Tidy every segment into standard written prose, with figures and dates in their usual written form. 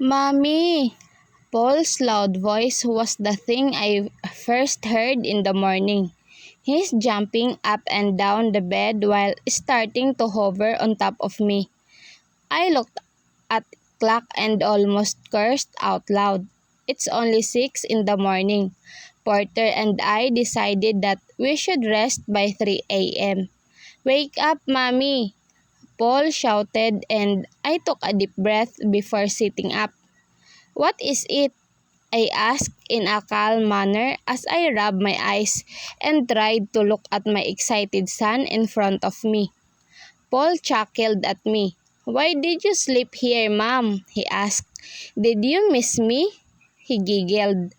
Mommy! Paul's loud voice was the thing I first heard in the morning. He's jumping up and down the bed while starting to hover on top of me. I looked at the clock and almost cursed out loud. It's only 6 in the morning. Porter and I decided that we should rest by 3 a.m. Wake up, Mommy! Paul shouted and I took a deep breath before sitting up. What is it? I asked in a calm manner as I rubbed my eyes and tried to look at my excited son in front of me. Paul chuckled at me. Why did you sleep here, Mom? He asked. Did you miss me? He giggled.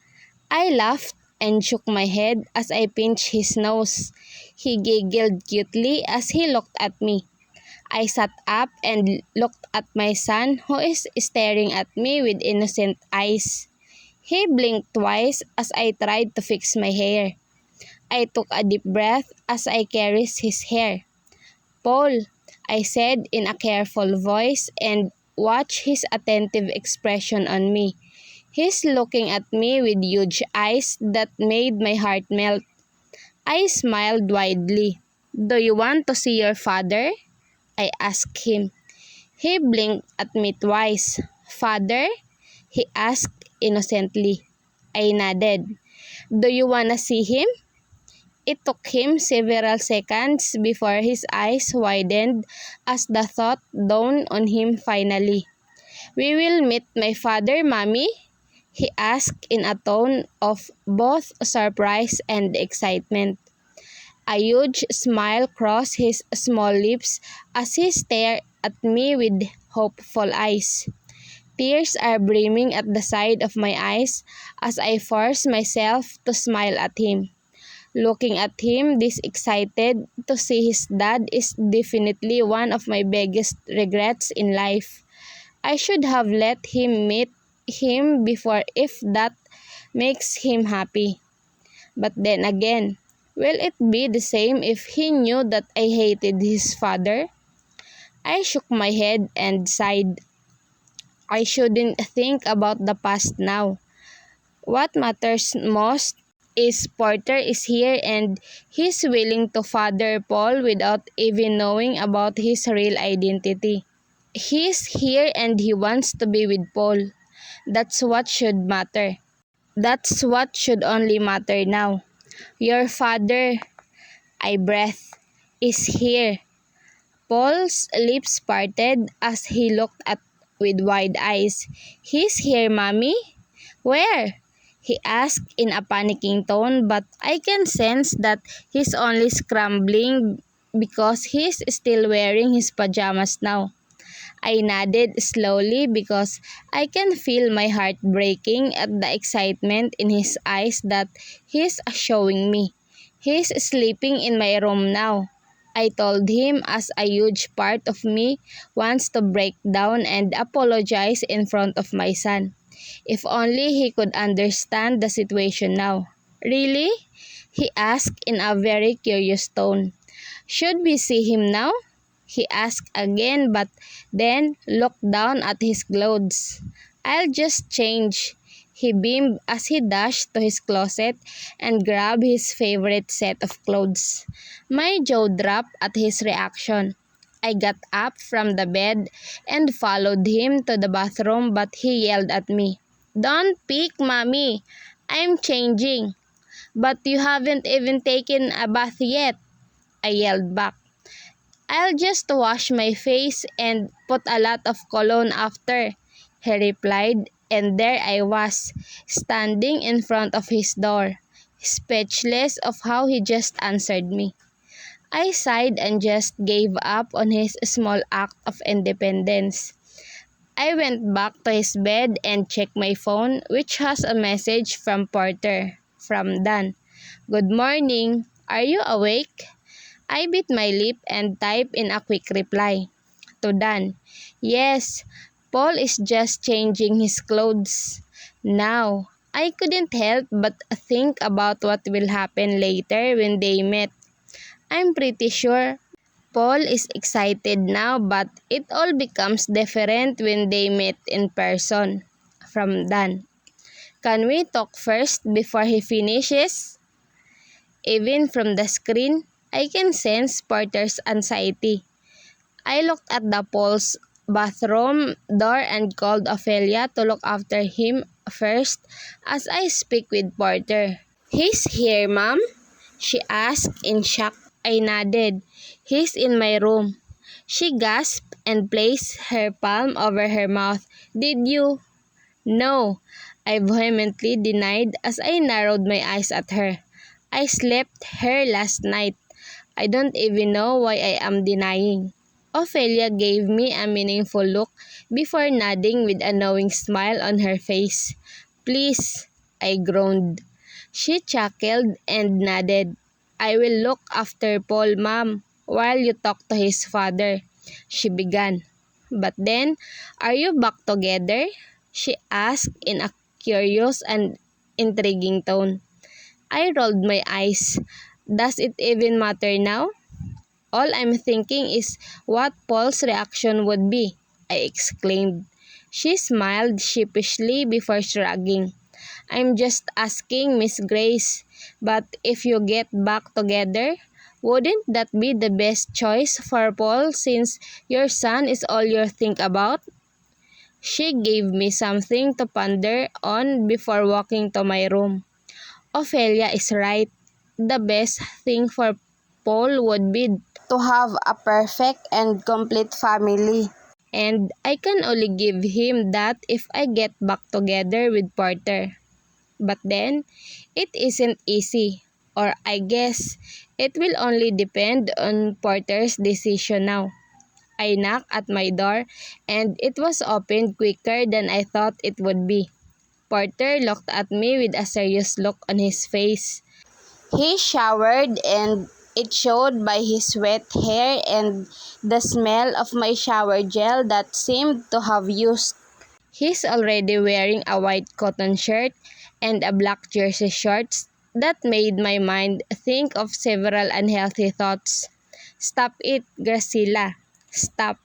I laughed and shook my head as I pinched his nose. He giggled cutely as he looked at me. I sat up and looked at my son who is staring at me with innocent eyes. He blinked twice as I tried to fix my hair. I took a deep breath as I caressed his hair. Paul, I said in a careful voice and watched his attentive expression on me. He's looking at me with huge eyes that made my heart melt. I smiled widely. Do you want to see your father? I asked him. He blinked at me twice. Father? He asked innocently. I nodded. Do you wanna see him? It took him several seconds before his eyes widened as the thought dawned on him finally. We will meet my father, Mommy? He asked in a tone of both surprise and excitement. A huge smile crossed his small lips as he stared at me with hopeful eyes. Tears are brimming at the side of my eyes as I force myself to smile at him. Looking at him this excited to see his dad is definitely one of my biggest regrets in life. I should have let him meet him before if that makes him happy. But then again, will it be the same if he knew that I hated his father? I shook my head and sighed. I shouldn't think about the past now. What matters most is Porter is here and he's willing to father Paul without even knowing about his real identity. He's here and he wants to be with Paul. That's what should matter. That's what should only matter now. Your father, I breathed, is here. Paul's lips parted as he looked at with wide eyes. He's here, Mommy? Where? He asked in a panicking tone, but I can sense that he's only scrambling because he's still wearing his pajamas now. I nodded slowly because I can feel my heart breaking at the excitement in his eyes that he's showing me. He's sleeping in my room now. I told him as a huge part of me wants to break down and apologize in front of my son. If only he could understand the situation now. Really? He asked in a very curious tone. Should we see him now? He asked again but then looked down at his clothes. I'll just change. He beamed as he dashed to his closet and grabbed his favorite set of clothes. My jaw dropped at his reaction. I got up from the bed and followed him to the bathroom but he yelled at me. Don't peek, Mommy. I'm changing. But you haven't even taken a bath yet. I yelled back. I'll just wash my face and put a lot of cologne after, he replied, and there I was, standing in front of his door, speechless of how he just answered me. I sighed and just gave up on his small act of independence. I went back to his bed and checked my phone, which has a message from Porter, from Dunn. Good morning. Are you awake? I bit my lip and typed in a quick reply. To Dunn. Yes, Paul is just changing his clothes. Now, I couldn't help but think about what will happen later when they met. I'm pretty sure Paul is excited now but it all becomes different when they meet in person. from Dan. Can we talk first before he finishes? Even from the screen, I can sense Porter's anxiety. I looked at the Paul's bathroom door and called Ophelia to look after him first as I speak with Porter. "He's here, Mom?" she asked in shock. I nodded. "He's in my room." She gasped and placed her palm over her mouth. "Did you?" "No," I vehemently denied as I narrowed my eyes at her. "I slept here last night. I don't even know why I am denying." Ophelia gave me a meaningful look before nodding with a knowing smile on her face. "Please," I groaned. She chuckled and nodded. "I will look after Paul, Mom, while you talk to his father," she began. "But then, are you back together?" she asked in a curious and intriguing tone. I rolled my eyes. "Does it even matter now?" "All I'm thinking is what Paul's reaction would be," I exclaimed. She smiled sheepishly before shrugging. "I'm just asking, Miss Grace. But if you get back together, wouldn't that be the best choice for Paul since your son is all you think about?" She gave me something to ponder on before walking to my room. Ophelia is right. The best thing for Paul would be to have a perfect and complete family. And I can only give him that if I get back together with Porter. But then, it isn't easy. Or I guess, it will only depend on Porter's decision now. I knocked at my door and it was opened quicker than I thought it would be. Porter looked at me with a serious look on his face. He showered and it showed by his wet hair and the smell of my shower gel that seemed to have used. He's already wearing a white cotton shirt and a black jersey shorts that made my mind think of several unhealthy thoughts. "Stop it, Graciela. Stop."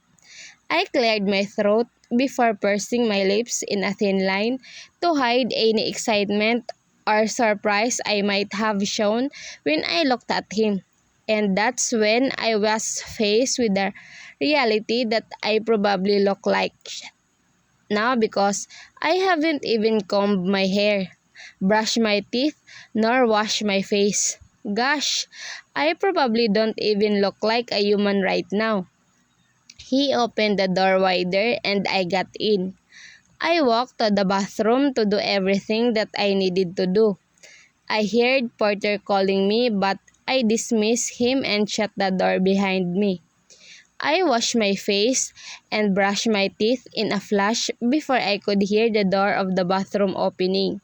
I cleared my throat before pursing my lips in a thin line to hide any excitement or surprise I might have shown when I looked at him. And that's when I was faced with the reality that I probably look like shit now because I haven't even combed my hair, brushed my teeth, nor washed my face. Gosh, I probably don't even look like a human right now. He opened the door wider and I got in. I walked to the bathroom to do everything that I needed to do. I heard Porter calling me but I dismissed him and shut the door behind me. I washed my face and brushed my teeth in a flash before I could hear the door of the bathroom opening.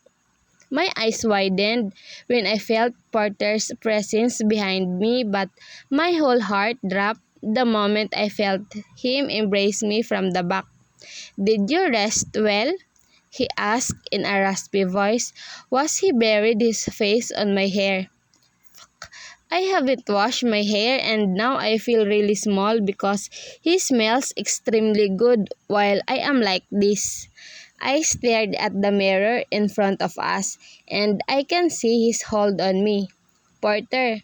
My eyes widened when I felt Porter's presence behind me, but my whole heart dropped the moment I felt him embrace me from the back. "Did you rest well?" he asked in a raspy voice. Was he buried his face on my hair? I haven't washed my hair and now I feel really small because he smells extremely good while I am like this. I stared at the mirror in front of us and I can see his hold on me. "Porter,"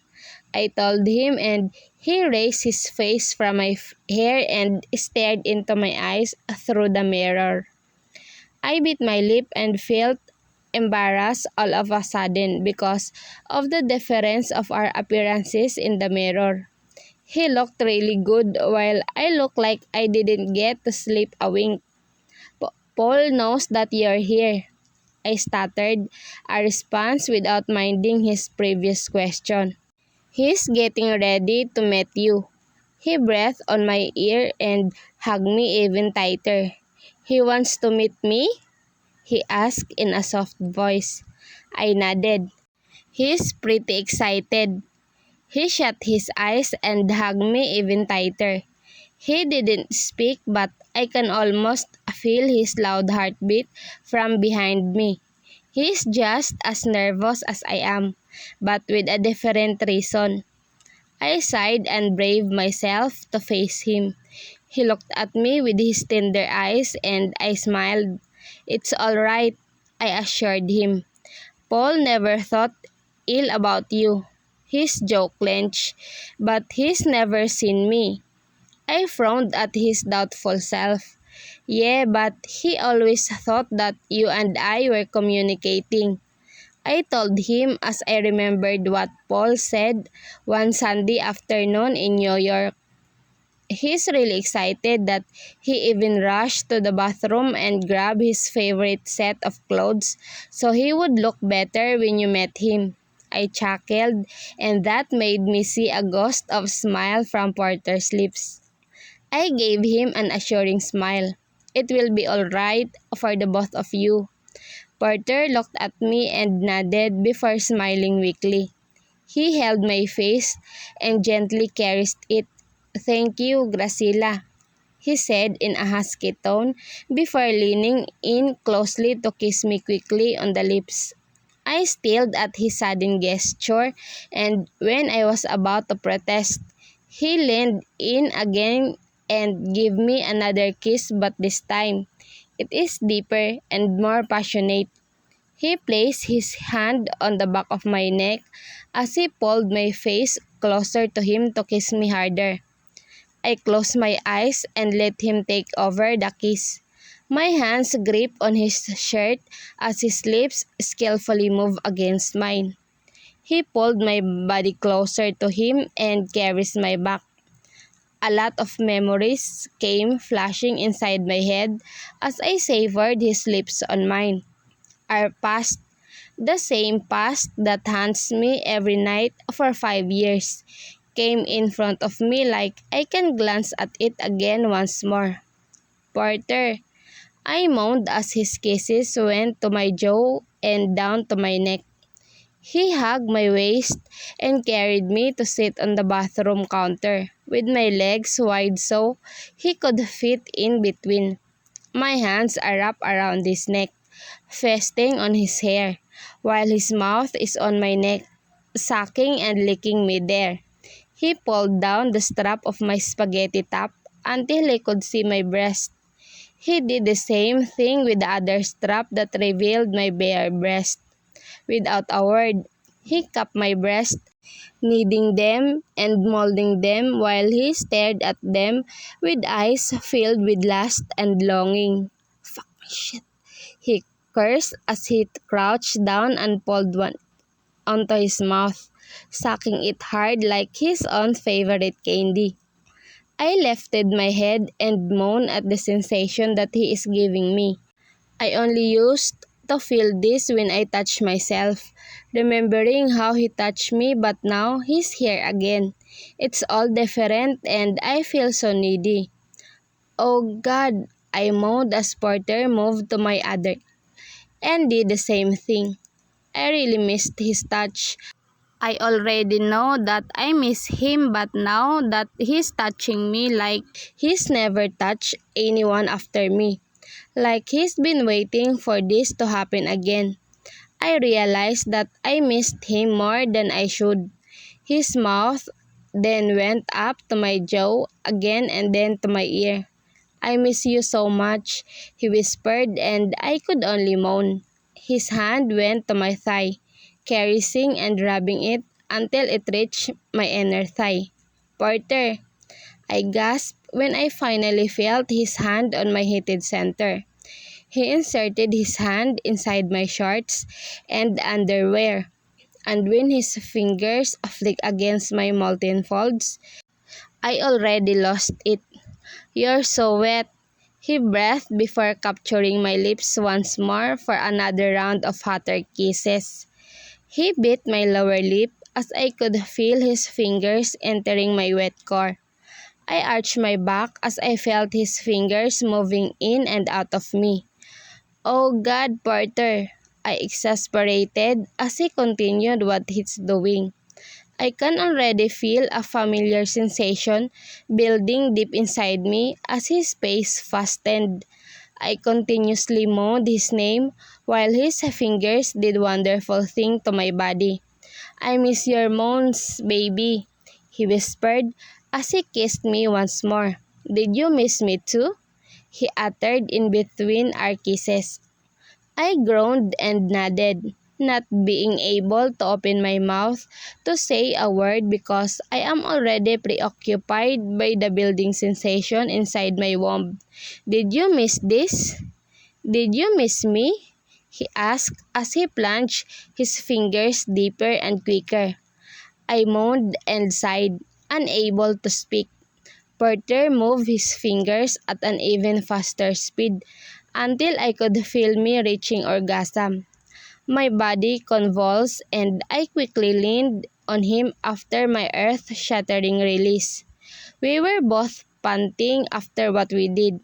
I told him and he raised his face from my hair and stared into my eyes through the mirror. I bit my lip and felt embarrassed all of a sudden because of the difference of our appearances in the mirror. He looked really good while I looked like I didn't get to sleep a wink. "Paul knows that you're here," I stuttered a response without minding his previous question. "He's getting ready to meet you." He breathed on my ear and hugged me even tighter. "He wants to meet me?" he asked in a soft voice. I nodded. "He's pretty excited." He shut his eyes and hugged me even tighter. He didn't speak but I can almost feel his loud heartbeat from behind me. He's just as nervous as I am, but with a different reason. I sighed and braved myself to face him. He looked at me with his tender eyes and I smiled. "It's all right," I assured him. "Paul never thought ill about you." His jaw clenched, "But he's never seen me." I frowned at his doubtful self. "Yeah, but he always thought that you and I were communicating," I told him as I remembered what Paul said one Sunday afternoon in New York. He's really excited that he even rushed to the bathroom and grabbed his favorite set of clothes so he would look better when you met him. I chuckled, and that made me see a ghost of smile from Porter's lips. I gave him an assuring smile. "It will be all right for the both of you." Porter looked at me and nodded before smiling weakly. He held my face and gently caressed it. "Thank you, Graciela," he said in a husky tone before leaning in closely to kiss me quickly on the lips. I stared at his sudden gesture, and when I was about to protest, he leaned in again and gave me another kiss, but this time it is deeper and more passionate. He placed his hand on the back of my neck as he pulled my face closer to him to kiss me harder. I closed my eyes and let him take over the kiss. My hands gripped on his shirt as his lips skillfully moved against mine. He pulled my body closer to him and caressed my back. A lot of memories came flashing inside my head as I savored his lips on mine. Our past, the same past that haunts me every night for 5 years, came in front of me like I can glance at it again once more. "Porter," I moaned as his kisses went to my jaw and down to my neck. He hugged my waist and carried me to sit on the bathroom counter, with my legs wide so he could fit in between. My hands are wrapped around his neck, feasting on his hair, while his mouth is on my neck, sucking and licking me there. He pulled down the strap of my spaghetti top until he could see my breast. He did the same thing with the other strap that revealed my bare breast. Without a word, he cupped my breast, kneading them and molding them while he stared at them with eyes filled with lust and longing. "Fuck my shit," he cursed as he crouched down and pulled one onto his mouth, sucking it hard like his own favorite candy. I lifted my head and moaned at the sensation that he is giving me. I only used to feel this when I touched myself, remembering how he touched me, but now he's here again. It's all different and I feel so needy. "Oh God," I moaned as Porter moved to my other and did the same thing. I really missed his touch. I already know that I miss him, but now that he's touching me like he's never touched anyone after me, like he's been waiting for this to happen again, I realized that I missed him more than I should. His mouth then went up to my jaw again and then to my ear. "I miss you so much," he whispered, and I could only moan. His hand went to my thigh, caressing and rubbing it until it reached my inner thigh. "Porter," I gasped when I finally felt his hand on my heated center. He inserted his hand inside my shorts and underwear, and when his fingers flicked against my molten folds, I already lost it. "You're so wet," he breathed before capturing my lips once more for another round of hotter kisses. He bit my lower lip as I could feel his fingers entering my wet core. I arched my back as I felt his fingers moving in and out of me. "Oh God, Porter," I exasperated as he continued what he's doing. I can already feel a familiar sensation building deep inside me as his face fastened. I continuously moaned his name while his fingers did wonderful things to my body. "I miss your moans, baby," he whispered as he kissed me once more. "Did you miss me too?" he uttered in between our kisses. I groaned and nodded, not being able to open my mouth to say a word because I am already preoccupied by the building sensation inside my womb. "Did you miss this? Did you miss me?" he asked as he plunged his fingers deeper and quicker. I moaned and sighed, unable to speak. Porter moved his fingers at an even faster speed until I could feel me reaching orgasm. My body convulsed and I quickly leaned on him after my earth-shattering release. We were both panting after what we did.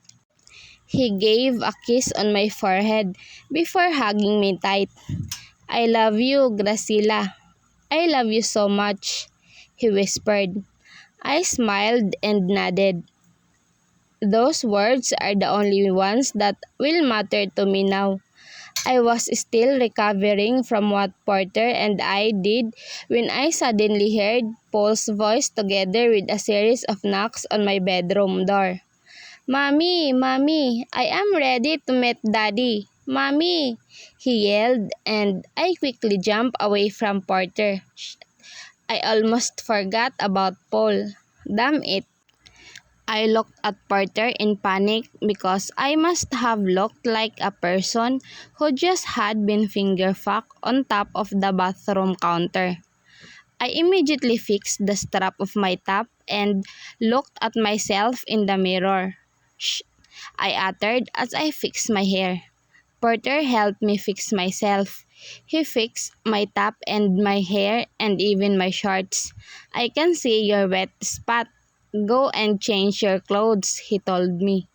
He gave a kiss on my forehead before hugging me tight. "I love you, Graciela. I love you so much," he whispered. I smiled and nodded. Those words are the only ones that will matter to me now. I was still recovering from what Porter and I did when I suddenly heard Paul's voice together with a series of knocks on my bedroom door. "Mommy, Mommy, I am ready to meet Daddy. Mommy!" he yelled, and I quickly jumped away from Porter. I almost forgot about Paul. Damn it. I looked at Porter in panic because I must have looked like a person who just had been finger-fucked on top of the bathroom counter. I immediately fixed the strap of my top and looked at myself in the mirror. "Shh," I uttered as I fixed my hair. Porter helped me fix myself. He fixed my top and my hair and even my shorts. "I can see your wet spot. Go and change your clothes," he told me.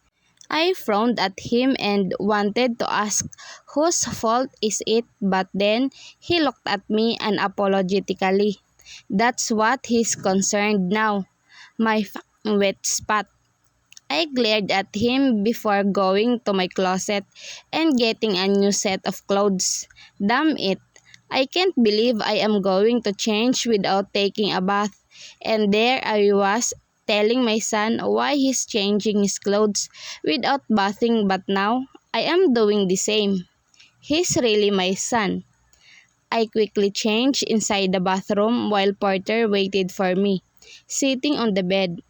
I frowned at him and wanted to ask whose fault is it, but then he looked at me unapologetically. That's what he's concerned now. My fucking wet spot. I glared at him before going to my closet and getting a new set of clothes. Damn it. I can't believe I am going to change without taking a bath. And there I was, telling my son why he's changing his clothes without bathing, but now I am doing the same. He's really my son. I quickly changed inside the bathroom while Porter waited for me, sitting on the bed.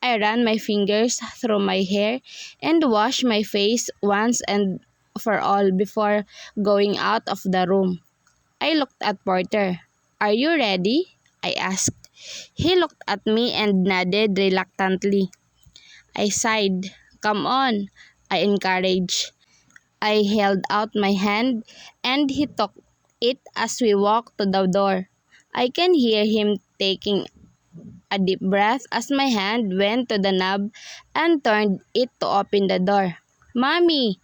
I ran my fingers through my hair and washed my face once and for all before going out of the room. I looked at Porter. "Are you ready?" I asked. He looked at me and nodded reluctantly. I sighed. "Come on," I encouraged. I held out my hand and he took it as we walked to the door. I can hear him taking a deep breath as my hand went to the knob and turned it to open the door. "Mommy!"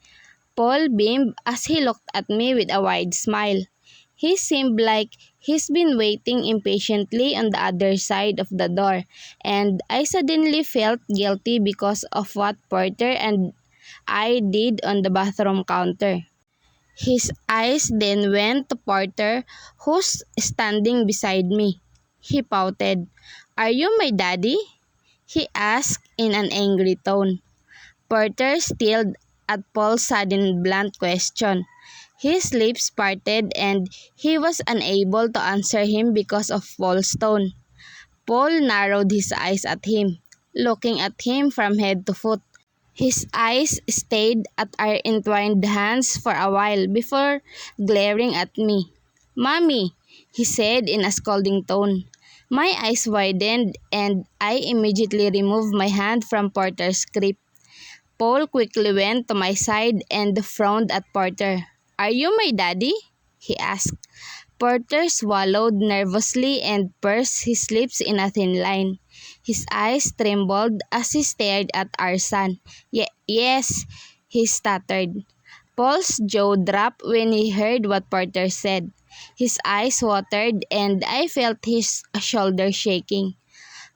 Paul beamed as he looked at me with a wide smile. He seemed like he's been waiting impatiently on the other side of the door, and I suddenly felt guilty because of what Porter and I did on the bathroom counter. His eyes then went to Porter, who's standing beside me. He pouted. "Are you my daddy?" he asked in an angry tone. Porter stared at Paul's sudden blunt question. His lips parted and he was unable to answer him because of Paul's tone. Paul narrowed his eyes at him, looking at him from head to foot. His eyes stayed at our entwined hands for a while before glaring at me. "Mommy," he said in a scolding tone. My eyes widened and I immediately removed my hand from Porter's grip. Paul quickly went to my side and frowned at Porter. "Are you my daddy?" he asked. Porter swallowed nervously and pursed his lips in a thin line. His eyes trembled as he stared at our son. Yes," he stuttered. Paul's jaw dropped when he heard what Porter said. His eyes watered and I felt his shoulder shaking.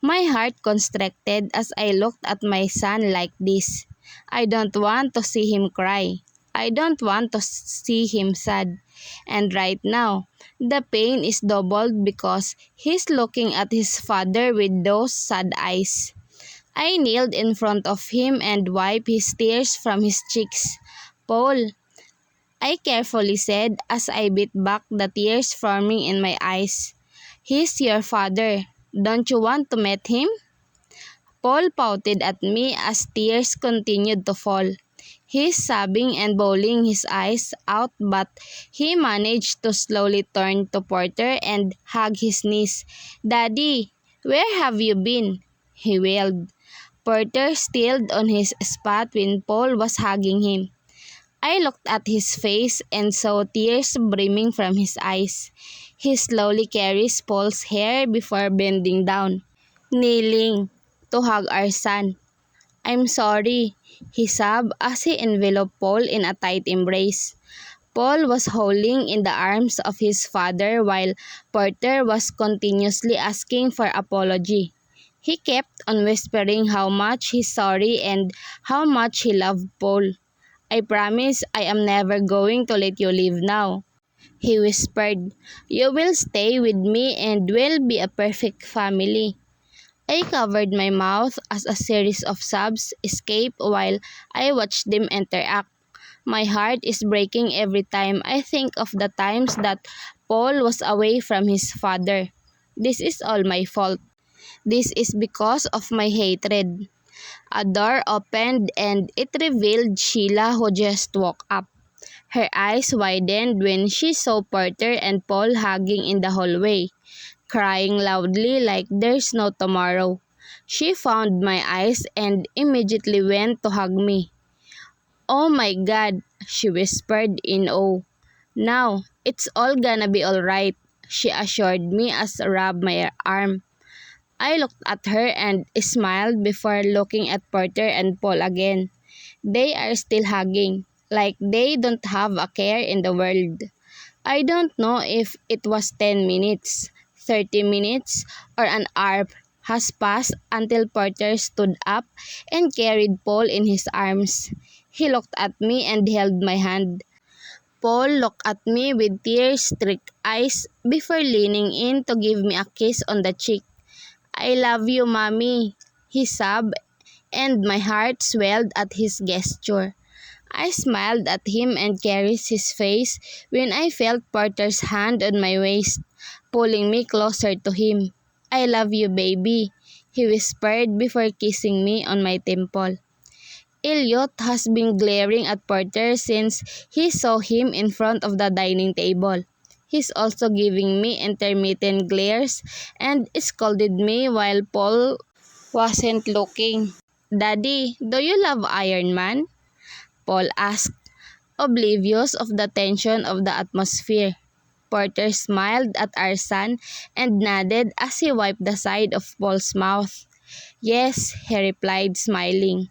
My heart constricted as I looked at my son like this. I don't want to see him cry. I don't want to see him sad. And right now, the pain is doubled because he's looking at his father with those sad eyes. I kneeled in front of him and wiped his tears from his cheeks. "Paul," I carefully said as I beat back the tears forming in my eyes. "He's your father. Don't you want to meet him?" Paul pouted at me as tears continued to fall. He's sobbing and bawling his eyes out, but he managed to slowly turn to Porter and hug his knees. "Daddy, where have you been?" he wailed. Porter stilled on his spot when Paul was hugging him. I looked at his face and saw tears brimming from his eyes. He slowly carries Paul's hair before bending down, kneeling to hug our son. "I'm sorry," he sobbed as he enveloped Paul in a tight embrace. Paul was howling in the arms of his father while Porter was continuously asking for apology. He kept on whispering how much he's sorry and how much he loved Paul. "I promise I am never going to let you leave now," he whispered. "You will stay with me and we'll be a perfect family." I covered my mouth as a series of sobs escaped while I watched them interact. My heart is breaking every time I think of the times that Paul was away from his father. This is all my fault. This is because of my hatred. A door opened and it revealed Sheila, who just woke up. Her eyes widened when she saw Porter and Paul hugging in the hallway, crying loudly like there's no tomorrow. She found my eyes and immediately went to hug me. "Oh my God," she whispered in awe. "Now, it's all gonna be alright," she assured me as I rubbed my arm. I looked at her and smiled before looking at Porter and Paul again. They are still hugging, like they don't have a care in the world. I don't know if it was 10 minutes, 30 minutes, or an hour has passed until Porter stood up and carried Paul in his arms. He looked at me and held my hand. Paul looked at me with tear-streaked eyes before leaning in to give me a kiss on the cheek. "I love you, Mommy," he sobbed, and my heart swelled at his gesture. I smiled at him and caressed his face when I felt Porter's hand on my waist, pulling me closer to him. "I love you, baby," he whispered before kissing me on my temple. Elliot has been glaring at Porter since he saw him in front of the dining table. He's also giving me intermittent glares and scolded me while Paul wasn't looking. "Daddy, do you love Iron Man?" Paul asked, oblivious of the tension of the atmosphere. Porter smiled at our son and nodded as he wiped the side of Paul's mouth. "Yes," he replied, smiling.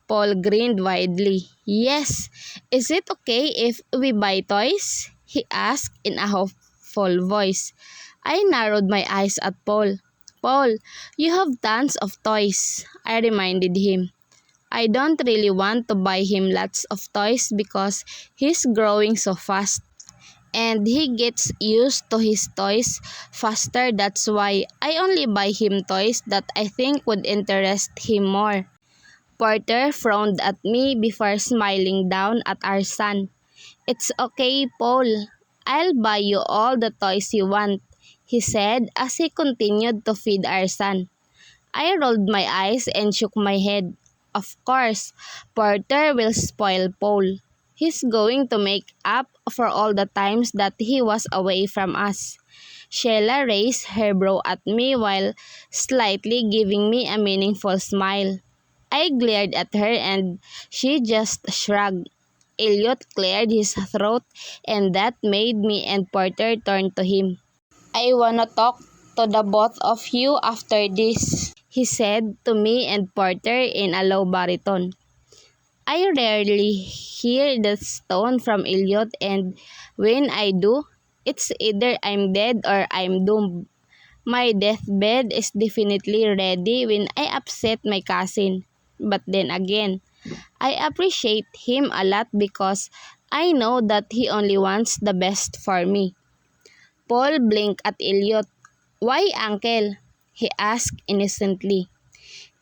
Paul grinned widely. "Yes. Is it okay if we buy toys?" he asked in a hopeful voice. I narrowed my eyes at Paul. "Paul, you have tons of toys," I reminded him. I don't really want to buy him lots of toys because he's growing so fast. And he gets used to his toys faster. That's why I only buy him toys that I think would interest him more. Porter frowned at me before smiling down at our son. "It's okay, Paul. I'll buy you all the toys you want," he said as he continued to feed our son. I rolled my eyes and shook my head. Of course, Porter will spoil Paul. He's going to make up for all the times that he was away from us. Sheila raised her brow at me while slightly giving me a meaningful smile. I glared at her and she just shrugged. Elliot cleared his throat and that made me and Porter turn to him. "I wanna talk to the both of you after this," he said to me and Porter in a low baritone. I rarely hear that tone from Elliot, and when I do, it's either I'm dead or I'm doomed. My deathbed is definitely ready when I upset my cousin. But then again, I appreciate him a lot because I know that he only wants the best for me. Paul blinked at Elliot. "Why, Uncle?" he asked innocently.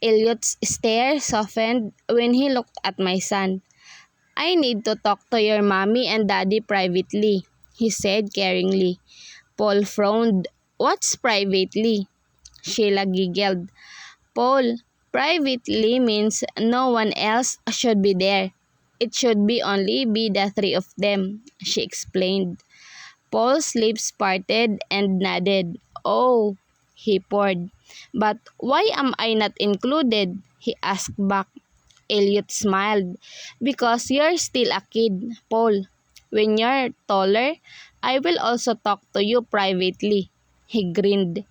Elliot's stare softened when he looked at my son. "I need to talk to your mommy and daddy privately," he said caringly. Paul frowned. "What's privately?" Sheila giggled. "Paul, privately means no one else should be there. It should be only be the three of them," she explained. Paul's lips parted and nodded. "Oh," he poured. "But why am I not included?" he asked back. Elliot smiled. "Because you're still a kid, Paul. When you're taller, I will also talk to you privately." He grinned.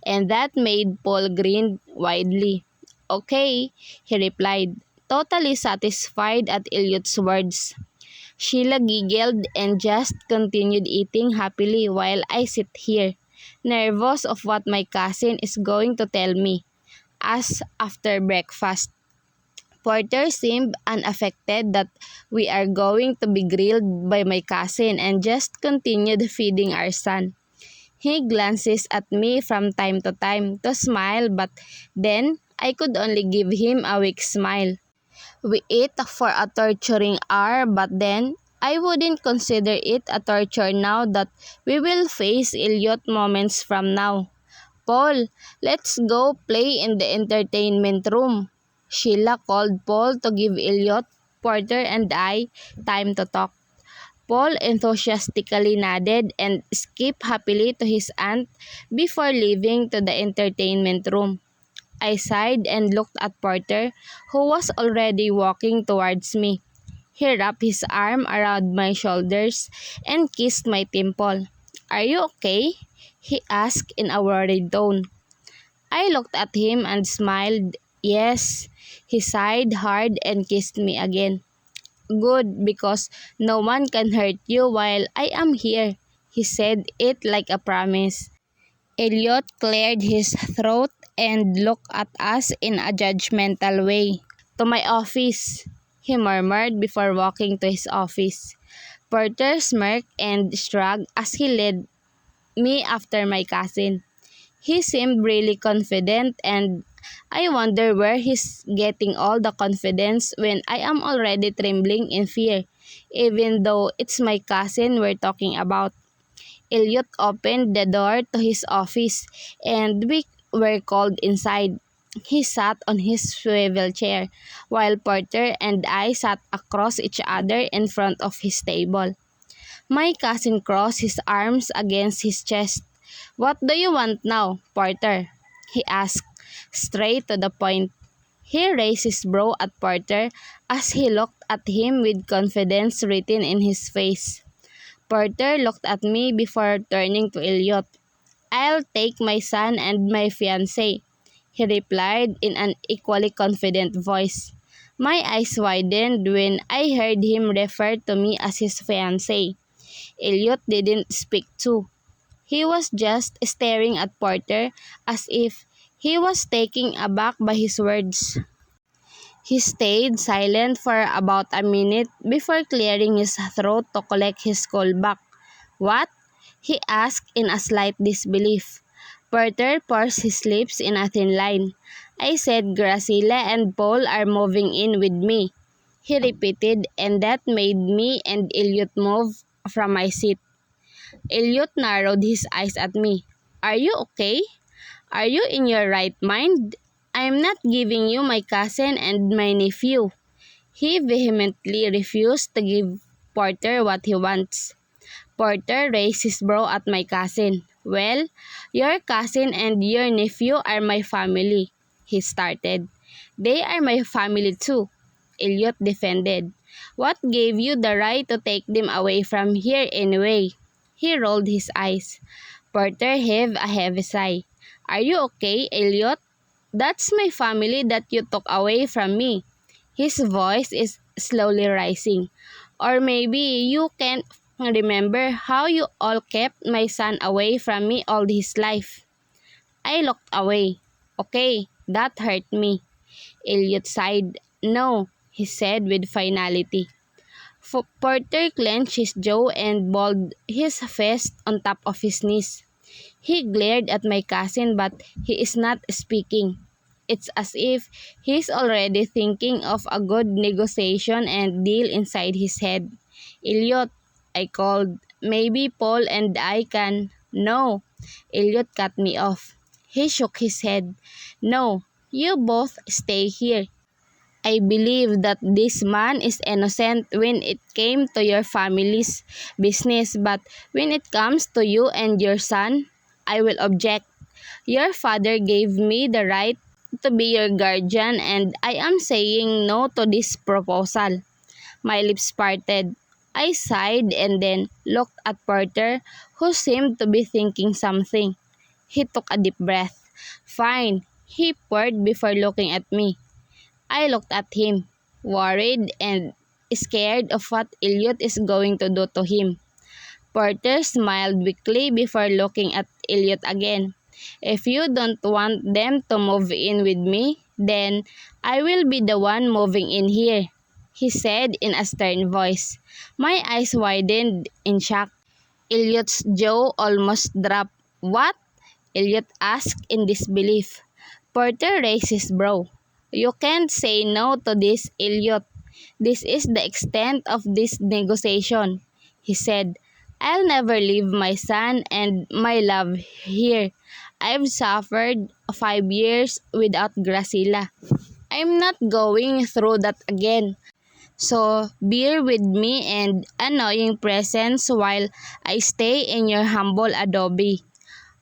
And that made Paul grin widely. "Okay," he replied, totally satisfied at Elliot's words. Sheila giggled and just continued eating happily while I sit here, nervous of what my cousin is going to tell me. As after breakfast, Porter seemed unaffected that we are going to be grilled by my cousin and just continued feeding our son. He glances at me from time to time to smile, but then I could only give him a weak smile. We ate for a torturing hour, but then I wouldn't consider it a torture now that we will face Elliot moments from now. "Paul, let's go play in the entertainment room." Sheila called Paul to give Elliot, Porter, and I time to talk. Paul enthusiastically nodded and skipped happily to his aunt before leaving to the entertainment room. I sighed and looked at Porter, who was already walking towards me. He wrapped his arm around my shoulders and kissed my temple. "Are you okay?" he asked in a worried tone. I looked at him and smiled. "Yes." He sighed hard and kissed me again. "Good, because no one can hurt you while I am here," he said it like a promise. Elliot cleared his throat and looked at us in a judgmental way. "To my office," he murmured before walking to his office. Porter smirked and shrugged as he led me after my cousin. He seemed really confident, and I wonder where he's getting all the confidence when I am already trembling in fear, even though it's my cousin we're talking about. Elliot opened the door to his office, and we were called inside. He sat on his swivel chair, while Porter and I sat across each other in front of his table. My cousin crossed his arms against his chest. "What do you want now, Porter?" he asked, straight to the point. He raised his brow at Porter as he looked at him with confidence written in his face. Porter looked at me before turning to Elliot. "I'll take my son and my fiancé," he replied in an equally confident voice. My eyes widened when I heard him refer to me as his fiancé. Elliot didn't speak too. He was just staring at Porter as if he was taken aback by his words. He stayed silent for about a minute before clearing his throat to collect his cool back. "What?" he asked in a slight disbelief. Porter pursed his lips in a thin line. "I said Graciela and Paul are moving in with me," he repeated, and that made me and Elliot move from my seat. Elliot narrowed his eyes at me. "Are you okay? Are you in your right mind? I'm not giving you my cousin and my nephew." He vehemently refused to give Porter what he wants. Porter raised his brow at my cousin. "Well, your cousin and your nephew are my family," he started. "They are my family too," Elliot defended. "What gave you the right to take them away from here anyway?" He rolled his eyes. Porter heaved a heavy sigh. "Are you okay, Elliot? That's my family that you took away from me." His voice is slowly rising. "Or maybe you can't remember how you all kept my son away from me all his life." I looked away. "Okay, that hurt me." Elliot sighed. "No," he said with finality. Porter clenched his jaw and balled his fist on top of his knees. He glared at my cousin, but he is not speaking. It's as if he's already thinking of a good negotiation and deal inside his head. "Elliot," I called, "maybe Paul and I can—" "No," Elliot cut me off. He shook his head. "No, you both stay here. I believe that this man is innocent when it came to your family's business, but when it comes to you and your son, I will object. Your father gave me the right to be your guardian, and I am saying no to this proposal." My lips parted. I sighed and then looked at Porter, who seemed to be thinking something. He took a deep breath. "Fine," he purred before looking at me. I looked at him, worried and scared of what Elliot is going to do to him. Porter smiled weakly before looking at Elliot again. "If you don't want them to move in with me, then I will be the one moving in here," he said in a stern voice. My eyes widened in shock. Elliot's jaw almost dropped. "What?" Elliot asked in disbelief. Porter raised his brow. "You can't say no to this, Elliot. This is the extent of this negotiation," he said. "I'll never leave my son and my love here. I've suffered 5 years without Graciela. I'm not going through that again. So bear with me and annoying presence while I stay in your humble adobe."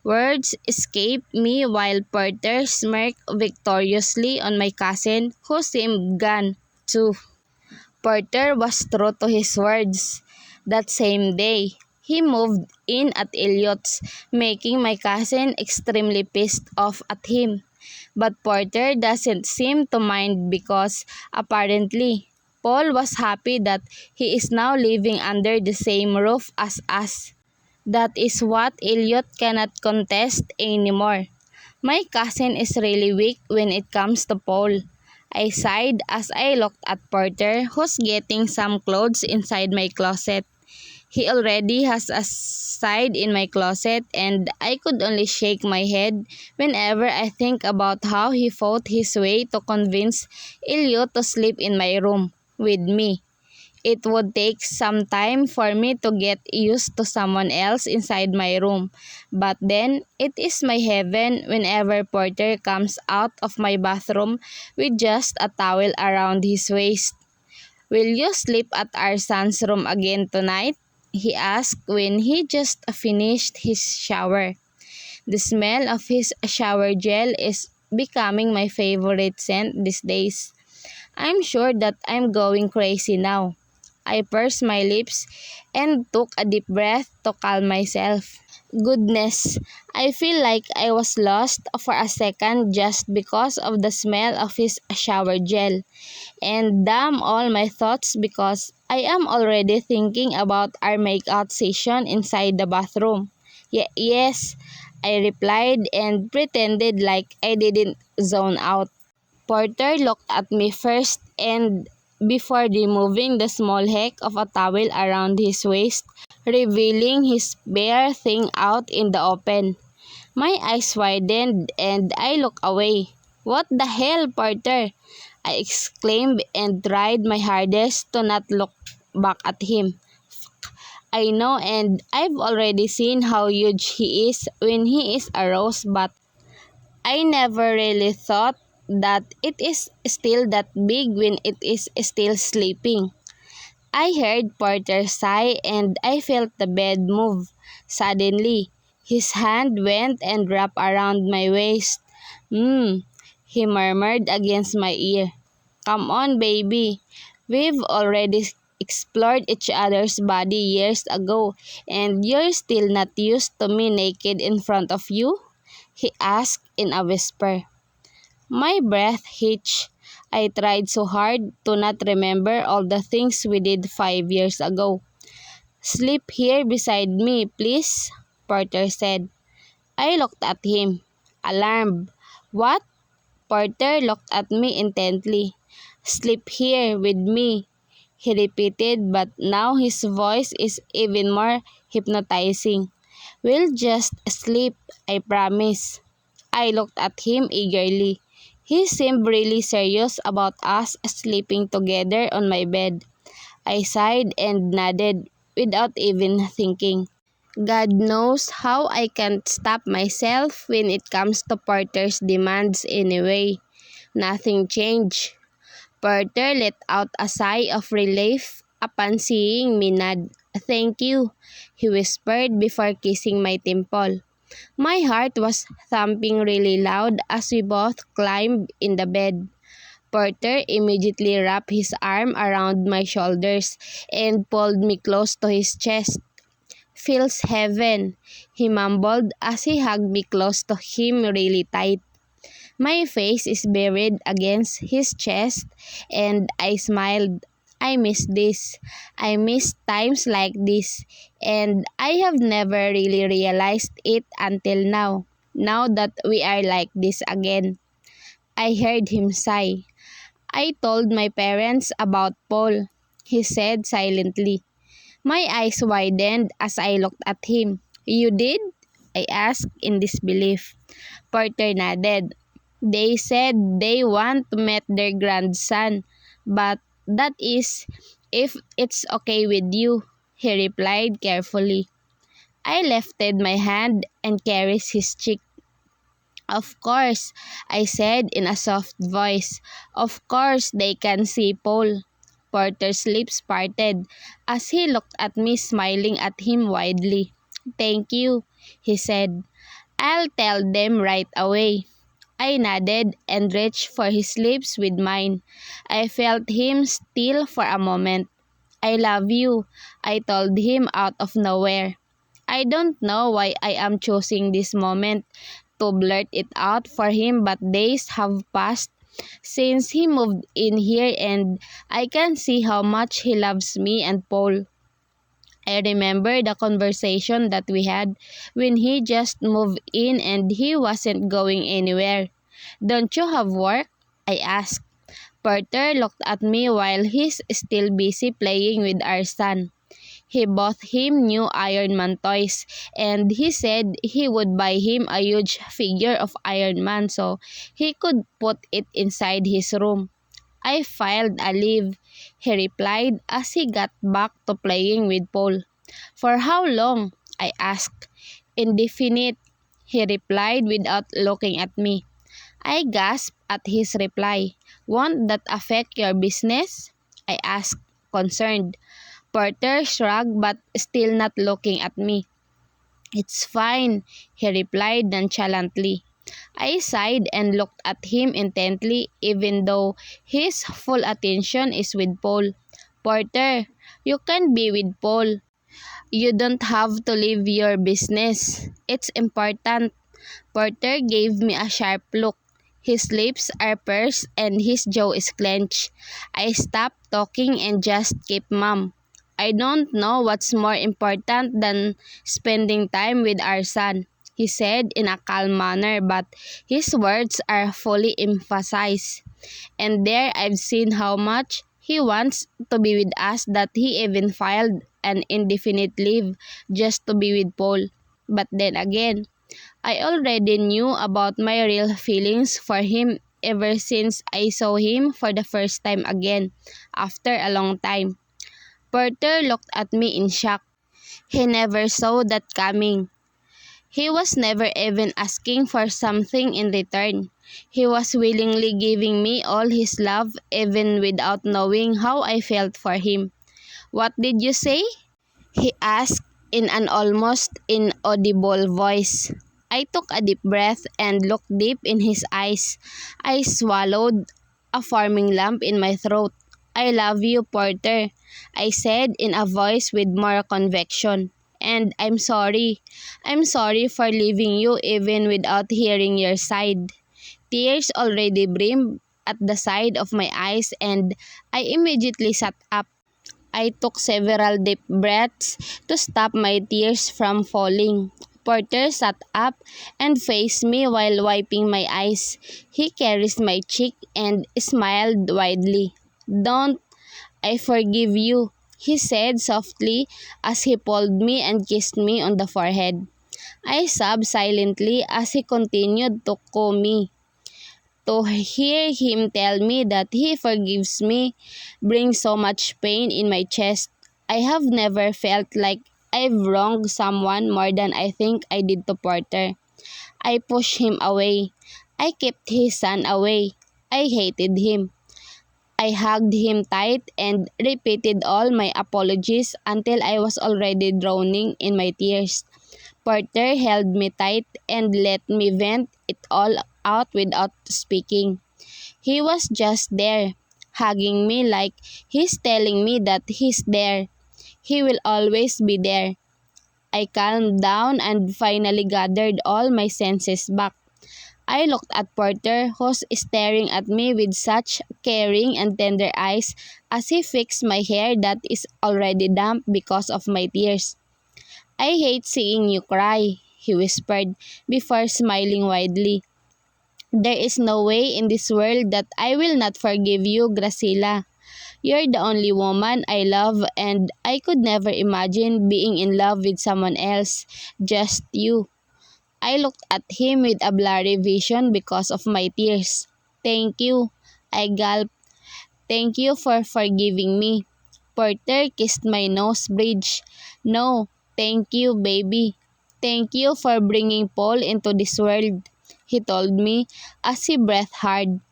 Words escaped me while Porter smirked victoriously on my cousin, who seemed gone, too. Porter was true to his words. That same day, he moved in at Elliot's, making my cousin extremely pissed off at him. But Porter doesn't seem to mind because, apparently, Paul was happy that he is now living under the same roof as us. That is what Elliot cannot contest anymore. My cousin is really weak when it comes to Paul. I sighed as I looked at Porter, who's getting some clothes inside my closet. He already has a side in my closet, and I could only shake my head whenever I think about how he fought his way to convince Elliot to sleep in my room with me. It would take some time for me to get used to someone else inside my room, but then it is my heaven whenever Porter comes out of my bathroom with just a towel around his waist. "Will you sleep at our son's room again tonight?" he asked when he just finished his shower. The smell of his shower gel is becoming my favorite scent these days. I'm sure that I'm going crazy now. I pursed my lips and took a deep breath to calm myself. Goodness, I feel like I was lost for a second just because of the smell of his shower gel. And damn all my thoughts because I am already thinking about our makeout session inside the bathroom. Yes, I replied and pretended like I didn't zone out. Porter looked at me first and before removing the small heck of a towel around his waist, revealing his bare thing out in the open. My eyes widened and I looked away. "What the hell, Porter?" I exclaimed and tried my hardest to not look back at him. I know, and I've already seen how huge he is when he is aroused, but I never really thought that it is still that big when it is still sleeping. I heard Porter sigh and I felt the bed move. Suddenly, his hand went and wrapped around my waist. He murmured against my ear. "Come on, baby. We've already explored each other's body years ago, and you're still not used to me naked in front of you?" he asked in a whisper. My breath hitched. I tried so hard to not remember all the things we did 5 years ago. "Sleep here beside me, please," Porter said. I looked at him, alarmed. "What?" Porter looked at me intently. "Sleep here with me," he repeated, but now his voice is even more hypnotizing. "We'll just sleep, I promise." I looked at him eagerly. He seemed really serious about us sleeping together on my bed. I sighed and nodded without even thinking. God knows how I can't stop myself when it comes to Porter's demands anyway. Nothing changed. Porter let out a sigh of relief upon seeing me nod. "Thank you," he whispered before kissing my temple. My heart was thumping really loud as we both climbed in the bed. Porter immediately wrapped his arm around my shoulders and pulled me close to his chest. "Feels heaven," he mumbled as he hugged me close to him really tight. My face is buried against his chest and I smiled. I miss this. I miss times like this, and I have never really realized it until now. Now that we are like this again. I heard him sigh. "I told my parents about Paul," he said silently. My eyes widened as I looked at him. "You did?" I asked in disbelief. Porter nodded. "They said they want to meet their grandson, but that is, if it's okay with you," he replied carefully. I lifted my hand and caressed his cheek. "Of course," I said in a soft voice. "Of course they can see Paul." Porter's lips parted as he looked at me, smiling at him widely. "Thank you," he said. "I'll tell them right away." I nodded and reached for his lips with mine. I felt him still for a moment. "I love you," I told him out of nowhere. I don't know why I am choosing this moment to blurt it out for him, but days have passed since he moved in here and I can see how much he loves me and Paul. I remember the conversation that we had when he just moved in and he wasn't going anywhere. "Don't you have work?" I asked. Porter looked at me while he's still busy playing with our son. He bought him new Iron Man toys and he said he would buy him a huge figure of Iron Man so he could put it inside his room. "I filed a leave," he replied as he got back to playing with Paul. "For how long?" I asked. "Indefinite," he replied without looking at me. I gasped at his reply. "Won't that affect your business?" I asked, concerned. Porter shrugged but still not looking at me. "It's fine," he replied nonchalantly. I sighed and looked at him intently even though his full attention is with Paul. "Porter, you can be with Paul. You don't have to leave your business. It's important." Porter gave me a sharp look. His lips are pursed and his jaw is clenched. I stopped talking and just kept mum. "I don't know what's more important than spending time with our son," he said in a calm manner, but his words are fully emphasized. And there I've seen how much he wants to be with us that he even filed an indefinite leave just to be with Paul. But then again, I already knew about my real feelings for him ever since I saw him for the first time again after a long time. Porter looked at me in shock. He never saw that coming. He was never even asking for something in return. He was willingly giving me all his love even without knowing how I felt for him. "What did you say?" he asked in an almost inaudible voice. I took a deep breath and looked deep in his eyes. I swallowed, a forming lump in my throat. "I love you, Porter," I said in a voice with more conviction. "And I'm sorry. I'm sorry for leaving you even without hearing your side." Tears already brimmed at the side of my eyes and I immediately sat up. I took several deep breaths to stop my tears from falling. Porter sat up and faced me while wiping my eyes. He caressed my cheek and smiled widely. "Don't. I forgive you," he said softly as he pulled me and kissed me on the forehead. I sobbed silently as he continued to coo me. To hear him tell me that he forgives me brings so much pain in my chest. I have never felt like I've wronged someone more than I think I did to Porter. I pushed him away. I kept his son away. I hated him. I hugged him tight and repeated all my apologies until I was already drowning in my tears. Porter held me tight and let me vent it all out without speaking. He was just there, hugging me like he's telling me that he's there. He will always be there. I calmed down and finally gathered all my senses back. I looked at Porter, who's staring at me with such caring and tender eyes as he fixed my hair that is already damp because of my tears. "I hate seeing you cry," he whispered, before smiling widely. "There is no way in this world that I will not forgive you, Graciela. You're the only woman I love and I could never imagine being in love with someone else, just you." I looked at him with a blurry vision because of my tears. "Thank you," I gulped. "Thank you for forgiving me." Porter kissed my nose bridge. "No, thank you, baby. Thank you for bringing Paul into this world," he told me as he breathed hard.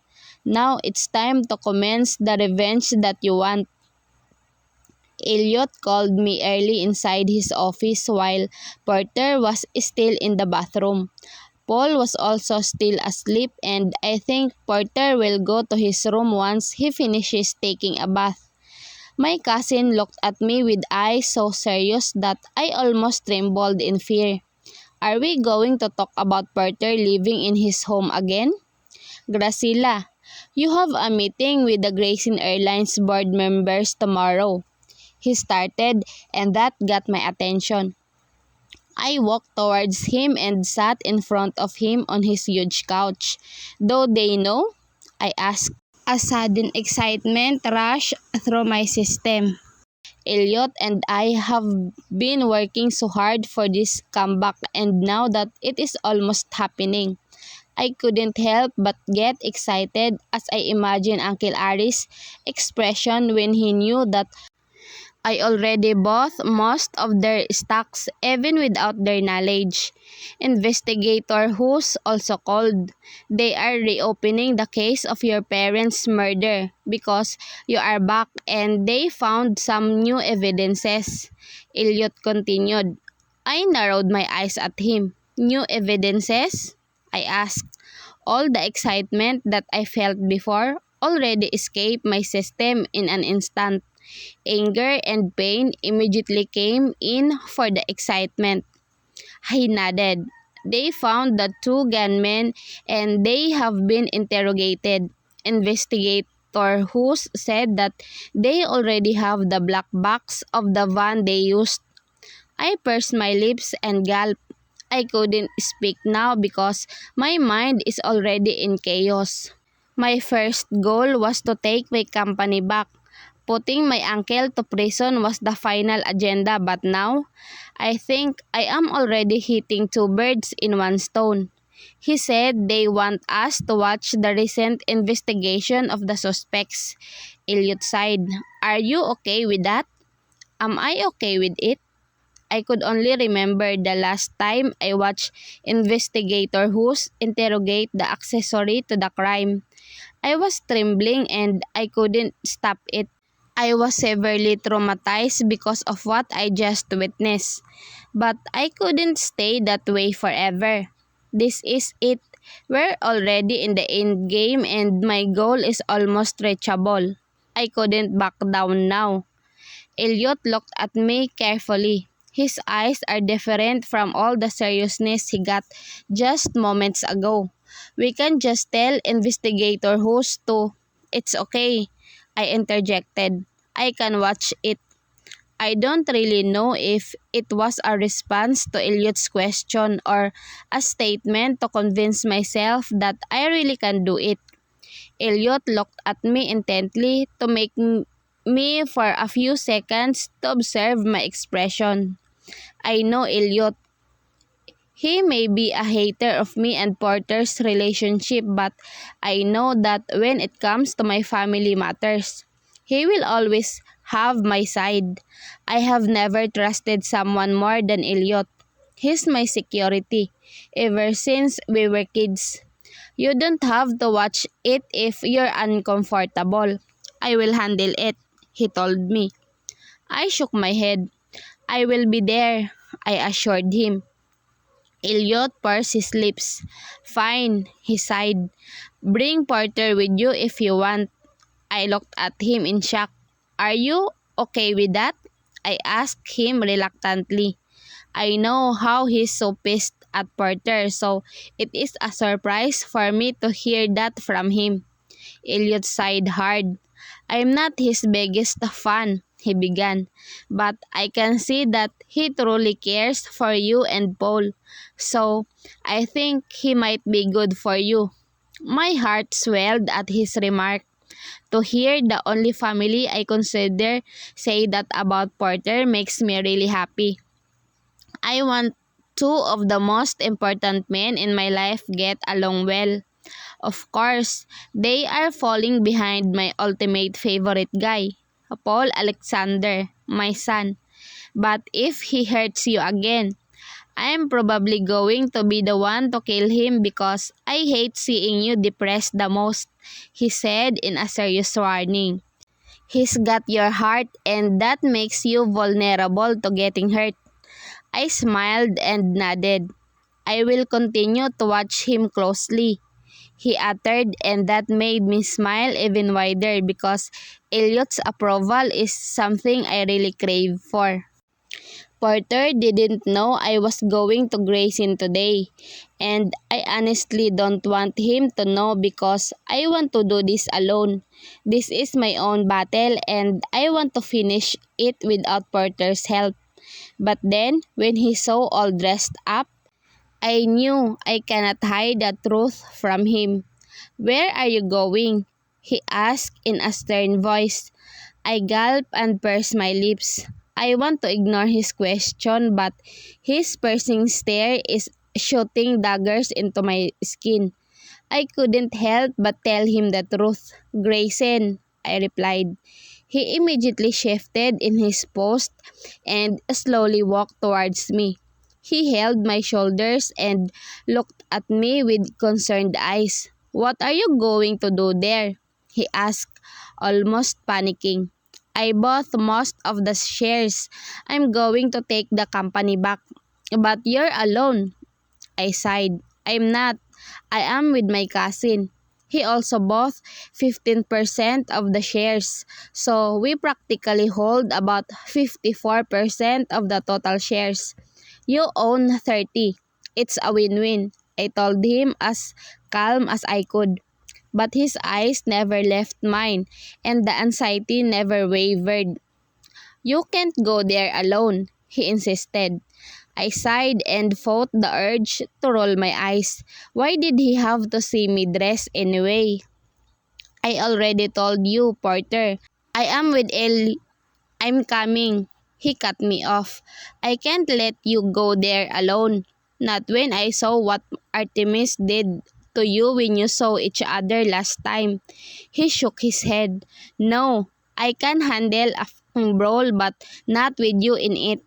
"Now it's time to commence the revenge that you want." Elliot called me early inside his office while Porter was still in the bathroom. Paul was also still asleep and I think Porter will go to his room once he finishes taking a bath. My cousin looked at me with eyes so serious that I almost trembled in fear. "Are we going to talk about Porter living in his home again?" "Graciela, you have a meeting with the Grayson Airlines board members tomorrow," he started, and that got my attention. I walked towards him and sat in front of him on his huge couch. "Do they know?" I asked. A sudden excitement rushed through my system. Elliot and I have been working so hard for this comeback, and now that it is almost happening, I couldn't help but get excited as I imagined Uncle Ari's expression when he knew that I already bought most of their stocks even without their knowledge. Investigator who's also called. "They are reopening the case of your parents' murder because you are back and they found some new evidences," Elliot continued. I narrowed my eyes at him. "New evidences?" I asked. All the excitement that I felt before already escaped my system in an instant. Anger and pain immediately came in for the excitement. I nodded. "They found the two gunmen and they have been interrogated." Investigator Hughes said that they already have the black box of the van they used. I pursed my lips and gulped. I couldn't speak now because my mind is already in chaos. My first goal was to take my company back. Putting my uncle to prison was the final agenda, but now, I think I am already hitting two birds in one stone. He said they want us to watch the recent investigation of the suspects. Elliot sighed. "Are you okay with that?" Am I okay with it? I could only remember the last time I watched Investigator Hughes interrogate the accessory to the crime. I was trembling and I couldn't stop it. I was severely traumatized because of what I just witnessed. But I couldn't stay that way forever. This is it. We're already in the end game and my goal is almost reachable. I couldn't back down now. Elliot looked at me carefully. His eyes are different from all the seriousness he got just moments ago. "We can just tell Investigator Who's to." "It's okay," I interjected. "I can watch it." I don't really know if it was a response to Elliot's question or a statement to convince myself that I really can do it. Elliot looked at me intently to make me for a few seconds to observe my expression. "I know, Elliot. He may be a hater of me and Porter's relationship, but I know that when it comes to my family matters, he will always have my side. I have never trusted someone more than Elliot. He's my security, ever since we were kids. You don't have to watch it if you're uncomfortable. I will handle it, he told me. I shook my head. I will be there, I assured him. Elliot pursed his lips. Fine, he sighed. Bring Porter with you if you want. I looked at him in shock. Are you okay with that? I asked him reluctantly. I know how he's so pissed at Porter, so it is a surprise for me to hear that from him. Elliot sighed hard. I'm not his biggest fan, he began, but I can see that he truly cares for you and Paul, so I think he might be good for you. My heart swelled at his remark. To hear the only family I consider say that about Porter makes me really happy. I want two of the most important men in my life get along well. Of course, they are falling behind my ultimate favorite guy, Paul Alexander, my son. But if he hurts you again, I am probably going to be the one to kill him because I hate seeing you depressed the most, he said in a serious warning. He's got your heart and that makes you vulnerable to getting hurt. I smiled and nodded. I will continue to watch him closely, he uttered, and that made me smile even wider because Elliot's approval is something I really crave for. Porter didn't know I was going to Grayson today, and I honestly don't want him to know because I want to do this alone. This is my own battle and I want to finish it without Porter's help. But then, when he saw all dressed up, I knew I cannot hide the truth from him. Where are you going? He asked in a stern voice. I gulped and pursed my lips. I want to ignore his question, but his piercing stare is shooting daggers into my skin. I couldn't help but tell him the truth. Grayson, I replied. He immediately shifted in his post and slowly walked towards me. He held my shoulders and looked at me with concerned eyes. What are you going to do there? He asked, almost panicking. I bought most of the shares. I'm going to take the company back. But you're alone. I sighed. I'm not. I am with my cousin. He also bought 15% of the shares. So we practically hold about 54% of the total shares. You own 30. It's a win-win, I told him as calm as I could. But his eyes never left mine, and the anxiety never wavered. You can't go there alone, he insisted. I sighed and fought the urge to roll my eyes. Why did he have to see me dress anyway? I already told you, Porter. I am with Ellie. I'm coming. He cut me off. I can't let you go there alone. Not when I saw what Artemis did to you when you saw each other last time. He shook his head. No, I can handle a brawl but not with you in it.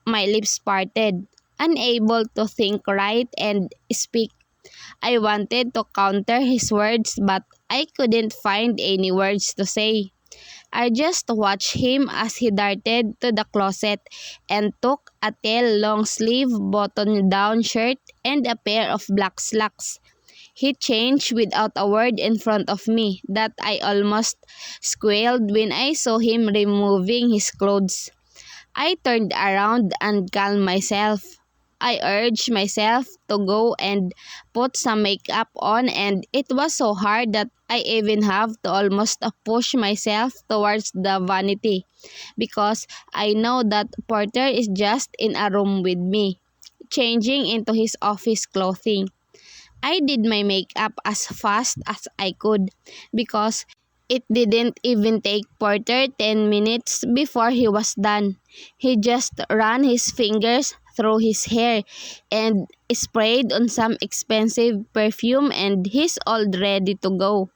My lips parted, unable to think right and speak. I wanted to counter his words but I couldn't find any words to say. I just watched him as he darted to the closet and took a tail long-sleeve button-down shirt and a pair of black slacks. He changed without a word in front of me that I almost squealed when I saw him removing his clothes. I turned around and calmed myself. I urged myself to go and put some makeup on, and it was so hard that I even have to almost push myself towards the vanity because I know that Porter is just in a room with me, changing into his office clothing. I did my makeup as fast as I could because it didn't even take Porter 10 minutes before he was done. He just ran his fingers through his hair and sprayed on some expensive perfume, and he's all ready to go.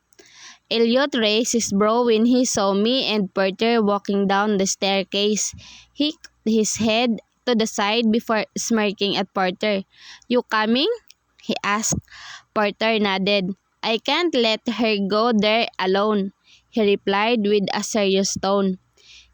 Elliot raised his brow when he saw me and Porter walking down the staircase. He cocked his head to the side before smirking at Porter. "You coming?" he asked. Porter nodded. "I can't let her go there alone," he replied with a serious tone.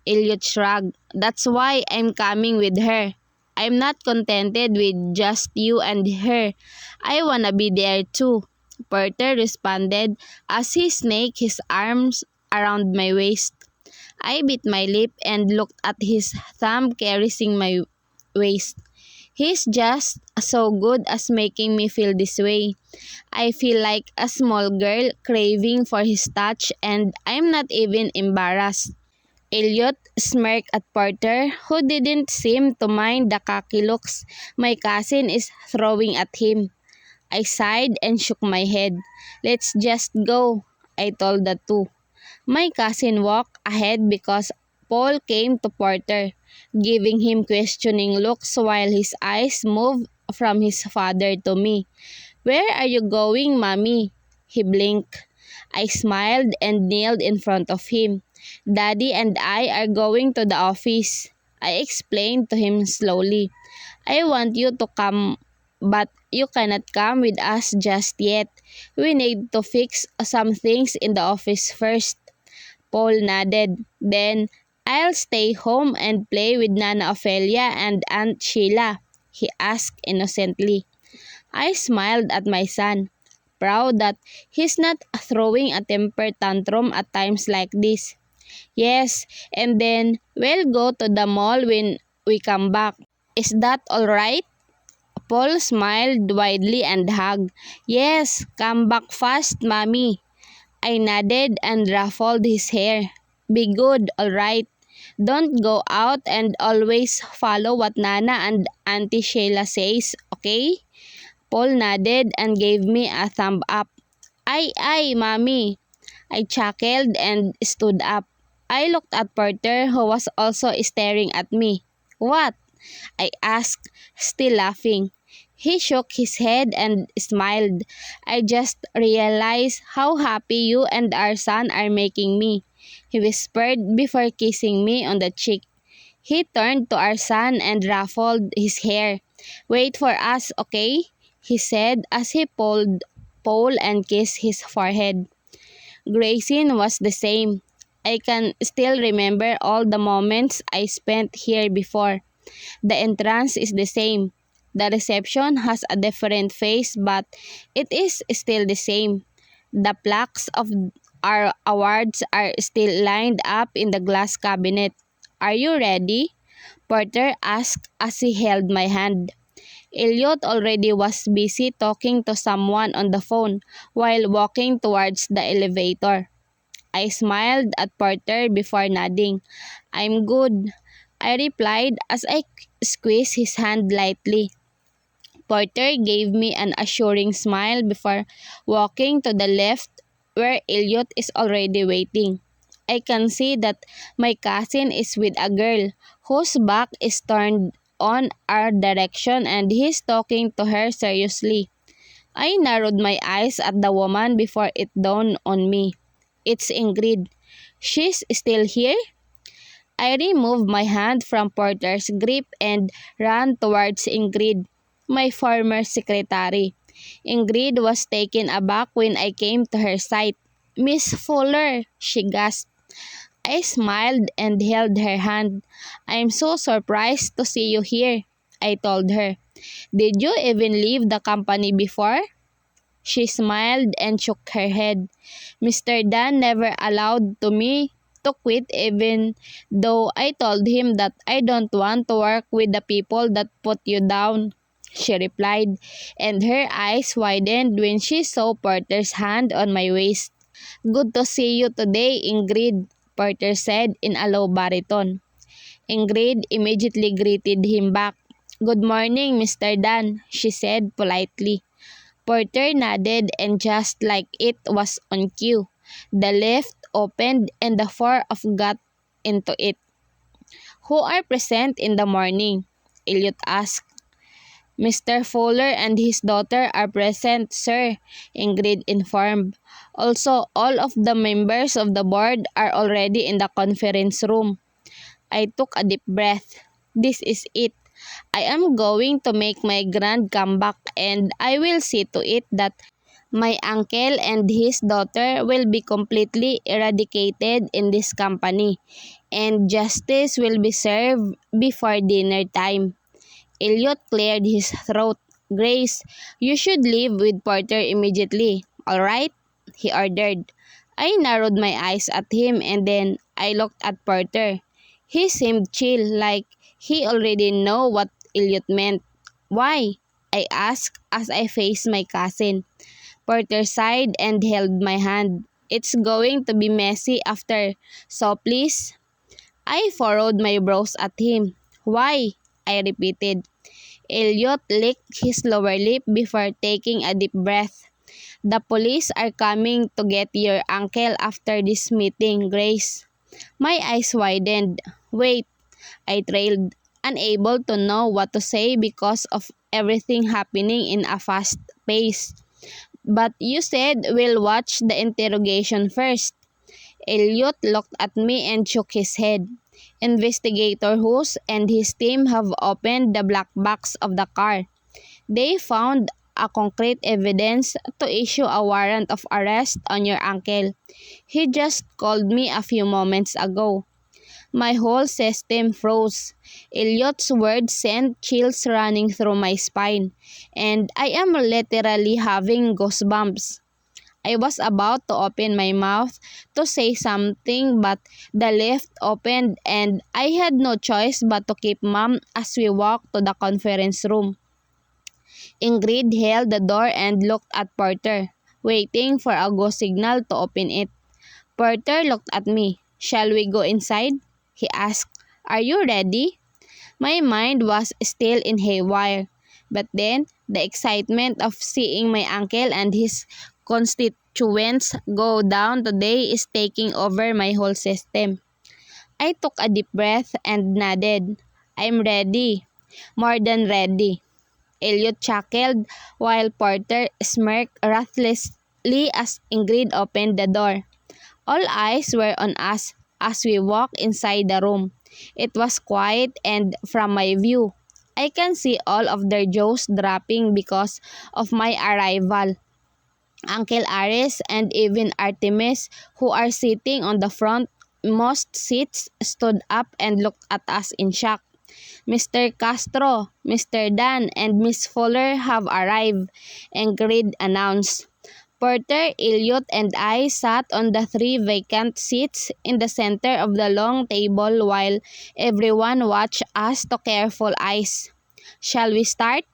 Elliot shrugged. "That's why I'm coming with her. I'm not contented with just you and her. I wanna be there too," Porter responded as he snaked his arms around my waist. I bit my lip and looked at his thumb caressing my waist. "He's just so good at making me feel this way. I feel like a small girl craving for his touch, and I'm not even embarrassed." Elliot smirked at Porter, who didn't seem to mind the cocky looks my cousin is throwing at him. I sighed and shook my head. "Let's just go," I told the two. My cousin walked ahead because Paul came to Porter, giving him questioning looks while his eyes moved from his father to me. "Where are you going, Mommy?" He blinked. I smiled and kneeled in front of him. "Daddy and I are going to the office," I explained to him slowly. "I want you to come, but you cannot come with us just yet. We need to fix some things in the office first." Paul nodded. "Then I'll stay home and play with Nana Ophelia and Aunt Sheila," he asked innocently. I smiled at my son, proud that he's not throwing a temper tantrum at times like this. "Yes, and then we'll go to the mall when we come back. Is that all right?" Paul smiled widely and hugged. "Yes, come back fast, Mommy." I nodded and ruffled his hair. "Be good, all right? Don't go out, and always follow what Nana and Auntie Sheila says, okay?" Paul nodded and gave me a thumb up. Ay, Mommy." I chuckled and stood up. I looked at Porter, who was also staring at me. "What?" I asked, still laughing. He shook his head and smiled. "I just realized how happy you and our son are making me," he whispered before kissing me on the cheek. He turned to our son and ruffled his hair. "Wait for us, okay?" he said as he pulled Paul and kissed his forehead. Grayson was the same. I can still remember all the moments I spent here before. The entrance is the same. The reception has a different face, but it is still the same. The plaques of our awards are still lined up in the glass cabinet. "Are you ready?" Porter asked as he held my hand. Elliot already was busy talking to someone on the phone while walking towards the elevator. I smiled at Porter before nodding. "I'm good," I replied as I squeezed his hand lightly. Porter gave me an assuring smile before walking to the left where Elliot is already waiting. I can see that my cousin is with a girl whose back is turned on our direction, and he's talking to her seriously. I narrowed my eyes at the woman before it dawned on me. It's Ingrid. She's still here? I removed my hand from Porter's grip and ran towards Ingrid, my former secretary. Ingrid was taken aback when I came to her side. "Miss Fuller," she gasped. I smiled and held her hand. "I'm so surprised to see you here," I told her. "Did you even leave the company before?" She smiled and shook her head. "Mr. Dunn never allowed me to quit, even though I told him that I don't want to work with the people that put you down," she replied, and her eyes widened when she saw Porter's hand on my waist. "Good to see you today, Ingrid," Porter said in a low baritone. Ingrid immediately greeted him back. "Good morning, Mr. Dunn," she said politely. Porter nodded, and just like it was on cue, the lift opened and the four of us got into it. "Who are present in the morning?" Elliot asked. Mr. Fuller and his daughter are present, sir, Ingrid informed. Also, all of the members of the board are already in the conference room. I took a deep breath. This is it. I am going to make my grand comeback, and I will see to it that my uncle and his daughter will be completely eradicated in this company, and justice will be served before dinner time. Elliot cleared his throat. Grace, you should leave with Porter immediately, all right? He ordered. I narrowed my eyes at him and then I looked at Porter. He seemed chill, like he already knew what Elliot meant. Why? I asked as I faced my cousin. Porter sighed and held my hand. It's going to be messy after, so please. I furrowed my brows at him. Why? I repeated. Elliot licked his lower lip before taking a deep breath. The police are coming to get your uncle after this meeting, Grace. My eyes widened. Wait, I trailed, unable to know what to say because of everything happening in a fast pace. But you said we'll watch the interrogation first. Elliot looked at me and shook his head. Investigator Hughes and his team have opened the black box of the car. They found a concrete evidence to issue a warrant of arrest on your uncle. He just called me a few moments ago. My whole system froze. Elliot's words sent chills running through my spine, and I am literally having goosebumps. I was about to open my mouth to say something, but the lift opened and I had no choice but to keep mum as we walked to the conference room. Ingrid held the door and looked at Porter, waiting for a go signal to open it. Porter looked at me. Shall we go inside? He asked. Are you ready? My mind was still in haywire, but then the excitement of seeing my uncle and his constituents go down today is taking over my whole system. I took a deep breath and nodded. I'm ready. More than ready. Elliot chuckled while Porter smirked ruthlessly as Ingrid opened the door. All eyes were on us as we walked inside the room. It was quiet and from my view, I can see all of their jaws dropping because of my arrival. Uncle Aris and even Artemis, who are sitting on the front most seats, stood up and looked at us in shock. Mr. Castro, Mr. Dunn, and Miss Fuller have arrived, Ingrid announced. Porter, Elliot, and I sat on the 3 vacant seats in the center of the long table while everyone watched us to careful eyes. Shall we start?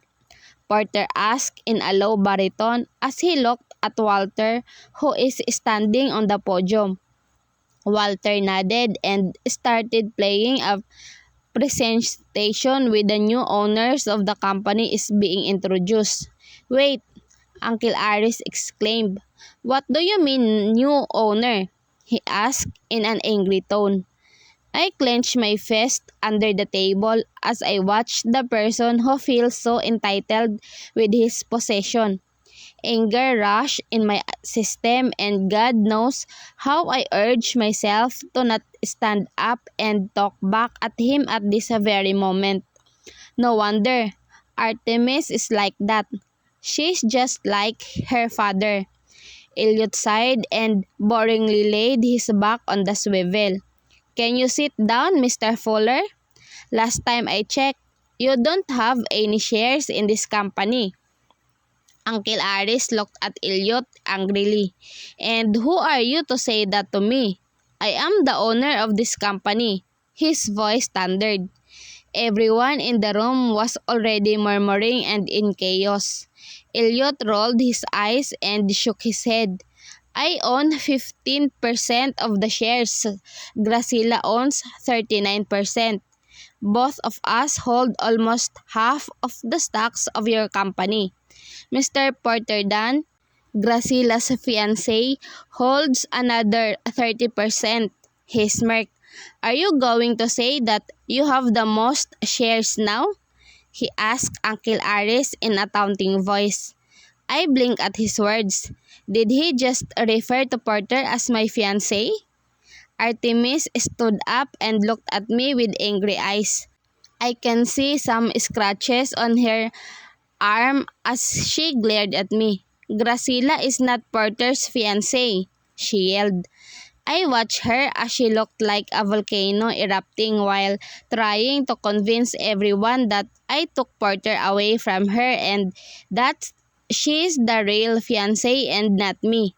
Porter asked in a low baritone as he looked at Walter, who is standing on the podium. Walter nodded and started playing a presentation with the new owners of the company is being introduced. Wait, Uncle Aris exclaimed. What do you mean, new owner? He asked in an angry tone. I clenched my fist under the table as I watched the person who feels so entitled with his possession. Anger rushed in my system and God knows how I urged myself to not stand up and talk back at him at this very moment. No wonder Artemis is like that. She's just like her father. Elliot sighed and boringly laid his back on the swivel. Can you sit down, Mr. Fuller? Last time I checked, you don't have any shares in this company. Uncle Aris looked at Elliot angrily. And who are you to say that to me? I am the owner of this company. His voice thundered. Everyone in the room was already murmuring and in chaos. Elliot rolled his eyes and shook his head. I own 15% of the shares. Graciela owns 39%. Both of us hold almost half of the stocks of your company. Mr. Porter Dunn, Graciela's fiancé, holds another 30%. He smirked. Are you going to say that you have the most shares now? he asked Uncle Aris in a taunting voice. I blinked at his words. Did he just refer to Porter as my fiancé? Artemis stood up and looked at me with angry eyes. I can see some scratches on her arm as she glared at me. Graciela is not Porter's fiancé, she yelled. I watched her as she looked like a volcano erupting while trying to convince everyone that I took Porter away from her and that she's the real fiancé and not me.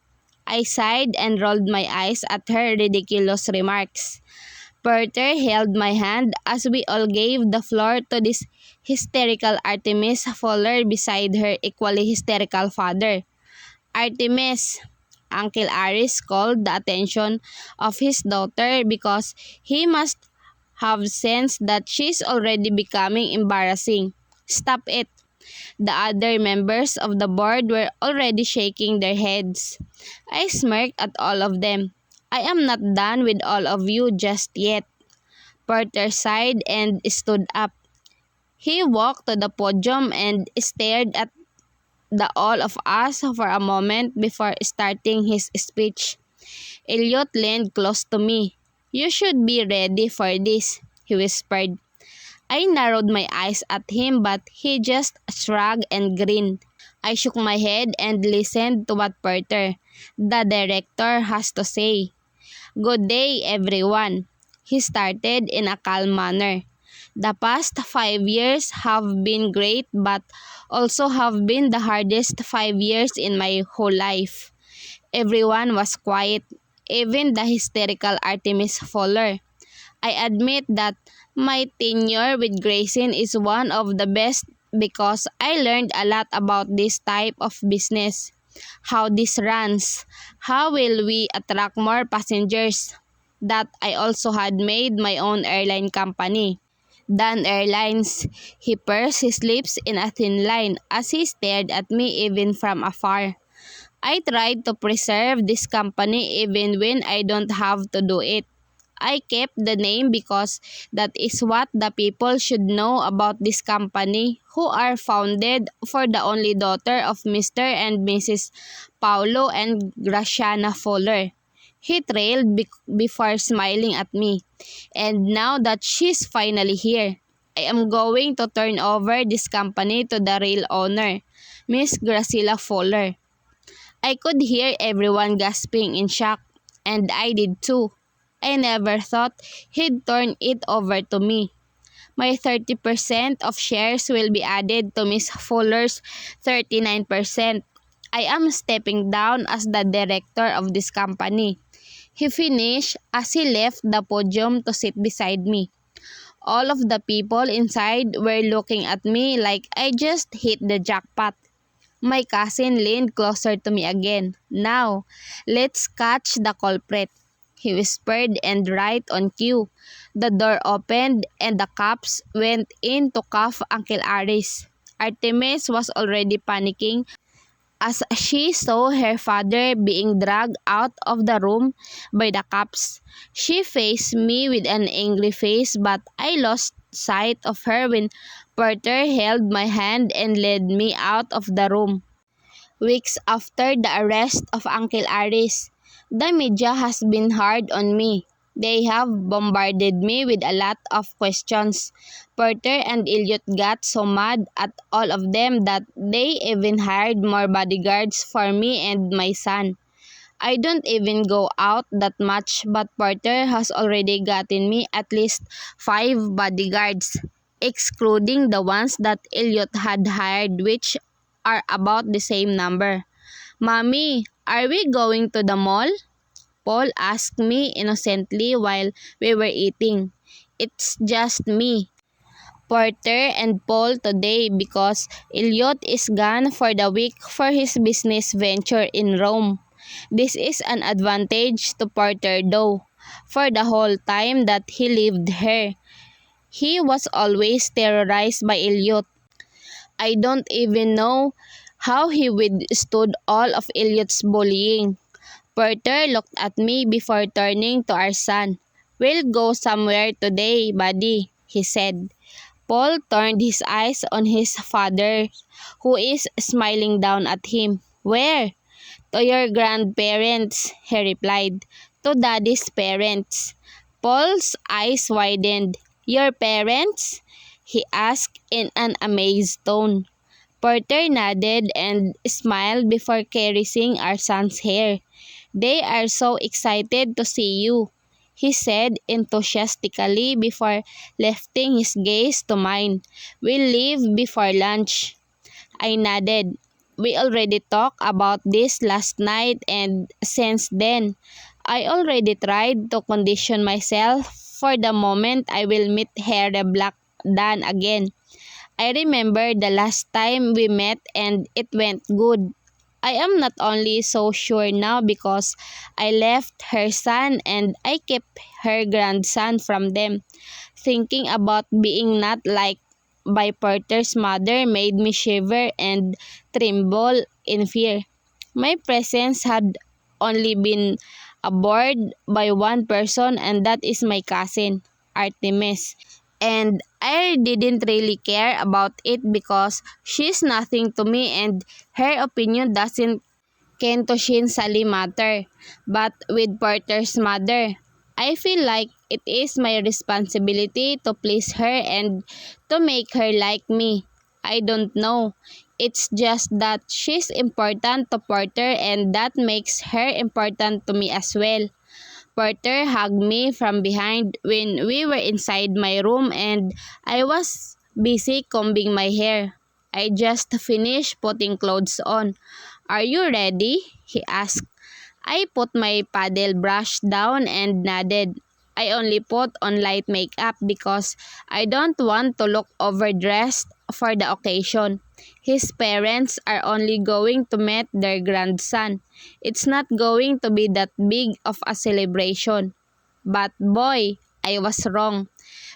I sighed and rolled my eyes at her ridiculous remarks. Porter held my hand as we all gave the floor to this hysterical Artemis Fuller beside her equally hysterical father. Artemis, Uncle Aris called the attention of his daughter because he must have sensed that she's already becoming embarrassing. Stop it. The other members of the board were already shaking their heads. I smirked at all of them. I am not done with all of you just yet. Porter sighed and stood up. He walked to the podium and stared at the all of us for a moment before starting his speech. Elliot leaned close to me. You should be ready for this, he whispered. I narrowed my eyes at him but he just shrugged and grinned. I shook my head and listened to what Porter, the director, has to say. Good day, everyone. He started in a calm manner. The past 5 years have been great but also have been the hardest 5 years in my whole life. Everyone was quiet, even the hysterical Artemis Fuller. I admit that my tenure with Grayson is one of the best because I learned a lot about this type of business. How this runs, how will we attract more passengers. That I also had made my own airline company. Dunn Airlines. He pursed his lips in a thin line as he stared at me even from afar. I tried to preserve this company even when I don't have to do it. I kept the name because that is what the people should know about this company, who are founded for the only daughter of Mr. and Mrs. Paulo and Graciana Fuller. He trailed before smiling at me. And now that she's finally here, I am going to turn over this company to the real owner, Miss Graciela Fuller. I could hear everyone gasping in shock, and I did too. I never thought he'd turn it over to me. My 30% of shares will be added to Miss Fuller's 39%. I am stepping down as the director of this company. He finished as he left the podium to sit beside me. All of the people inside were looking at me like I just hit the jackpot. My cousin leaned closer to me again. Now, let's catch the culprit, he whispered, and right on cue, the door opened and the cops went in to cuff Uncle Aris. Artemis was already panicking as she saw her father being dragged out of the room by the cops. She faced me with an angry face but I lost sight of her when Porter held my hand and led me out of the room. Weeks after the arrest of Uncle Aris, the media has been hard on me. They have bombarded me with a lot of questions. Porter and Elliot got so mad at all of them that they even hired more bodyguards for me and my son. I don't even go out that much but Porter has already gotten me at least 5 bodyguards, excluding the ones that Elliot had hired, which are about the same number. Mommy, are we going to the mall? Paul asked me innocently while we were eating. It's just me, Porter, and Paul today because Elliot is gone for the week for his business venture in Rome. This is an advantage to Porter though. For the whole time that he lived here, he was always terrorized by Elliot. I don't even know how he withstood all of Elliot's bullying. Porter looked at me before turning to our son. We'll go somewhere today, buddy, he said. Paul turned his eyes on his father, who is smiling down at him. "Where?" "To your grandparents," he replied. "To Daddy's parents." Paul's eyes widened. "Your parents?" he asked in an amazed tone. Porter nodded and smiled before caressing our son's hair. "They are so excited to see you," he said enthusiastically before lifting his gaze to mine. "We'll leave before lunch." I nodded. "We already talked about this last night, and since then, I already tried to condition myself for the moment I will meet Harry Black-Dunn again. I remember the last time we met and it went good. I am not only so sure now because I left her son and I kept her grandson from them. Thinking about being not liked by Porter's mother made me shiver and tremble in fear. My presence had only been abhorred by one person, and that is my cousin, Artemis. And I didn't really care about it because she's nothing to me and her opinion doesn't Kentoshin-sali matter. But with Porter's mother, I feel like it is my responsibility to please her and to make her like me. I don't know. It's just that she's important to Porter and that makes her important to me as well. Porter hugged me from behind when we were inside my room and I was busy combing my hair. I just finished putting clothes on. "Are you ready?" he asked. I put my paddle brush down and nodded. I only put on light makeup because I don't want to look overdressed for the occasion. His parents are only going to meet their grandson. It's not going to be that big of a celebration. But boy, I was wrong.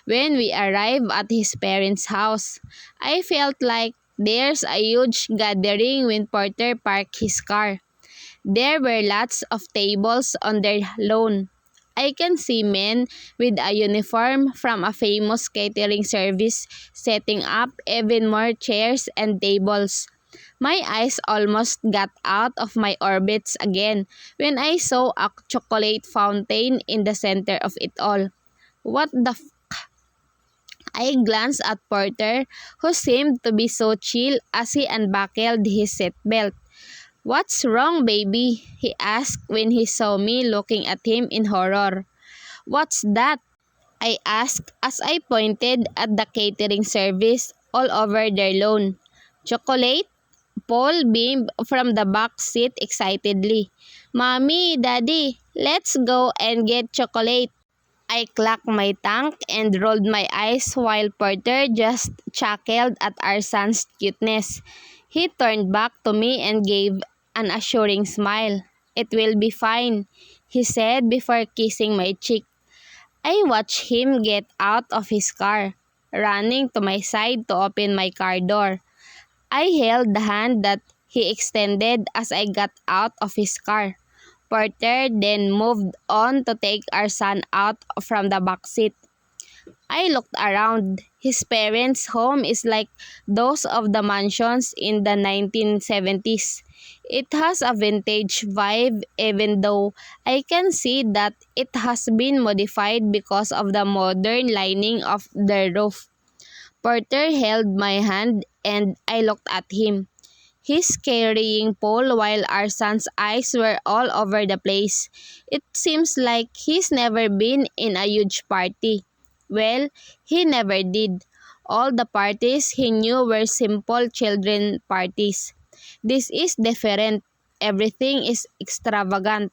When we arrived at his parents' house, I felt like there's a huge gathering when Porter parked his car. There were lots of tables on their lawn. I can see men with a uniform from a famous catering service setting up even more chairs and tables. My eyes almost got out of my orbits again when I saw a chocolate fountain in the center of it all. "What the I glanced at Porter, who seemed to be so chill as he unbuckled his seatbelt. "What's wrong, baby?" he asked when he saw me looking at him in horror. "What's that?" I asked as I pointed at the catering service all over their lawn. "Chocolate?" Paul beamed from the back seat excitedly. "Mommy, Daddy, let's go and get chocolate." I clacked my tongue and rolled my eyes while Porter just chuckled at our son's cuteness. He turned back to me and gave an assuring smile. "It will be fine," he said before kissing my cheek. I watched him get out of his car, running to my side to open my car door. I held the hand that he extended as I got out of his car. Porter then moved on to take our son out from the back seat. I looked around. His parents' home is like those of the mansions in the 1970s. It has a vintage vibe even though I can see that it has been modified because of the modern lining of the roof. Porter held my hand and I looked at him. He's carrying Paul while our son's eyes were all over the place. It seems like he's never been in a huge party. Well, he never did. All the parties he knew were simple children parties. This is different. Everything is extravagant.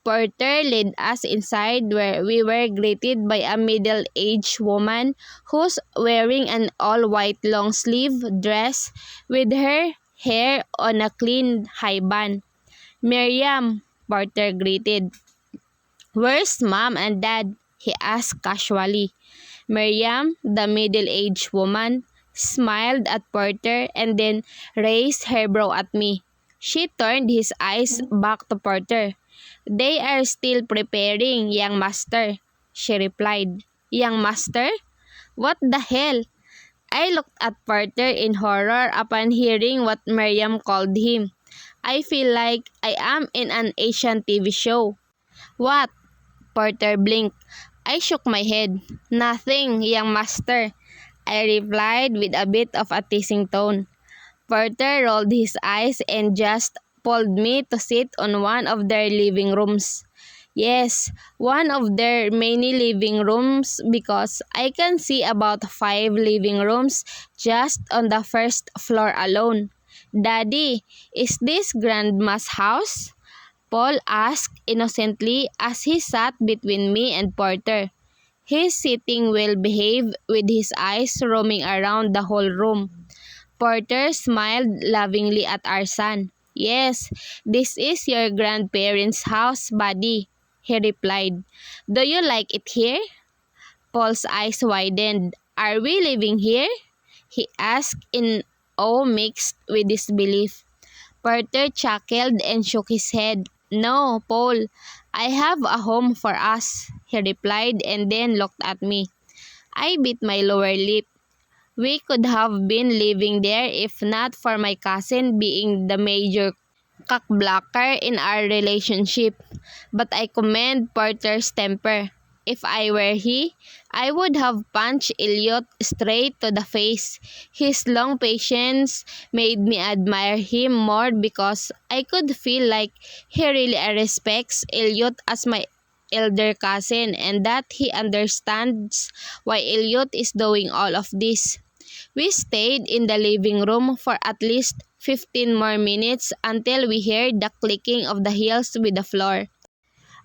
Porter led us inside where we were greeted by a middle-aged woman who's wearing an all-white long-sleeve dress with her hair on a clean high bun. "Miriam," Porter greeted. "Where's Mom and Dad?" he asked casually. Miriam, the middle-aged woman, smiled at Porter and then raised her brow at me. She turned his eyes back to Porter. "They are still preparing, young master," she replied. "Young master? What the hell?" I looked at Porter in horror upon hearing what Miriam called him. I feel like I am in an Asian TV show. What? Porter blinked. I shook my head. Nothing, young master, I replied with a bit of a teasing tone. Porter rolled his eyes and just pulled me to sit on one of their living rooms. Yes, one of their many living rooms because I can see about 5 living rooms just on the first floor alone. Daddy, is this Grandma's house? Paul asked innocently as he sat between me and Porter. He's sitting well behaved with his eyes roaming around the whole room. Porter smiled lovingly at our son. Yes, this is your grandparents' house, buddy, he replied. Do you like it here? Paul's eyes widened. Are we living here? He asked in awe mixed with disbelief. Porter chuckled and shook his head. No, Paul, I have a home for us, he replied and then looked at me. I bit my lower lip. We could have been living there if not for my cousin being the major cockblocker in our relationship. But I commend Porter's temper. If I were he, I would have punched Elliot straight to the face. His long patience made me admire him more because I could feel like he really respects Elliot as my elder cousin and that he understands why Elliot is doing all of this. We stayed in the living room for at least 15 more minutes until we heard the clicking of the heels with the floor.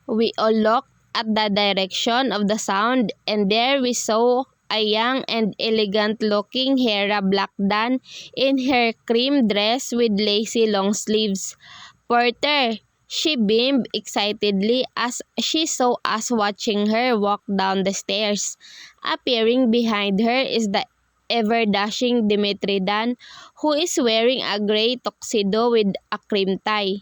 We all looked at the direction of the sound and there we saw a young and elegant-looking Hera Black-Dunn in her cream dress with lacy long sleeves. Porter, she beamed excitedly as she saw us watching her walk down the stairs. Appearing behind her is the ever-dashing Dimitri Dunn, who is wearing a gray tuxedo with a cream tie.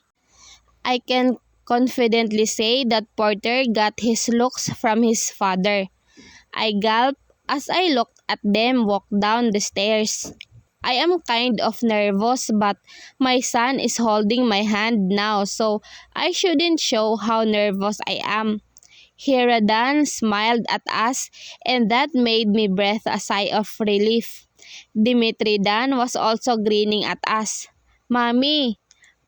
I can confidently say that Porter got his looks from his father. I gulped as I looked at them walk down the stairs. I am kind of nervous but my son is holding my hand now so I shouldn't show how nervous I am. Hiradan smiled at us and that made me breathe a sigh of relief. Dimitri Dan was also grinning at us. Mommy,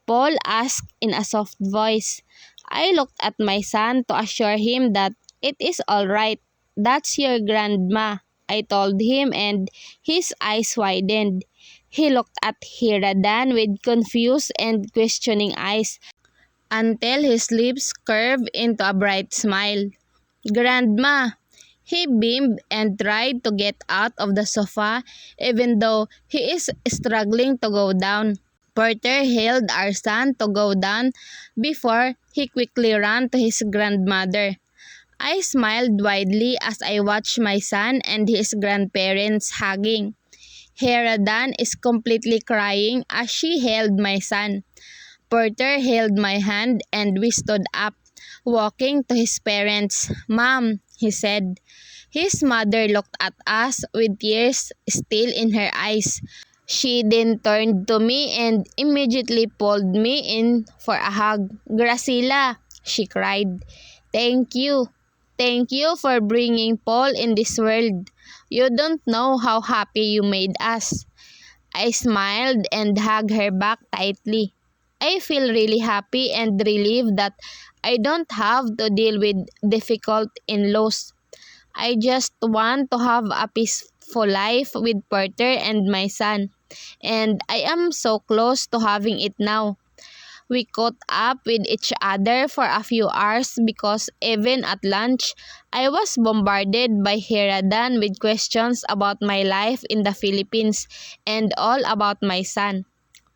Paul asked in a soft voice. I looked at my son to assure him that it is all right. That's your grandma, I told him and his eyes widened. He looked at Hiradan with confused and questioning eyes until his lips curved into a bright smile. Grandma! He beamed and tried to get out of the sofa even though he is struggling to go down. Porter hailed our son to go down before he quickly ran to his grandmother. I smiled widely as I watched my son and his grandparents hugging. Heradan is completely crying as she held my son. Porter held my hand and we stood up, walking to his parents. Mom, he said. His mother looked at us with tears still in her eyes. She then turned to me and immediately pulled me in for a hug. Gracila, she cried. Thank you. Thank you for bringing Paul in this world. You don't know how happy you made us. I smiled and hugged her back tightly. I feel really happy and relieved that I don't have to deal with difficult in-laws. I just want to have a peaceful life with Porter and my son, and I am so close to having it now. We caught up with each other for a few hours because even at lunch, I was bombarded by Heradan with questions about my life in the Philippines and all about my son.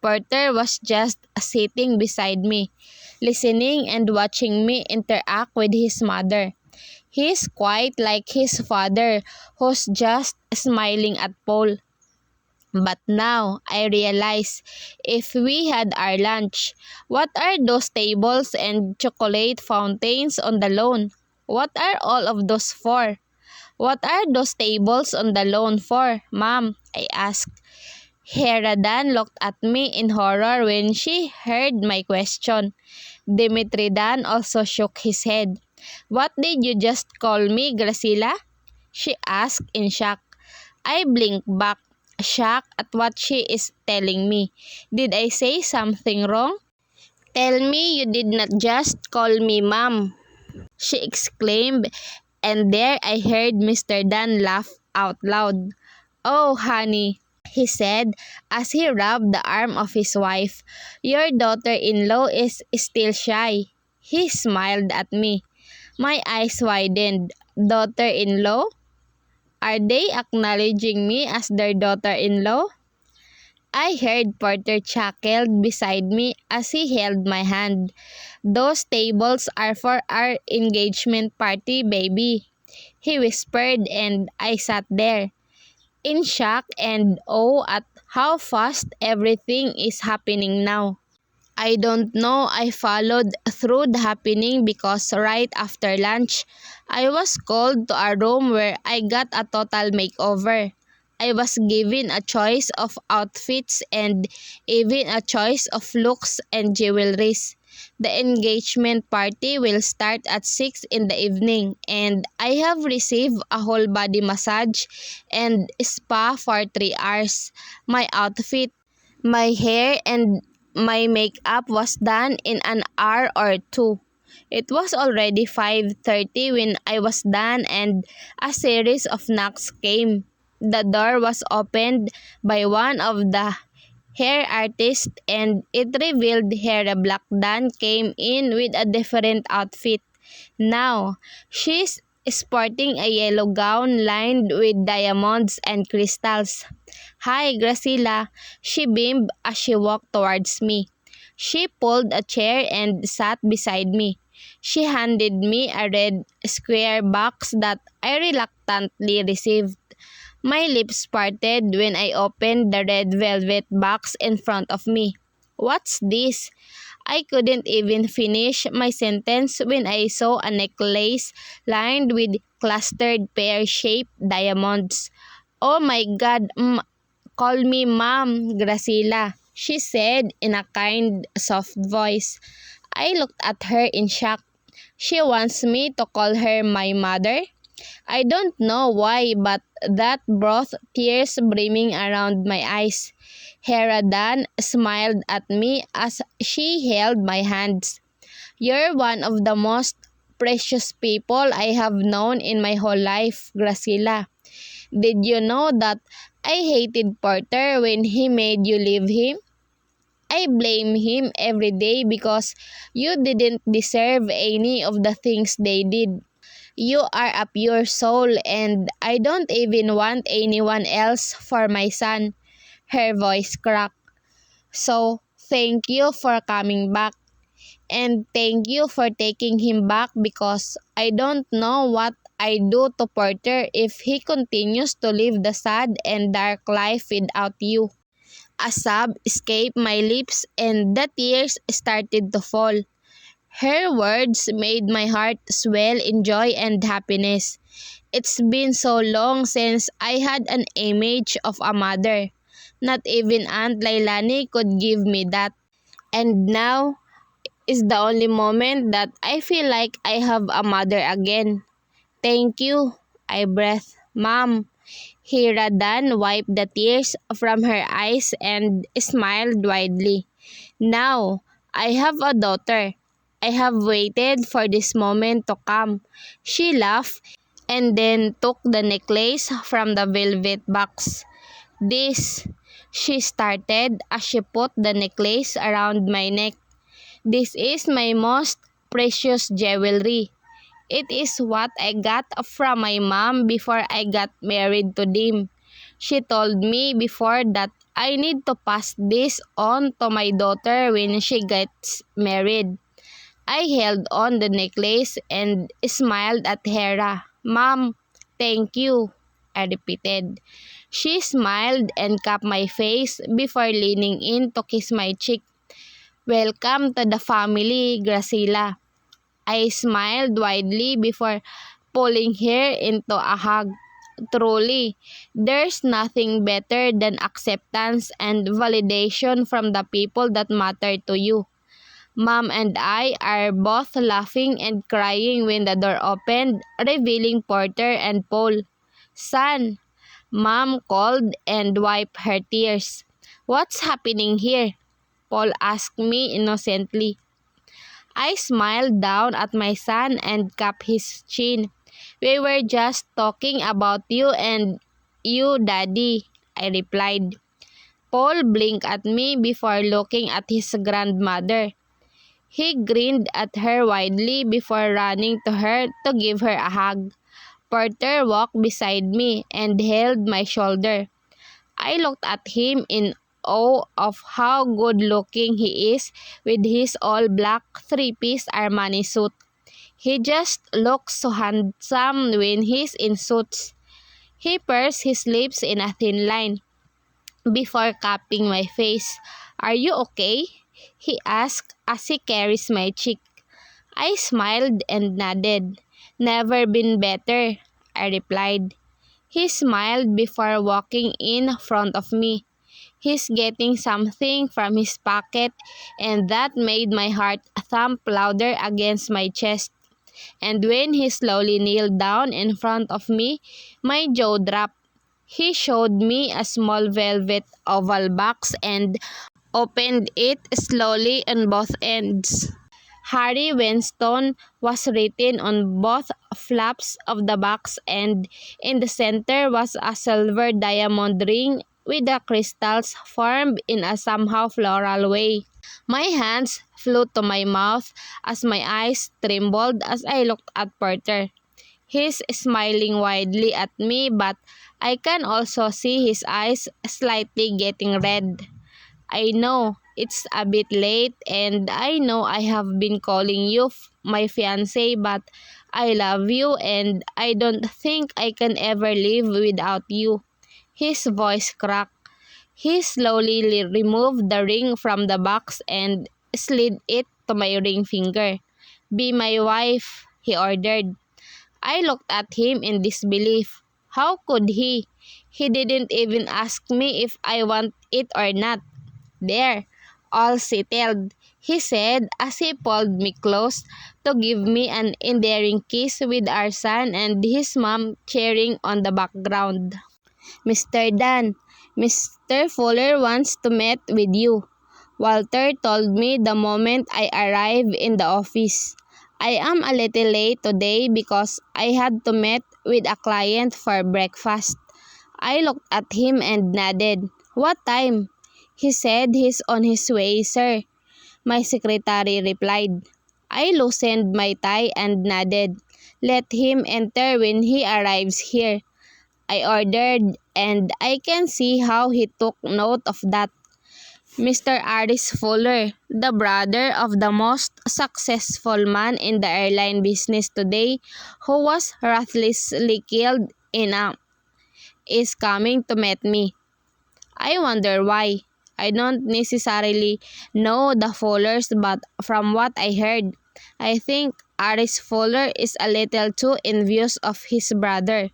Porter was just sitting beside me, listening and watching me interact with his mother. He's quite like his father, who's just smiling at Paul. But now, I realize, if we had our lunch, what are those tables and chocolate fountains on the lawn? What are all of those for? "What are those tables on the lawn for, Mom?" I asked. Dunn looked at me in horror when she heard my question. Dunn also shook his head. "What did you just call me, Graciela?" she asked in shock. I blinked back, shocked at what she is telling me. Did I say something wrong? "Tell me you did not just call me Mom," she exclaimed, and there I heard Mr. Dunn laugh out loud. "Oh, honey," he said as he rubbed the arm of his wife, "your daughter-in-law is still shy." He smiled at me. My eyes widened. Daughter-in-law? Are they acknowledging me as their daughter-in-law? I heard Porter chuckled beside me as he held my hand. "Those tables are for our engagement party, baby," he whispered, and I sat there, in shock and awe at how fast everything is happening now. I don't know I followed through the happening because right after lunch, I was called to a room where I got a total makeover. I was given a choice of outfits and even a choice of looks and jewelries. The engagement party will start at 6 in the evening, and I have received a whole body massage and spa for 3 hours. My outfit, my hair, and my makeup was done in an hour or two. It was already 5:30 when I was done, and a series of knocks came. The door was opened by one of the hair artists, and it revealed Black Dunn came in with a different outfit. Now, she's sporting a yellow gown lined with diamonds and crystals. "Hi, Graciela," she beamed as she walked towards me. She pulled a chair and sat beside me. She handed me a red square box that I reluctantly received. My lips parted when I opened the red velvet box in front of me. "What's this?" I couldn't even finish my sentence when I saw a necklace lined with clustered pear-shaped diamonds. "Oh my God, call me Mom, Graciela," she said in a kind, soft voice. I looked at her in shock. She wants me to call her my mother? I don't know why, but that brought tears brimming around my eyes. Dunn smiled at me as she held my hands. "You're one of the most precious people I have known in my whole life, Graciela. Did you know that I hated Porter when he made you leave him? I blame him every day because you didn't deserve any of the things they did. You are a pure soul, and I don't even want anyone else for my son." Her voice cracked. "So, thank you for coming back. And thank you for taking him back because I don't know what I'd do to Porter if he continues to live the sad and dark life without you." A sob escaped my lips and the tears started to fall. Her words made my heart swell in joy and happiness. It's been so long since I had an image of a mother. Not even Aunt Lailani could give me that. And now is the only moment that I feel like I have a mother again. "Thank you," I breathed. "Mom." Dunn wiped the tears from her eyes and smiled widely. "Now, I have a daughter. I have waited for this moment to come." She laughed and then took the necklace from the velvet box. "This," she started as she put the necklace around my neck. "This is my most precious jewelry. It is what I got from my mom before I got married to Dim. She told me before that I need to pass this on to my daughter when she gets married." I held on the necklace and smiled at Hera. "Mom, thank you," I repeated. She smiled and cupped my face before leaning in to kiss my cheek. "Welcome to the family, Graciela." I smiled widely before pulling her into a hug. Truly, there's nothing better than acceptance and validation from the people that matter to you. Mom and I are both laughing and crying when the door opened, revealing Porter and Paul. "Son," Mom called and wiped her tears. "What's happening here?" Paul asked me innocently. I smiled down at my son and cupped his chin. "We were just talking about you and you, Daddy," I replied. Paul blinked at me before looking at his grandmother. He grinned at her widely before running to her to give her a hug. Porter walked beside me and held my shoulder. I looked at him in awe of how good-looking he is with his all-black three-piece Armani suit. He just looks so handsome when he's in suits. He pursed his lips in a thin line before cupping my face. "Are you okay?" he asked as he caressed my cheek. I smiled and nodded. "Never been better," I replied. He smiled before walking in front of me. He's getting something from his pocket, and that made my heart thump louder against my chest. And when he slowly kneeled down in front of me, my jaw dropped. He showed me a small velvet oval box and opened it slowly on both ends. Harry Winston was written on both flaps of the box, and in the center was a silver diamond ring with the crystals formed in a somehow floral way. My hands flew to my mouth as my eyes trembled as I looked at Porter. He's smiling widely at me, but I can also see his eyes slightly getting red. "I know it's a bit late, and I know I have been calling you my fiancé, but I love you and I don't think I can ever live without you." His voice cracked. He slowly removed the ring from the box and slid it to my ring finger. "Be my wife," he ordered. I looked at him in disbelief. How could he? He didn't even ask me if I want it or not. "There, all settled," he said as he pulled me close to give me an endearing kiss with our son and his mom cheering on the background. "Mr. Dunn, Mr. Fuller wants to meet with you," Walter told me the moment I arrived in the office. "I am a little late today because I had to meet with a client for breakfast." I looked at him and nodded. "What time?" "He said he's on his way, sir," my secretary replied. I loosened my tie and nodded. "Let him enter when he arrives here," I ordered, and I can see how he took note of that. Mr. Aris Fuller, the brother of the most successful man in the airline business today, who was ruthlessly killed is coming to meet me. I wonder why. I don't necessarily know the Fullers, but from what I heard, I think Aris Fuller is a little too envious of his brother.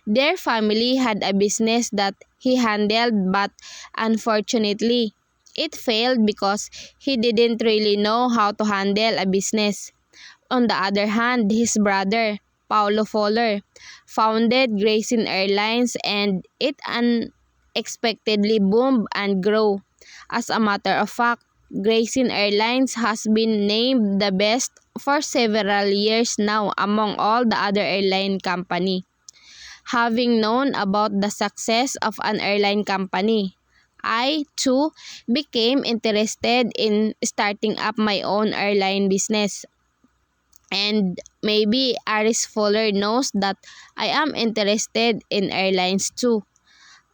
Their family had a business that he handled, but unfortunately, it failed because he didn't really know how to handle a business. On the other hand, his brother, Paulo Fuller, founded Grayson Airlines, and it unexpectedly boomed and grew. As a matter of fact, Grayson Airlines has been named the best for several years now among all the other airline company. Having known about the success of an airline company, I, too, became interested in starting up my own airline business. And maybe Aris Fuller knows that I am interested in airlines too.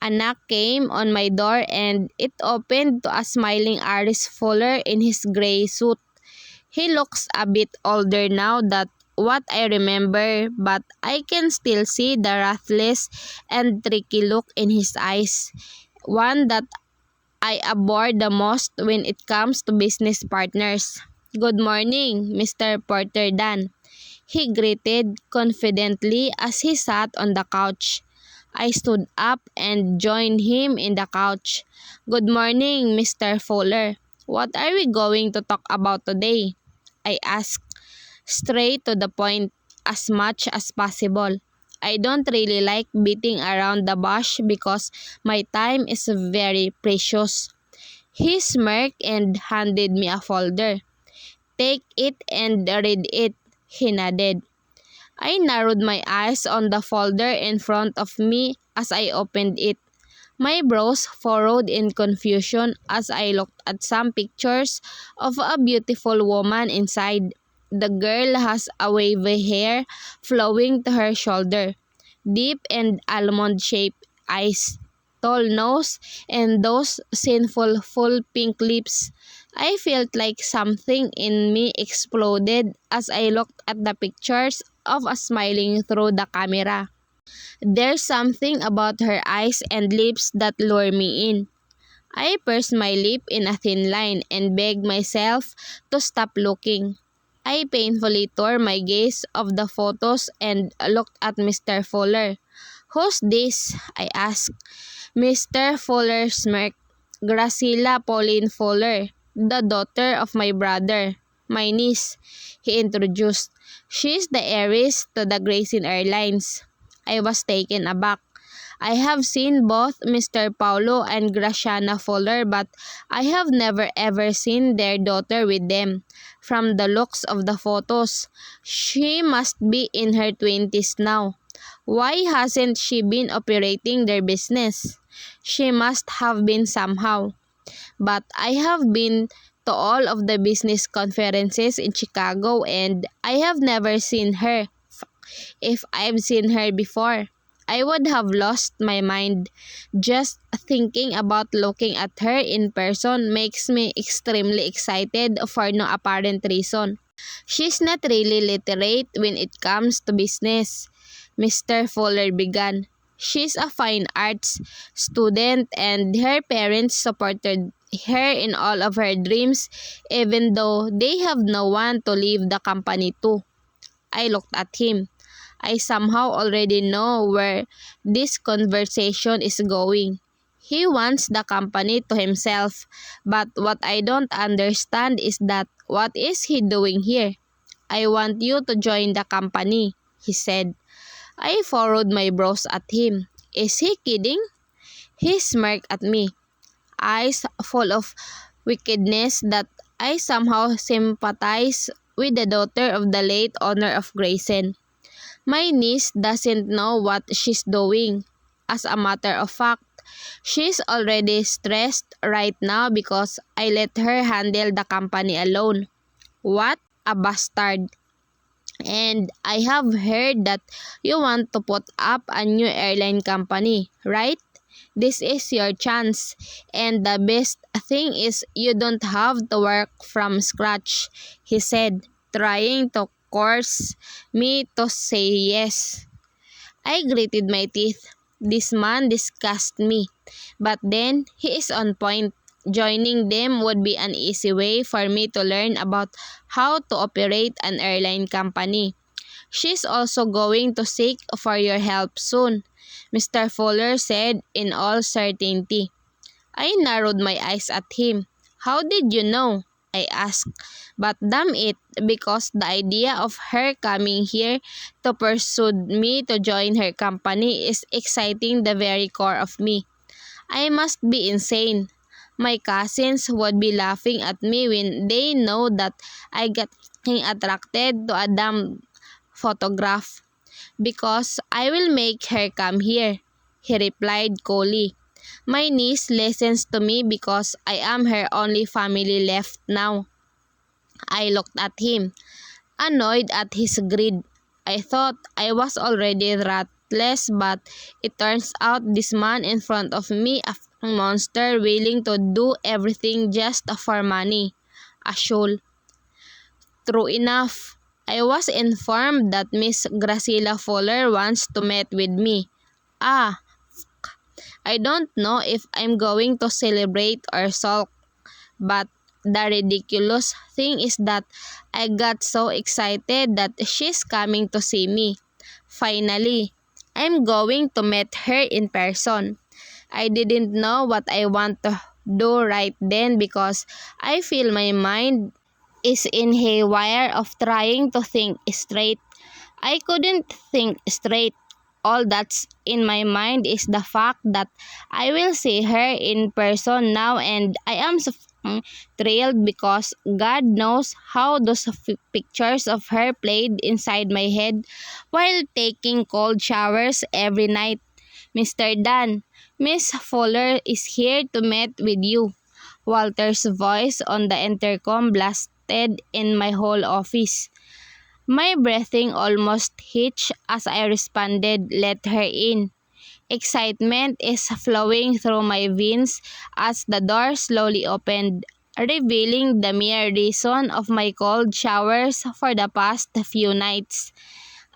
A knock came on my door and it opened to a smiling Aris Fuller in his gray suit. He looks a bit older now than what I remember, but I can still see the ruthless and tricky look in his eyes, one that I abhor the most when it comes to business partners. "Good morning, Mr. Porter Dunn," he greeted confidently as he sat on the couch. I stood up and joined him in the couch. "Good morning, Mr. Fuller. What are we going to talk about today?" I asked, straight to the point as much as possible. I don't really like beating around the bush because my time is very precious. He smirked and handed me a folder. "Take it and read it," he nodded. I narrowed my eyes on the folder in front of me as I opened it. My brows furrowed in confusion as I looked at some pictures of a beautiful woman inside. The girl has a wavy hair flowing to her shoulder, deep and almond-shaped eyes, tall nose, and those sinful full pink lips. I felt like something in me exploded as I looked at the pictures of a smiling through the camera. There's something about her eyes and lips that lure me in. I pursed my lip in a thin line and begged myself to stop looking. I painfully tore my gaze off the photos and looked at Mr. Fuller. "Who's this?" I asked. Mr. Fuller smirked. "Graciela Pauline Fuller, the daughter of my brother, my niece," he introduced. "She's the heiress to the Grayson Airlines." I was taken aback. I have seen both Mr. Paulo and Graciana Fuller, but I have never ever seen their daughter with them. From the looks of the photos, she must be in her 20s now. Why hasn't she been operating their business? She must have been somehow. But I have been to all of the business conferences in Chicago and I have never seen her. If I've seen her before, I would have lost my mind. Just thinking about looking at her in person makes me extremely excited for no apparent reason. "She's not really literate when it comes to business," Mr. Fuller began. "She's a fine arts student and her parents supported her in all of her dreams even though they have no one to leave the company to." I looked at him. I somehow already know where this conversation is going. He wants the company to himself, but what I don't understand is that what is he doing here? "I want you to join the company," he said. I furrowed my brows at him. Is he kidding? He smirked at me, eyes full of wickedness that I somehow sympathize with the daughter of the late owner of Grayson. My niece doesn't know what she's doing. As a matter of fact, she's already stressed right now because I let her handle the company alone. What a bastard. "And I have heard that you want to put up a new airline company, right? This is your chance. And the best thing is you don't have to work from scratch," he said, trying to coerce me to say yes. I gritted my teeth. This man disgusts me. But then, he is on point. Joining them would be an easy way for me to learn about how to operate an airline company. "She's also going to seek for your help soon," Mr. Fuller said in all certainty. I narrowed my eyes at him. "How did you know?" I asked. But damn it, because the idea of her coming here to pursue me to join her company is exciting the very core of me. I must be insane. My cousins would be laughing at me when they know that I got attracted to a damn photograph. "Because I will make her come here," he replied coolly. "My niece listens to me because I am her only family left now." I looked at him, annoyed at his greed. I thought I was already ruthless, but it turns out this man in front of me a monster willing to do everything just for money. A shoal. True enough, I was informed that Miss Graciela Fuller wants to meet with me. I don't know if I'm going to celebrate or sulk, but the ridiculous thing is that I got so excited that she's coming to see me. Finally, I'm going to meet her in person. I didn't know what I want to do right then because I feel my mind is in haywire of trying to think straight. I couldn't think straight. All that's in my mind is the fact that I will see her in person now, and I am so thrilled because God knows how those pictures of her played inside my head while taking cold showers every night. Mr. Dunn, Miss Fuller is here to meet with you. Walter's voice on the intercom blasted in my whole office. My breathing almost hitched as I responded, "Let her in." Excitement is flowing through my veins as the door slowly opened, revealing the mere reason of my cold showers for the past few nights.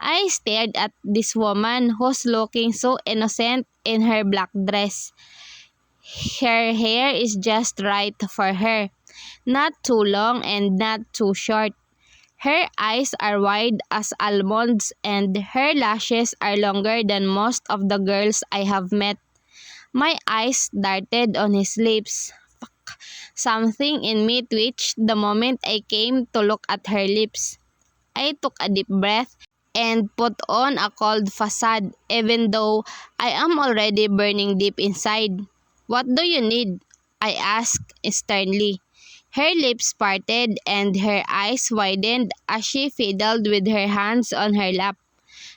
I stared at this woman who's looking so innocent in her black dress. Her hair is just right for her, not too long and not too short. Her eyes are wide as almonds and her lashes are longer than most of the girls I have met. My eyes darted on his lips. Something in me twitched the moment I came to look at her lips. I took a deep breath and put on a cold facade even though I am already burning deep inside. "What do you need?" I asked sternly. Her lips parted and her eyes widened as she fiddled with her hands on her lap.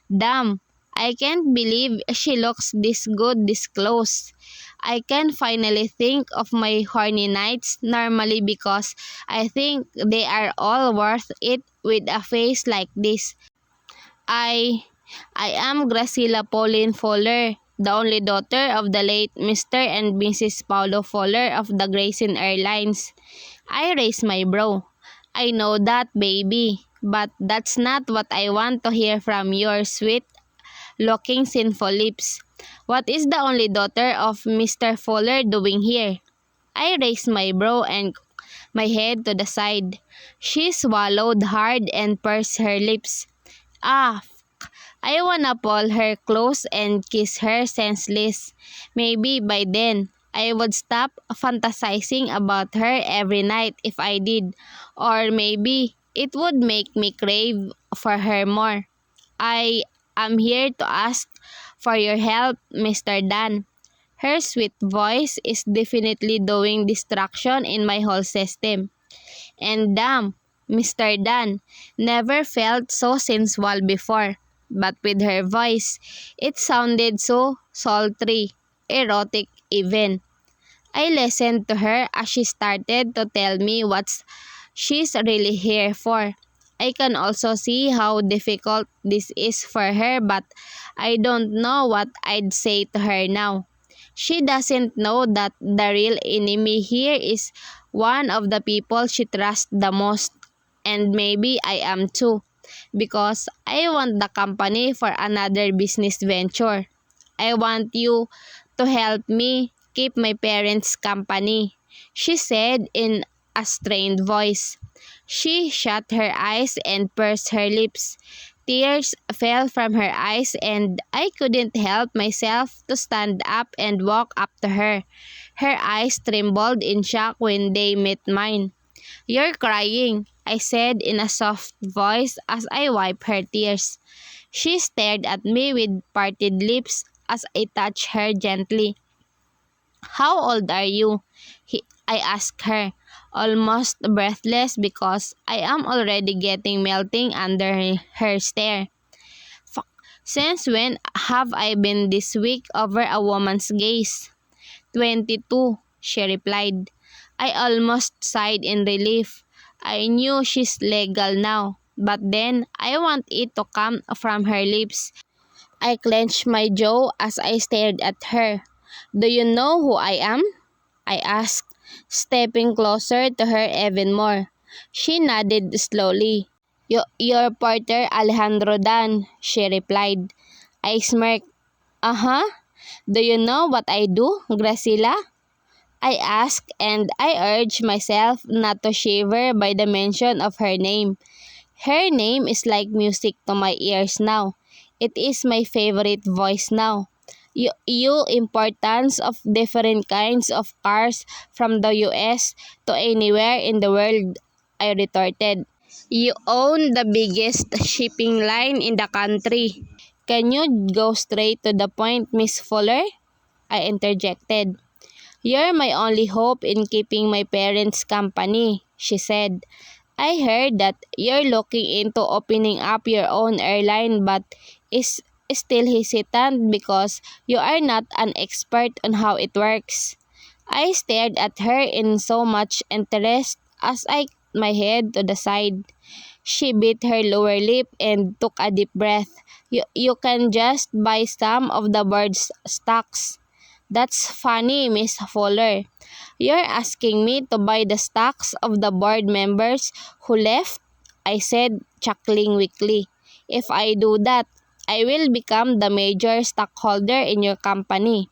Damn, I can't believe she looks this good this close. I can finally think of my horny nights normally because I think they are all worth it with a face like this. I am Graciela Pauline Fuller, the only daughter of the late Mr. and Mrs. Paulo Fuller of the Grayson Airlines. I raised my brow. "I know that, baby, but that's not what I want to hear from your sweet-looking sinful lips. What is the only daughter of Mr. Fuller doing here?" I raised my brow and my head to the side. She swallowed hard and pursed her lips. I wanna pull her close and kiss her senseless. Maybe by then, I would stop fantasizing about her every night if I did. Or maybe it would make me crave for her more. "I am here to ask for your help, Mr. Dunn." Her sweet voice is definitely doing distraction in my whole system. And damn, Mr. Dunn never felt so sensual before. But with her voice, it sounded so sultry, erotic even. I listened to her as she started to tell me what she's really here for. I can also see how difficult this is for her, but I don't know what I'd say to her now. She doesn't know that the real enemy here is one of the people she trusts the most. And maybe I am too, because I want the company for another business venture. I want you to help me keep my parents company," she said in a strained voice. She shut her eyes and pursed her lips. Tears fell from her eyes and I couldn't help myself to stand up and walk up to her. Her eyes trembled in shock when they met mine. "You're crying," I said in a soft voice as I wiped her tears. She stared at me with parted lips as I touched her gently. "How old are you?" I asked her, almost breathless because I am already getting melting under her stare. "Since when have I been this weak over a woman's gaze?" 22, she replied. I almost sighed in relief. I knew she's legal now, but then I want it to come from her lips. I clenched my jaw as I stared at her. "Do you know who I am?" I asked, stepping closer to her even more. She nodded slowly. You're Porter Alejandro Dunn," she replied. I smirked. "Uh-huh. Do you know what I do, Graciela?" I asked, and I urged myself not to shiver by the mention of her name. Her name is like music to my ears now. It is my favorite voice now. You importance of different kinds of cars from the US to anywhere in the world, I retorted. You own the biggest shipping line in the country. Can you go straight to the point, Miss Fuller? I interjected. You're my only hope in keeping my parents company, she said. I heard that you're looking into opening up your own airline but is still hesitant because you are not an expert on how it works. I stared at her in so much interest as I my head to the side. She bit her lower lip and took a deep breath. You can just buy some of the bird's stocks. That's funny, Miss Fuller. You're asking me to buy the stocks of the board members who left? I said, chuckling weakly. If I do that, I will become the major stockholder in your company.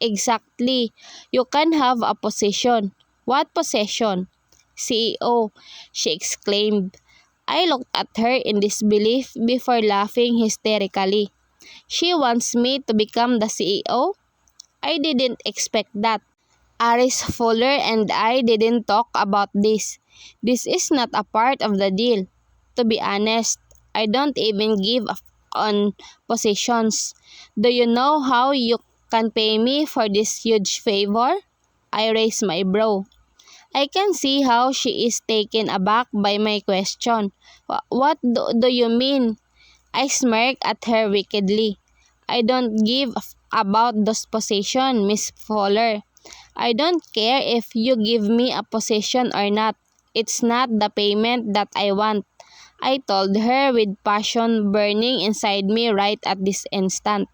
Exactly. You can have a position. What position? CEO, she exclaimed. I looked at her in disbelief before laughing hysterically. She wants me to become the CEO? I didn't expect that. Aris Fuller and I didn't talk about this. This is not a part of the deal. To be honest, I don't even give a on positions. Do you know how you can pay me for this huge favor? I raised my brow. I can see how she is taken aback by my question. What do you mean? I smirked at her wickedly. I don't give about those positions, Miss Fuller. I don't care if you give me a position or not. It's not the payment that I want, I told her with passion burning inside me right at this instant.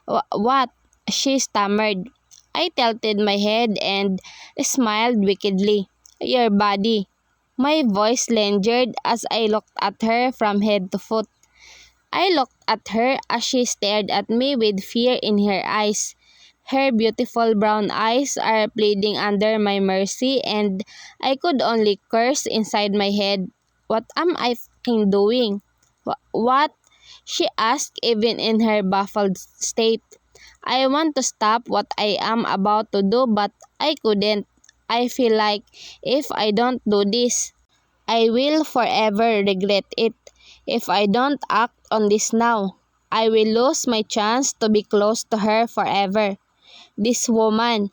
What? She stammered. I tilted my head and smiled wickedly. Your body. My voice lingered as I looked at her from head to foot. I looked at her as she stared at me with fear in her eyes. Her beautiful brown eyes are pleading under my mercy and I could only curse inside my head. What am I fucking doing? What? She asked even in her baffled state. I want to stop what I am about to do but I couldn't. I feel like if I don't do this, I will forever regret it. If I don't act on this now, I will lose my chance to be close to her forever. This woman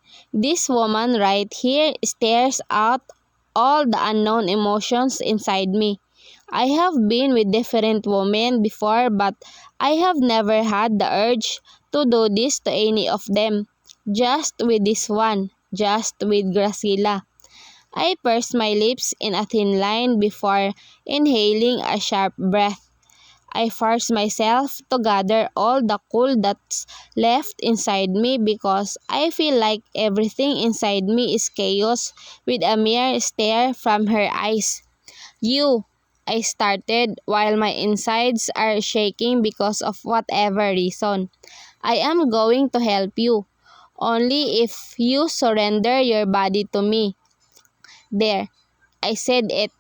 right here stares out all the unknown emotions inside me. I have been with different women before but I have never had the urge to do this to any of them. Just with this one, just with Graciela. I pursed my lips in a thin line before inhaling a sharp breath. I forced myself to gather all the cool that's left inside me because I feel like everything inside me is chaos with a mere stare from her eyes. You, I started while my insides are shaking because of whatever reason. I am going to help you. Only if you surrender your body to me. There, I said it.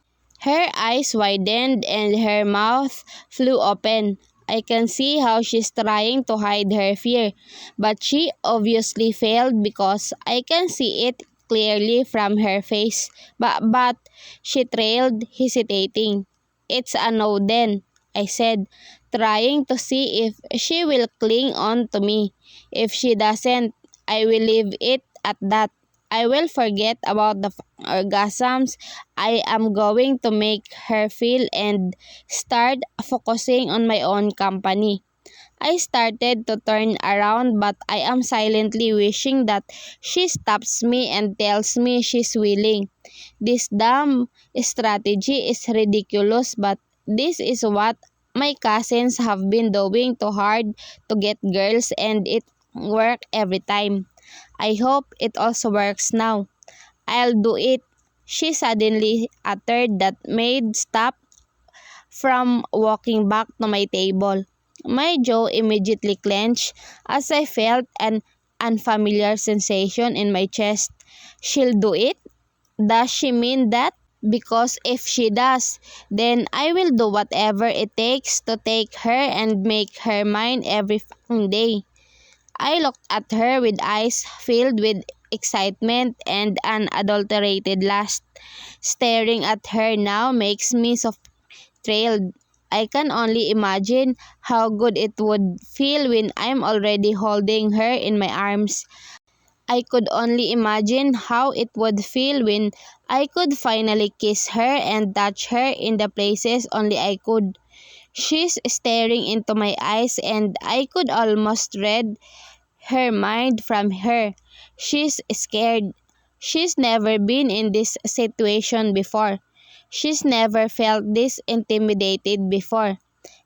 Her eyes widened and her mouth flew open. I can see how she's trying to hide her fear, but she obviously failed because I can see it clearly from her face. But she trailed, hesitating. It's a no then, I said, trying to see if she will cling on to me. If she doesn't, I will leave it at that. I will forget about the orgasms I am going to make her feel and start focusing on my own company. I started to turn around but I am silently wishing that she stops me and tells me she's willing. This damn strategy is ridiculous but this is what my cousins have been doing too hard to get girls and it worked every time. I hope it also works now. I'll do it. She suddenly uttered that made stop from walking back to my table. My jaw immediately clenched as I felt an unfamiliar sensation in my chest. She'll do it? Does she mean that? Because if she does, then I will do whatever it takes to take her and make her mine every fucking day. I looked at her with eyes filled with excitement and unadulterated lust. Staring at her now makes me so thrilled. I can only imagine how good it would feel when I'm already holding her in my arms. I could only imagine how it would feel when I could finally kiss her and touch her in the places only I could. She's staring into my eyes and I could almost read her mind from her. She's scared. She's never been in this situation before. She's never felt this intimidated before.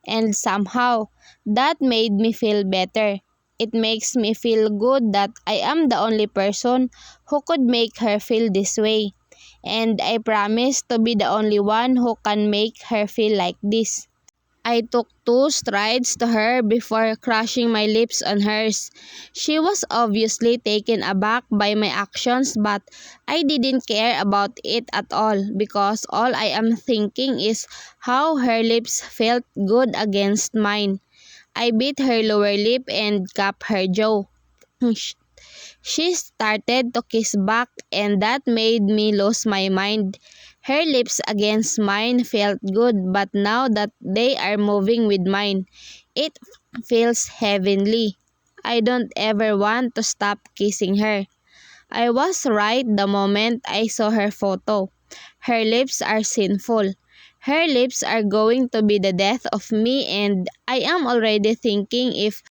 And somehow, that made me feel better. It makes me feel good that I am the only person who could make her feel this way. And I promise to be the only one who can make her feel like this. I took 2 strides to her before crushing my lips on hers. She was obviously taken aback by my actions, but I didn't care about it at all because all I am thinking is how her lips felt good against mine. I bit her lower lip and cupped her jaw. She started to kiss back and that made me lose my mind. Her lips against mine felt good, but now that they are moving with mine, it feels heavenly. I don't ever want to stop kissing her. I was right the moment I saw her photo. Her lips are sinful. Her lips are going to be the death of me and I am already thinking if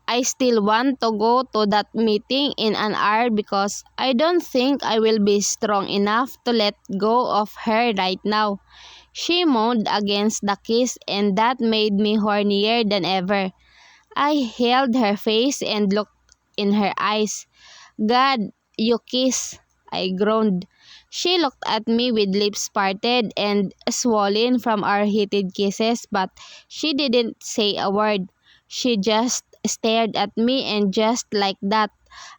I still want to go to that meeting in an hour because I don't think I will be strong enough to let go of her right now. She moaned against the kiss and that made me hornier than ever. I held her face and looked in her eyes. God, you kiss, I groaned. She looked at me with lips parted and swollen from our heated kisses, but she didn't say a word. She just stared at me and just like that,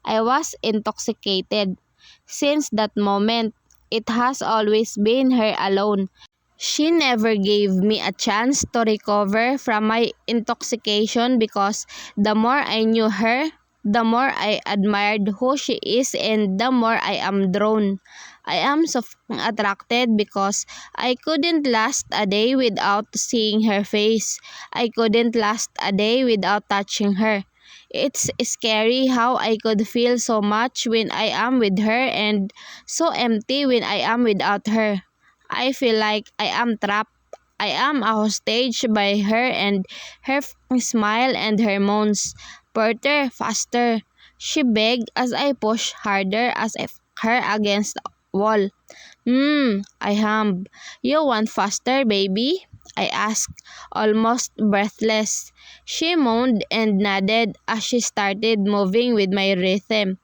I was intoxicated. Since that moment, it has always been her alone. She never gave me a chance to recover from my intoxication because the more I knew her, the more I admired who she is and the more I am drawn. I am so attracted because I couldn't last a day without seeing her face. I couldn't last a day without touching her. It's scary how I could feel so much when I am with her and so empty when I am without her. I feel like I am trapped. I am a hostage by her and her smile and her moans. Further, faster, she begged as I pushed harder as if her against the wall. I hummed. You want faster, baby? I asked, almost breathless. She moaned and nodded as she started moving with my rhythm.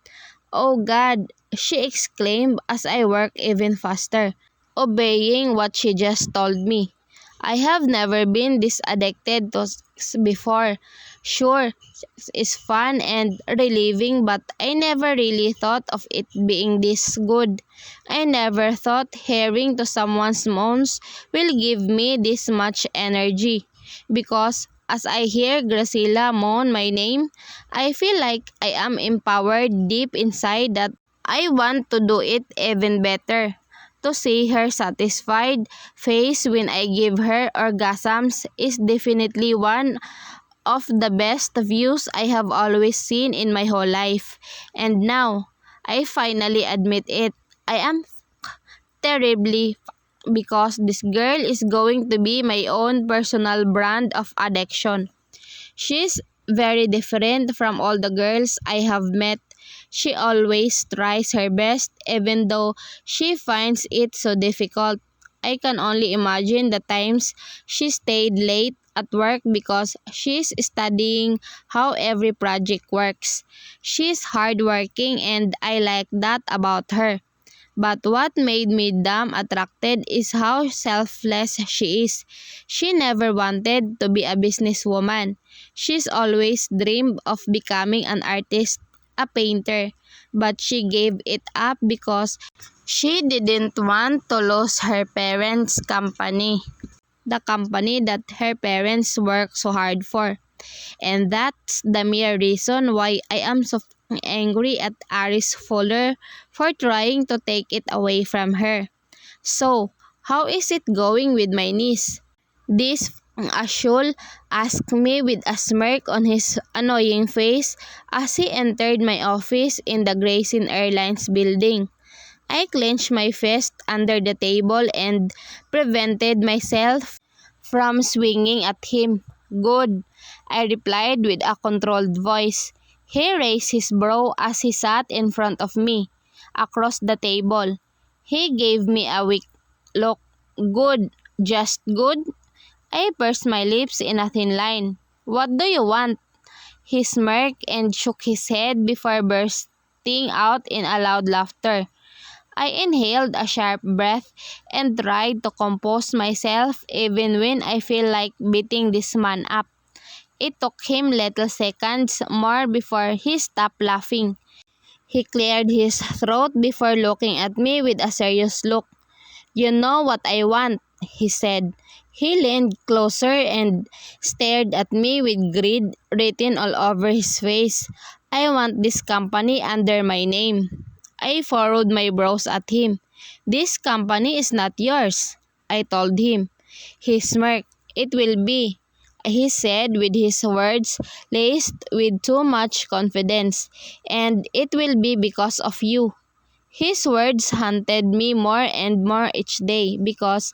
Oh God, she exclaimed as I worked even faster, obeying what she just told me. I have never been this addicted to sex before. Sure, sex is fun and relieving, but I never really thought of it being this good. I never thought hearing to someone's moans will give me this much energy. Because as I hear Graciela moan my name, I feel like I am empowered deep inside that I want to do it even better. To see her satisfied face when I give her orgasms is definitely one of the best views I have always seen in my whole life. And now, I finally admit it. I am terribly because this girl is going to be my own personal brand of addiction. She's very different from all the girls I have met. She always tries her best even though she finds it so difficult. I can only imagine the times she stayed late at work because she's studying how every project works. She's hardworking and I like that about her. But what made me damn attracted is how selfless she is. She never wanted to be a businesswoman. She's always dreamed of becoming an artist. a painter, but she gave it up because she didn't want to lose her parents' company, the company that her parents worked so hard for. And that's the mere reason why I am so angry at Aris Fuller for trying to take it away from her. So, how is it going with my niece? This Ashul asked me with a smirk on his annoying face as he entered my office in the Grayson Airlines building. I clenched my fist under the table and prevented myself from swinging at him. "Good," I replied with a controlled voice. He raised his brow as he sat in front of me, across the table. He gave me a weak look. "Good, just good?" I pursed my lips in a thin line. "What do you want?" He smirked and shook his head before bursting out in a loud laughter. I inhaled a sharp breath and tried to compose myself even when I feel like beating this man up. It took him little seconds more before he stopped laughing. He cleared his throat before looking at me with a serious look. "You know what I want," he said. He leaned closer and stared at me with greed written all over his face. "I want this company under my name." I furrowed my brows at him. "This company is not yours," I told him. He smirked. "It will be," he said with his words laced with too much confidence. "And it will be because of you." His words haunted me more and more each day because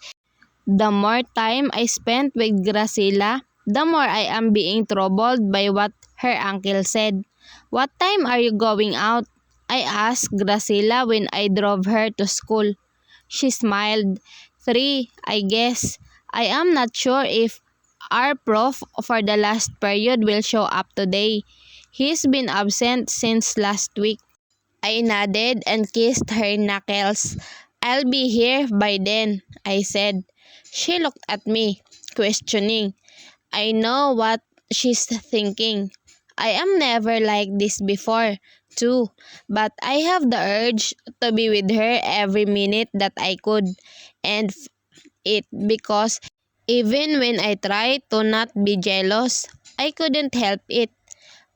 the more time I spent with Graciela, the more I am being troubled by what her uncle said. "What time are you going out?" I asked Graciela when I drove her to school. She smiled. "3, I guess. I am not sure if our prof for the last period will show up today. He's been absent since last week." I nodded and kissed her knuckles. "I'll be here by then," I said. She looked at me, questioning. I know what she's thinking. I am never like this before, too, but I have the urge to be with her every minute that I could, and it because even when I tried to not be jealous, I couldn't help it.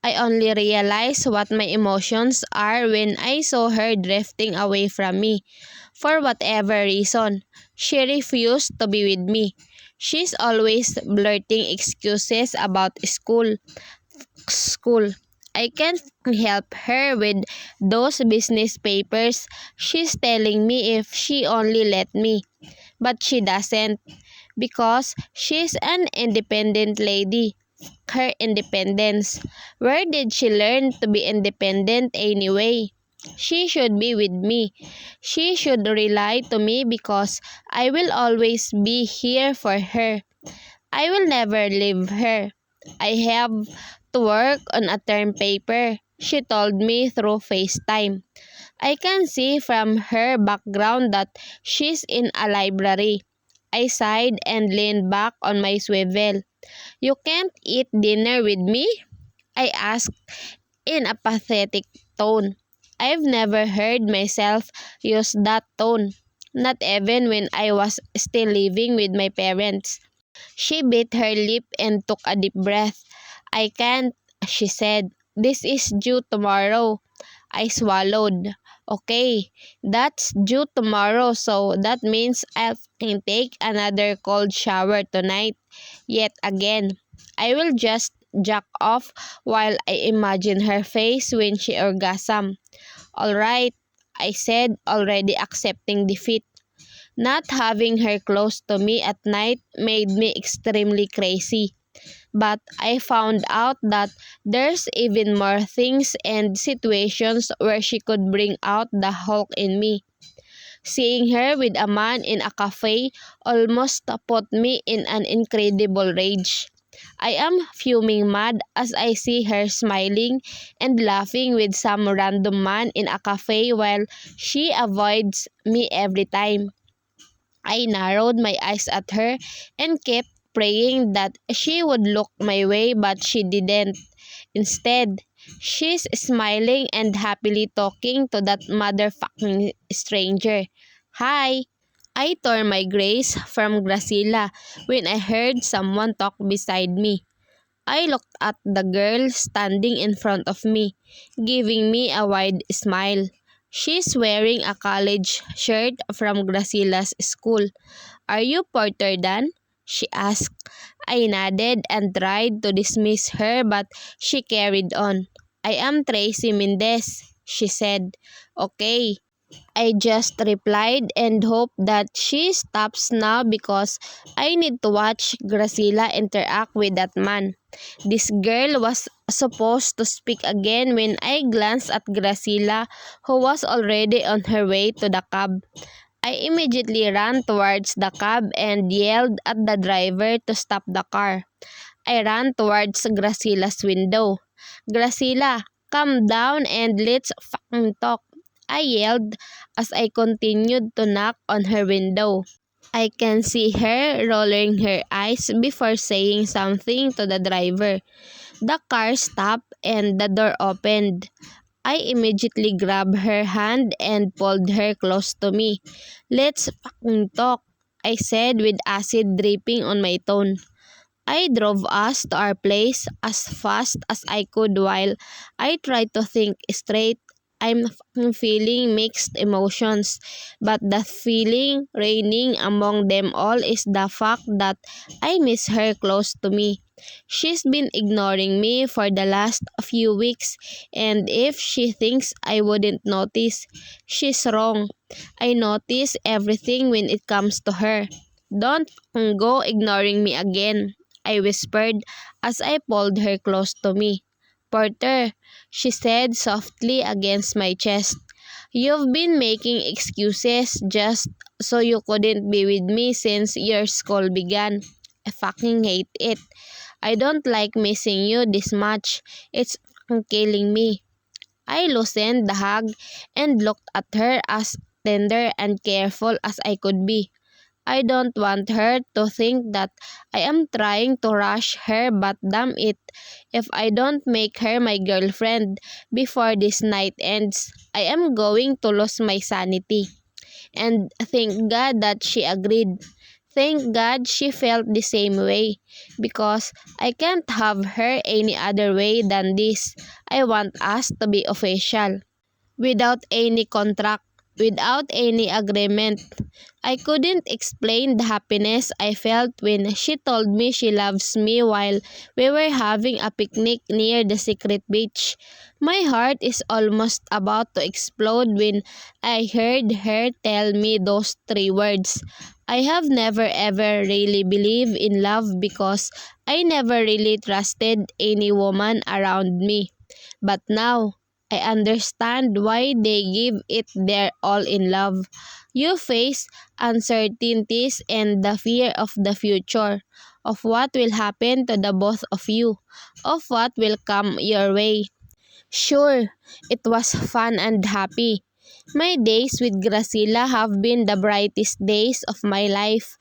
I only realized what my emotions are when I saw her drifting away from me. For whatever reason, she refused to be with me. She's always blurting excuses about school. I can't help her with those business papers. She's telling me if she only let me. But she doesn't, because she's an independent lady. Her independence. Where did she learn to be independent anyway? She should be with me. She should rely to me because I will always be here for her. I will never leave her. I have to work on a term paper, she told me through FaceTime. I can see from her background that she's in a library. I sighed and leaned back on my swivel. "You can't eat dinner with me?" I asked in a pathetic tone. I've never heard myself use that tone, not even when I was still living with my parents. She bit her lip and took a deep breath. "I can't," she said. "This is due tomorrow." I swallowed. "Okay, that's due tomorrow, so that means I can take another cold shower tonight. Yet again, I will just jack off while I imagine her face when she orgasm." "All right," I said, already accepting defeat. Not having her close to me at night made me extremely crazy. But I found out that there's even more things and situations where she could bring out the Hulk in me. Seeing her with a man in a cafe almost put me in an incredible rage. I am fuming mad as I see her smiling and laughing with some random man in a cafe while she avoids me every time. I narrowed my eyes at her and kept praying that she would look my way, but she didn't. Instead, She's smiling and happily talking to that motherfucking stranger. Hi! I tore my grace from Gracila when I heard someone talk beside me. I looked at the girl standing in front of me, giving me a wide smile. She's wearing a college shirt from Gracila's school. Are you Porter Dan? She asked. I nodded and tried to dismiss her, but she carried on. I am Tracy Mendez, she said. Okay. I just replied and hope that she stops now because I need to watch Gracila interact with that man. This girl was supposed to speak again when I glanced at Gracila, who was already on her way to the cab. I immediately ran towards the cab and yelled at the driver to stop the car. I ran towards Gracila's window. Gracila, calm down and let's fucking talk. I yelled as I continued to knock on her window. I can see her rolling her eyes before saying something to the driver. The car stopped and the door opened. I immediately grabbed her hand and pulled her close to me. Let's fucking talk, I said with acid dripping on my tone. I drove us to our place as fast as I could while I tried to think straight. I'm fucking feeling mixed emotions, but the feeling reigning among them all is the fact that I miss her close to me. She's been ignoring me for the last few weeks, and if she thinks I wouldn't notice, she's wrong. I notice everything when it comes to her. Don't go ignoring me again, I whispered as I pulled her close to me. Porter, she said softly against my chest. You've been making excuses just so you couldn't be with me since your school began. I fucking hate it. I don't like missing you this much. It's fucking killing me. I loosened the hug and looked at her as tender and careful as I could be. I don't want her to think that I am trying to rush her, but damn it, if I don't make her my girlfriend before this night ends, I am going to lose my sanity. And thank God that she agreed. Thank God she felt the same way, because I can't have her any other way than this. I want us to be official. Without any contract, without any agreement. I couldn't explain the happiness I felt when she told me she loves me while we were having a picnic near the secret beach. My heart is almost about to explode when I heard her tell me those three words. I have never ever really believed in love because I never really trusted any woman around me. But now, I understand why they give it their all in love. You face uncertainties and the fear of the future, of what will happen to the both of you, of what will come your way. Sure, it was fun and happy. My days with Gracila have been the brightest days of my life.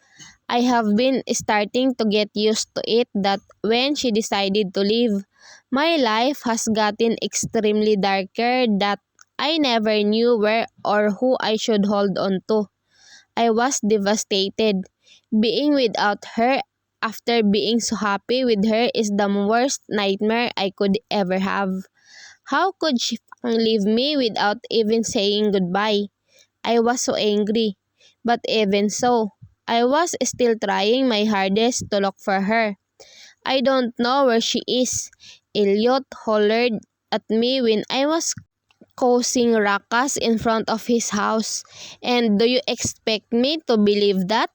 I have been starting to get used to it that when she decided to leave, my life has gotten extremely darker that I never knew where or who I should hold on to. I was devastated. Being without her after being so happy with her is the worst nightmare I could ever have. How could she fucking leave me without even saying goodbye? I was so angry. But even so, I was still trying my hardest to look for her. I don't know where she is. Elliot hollered at me when I was causing ruckus in front of his house. And do you expect me to believe that?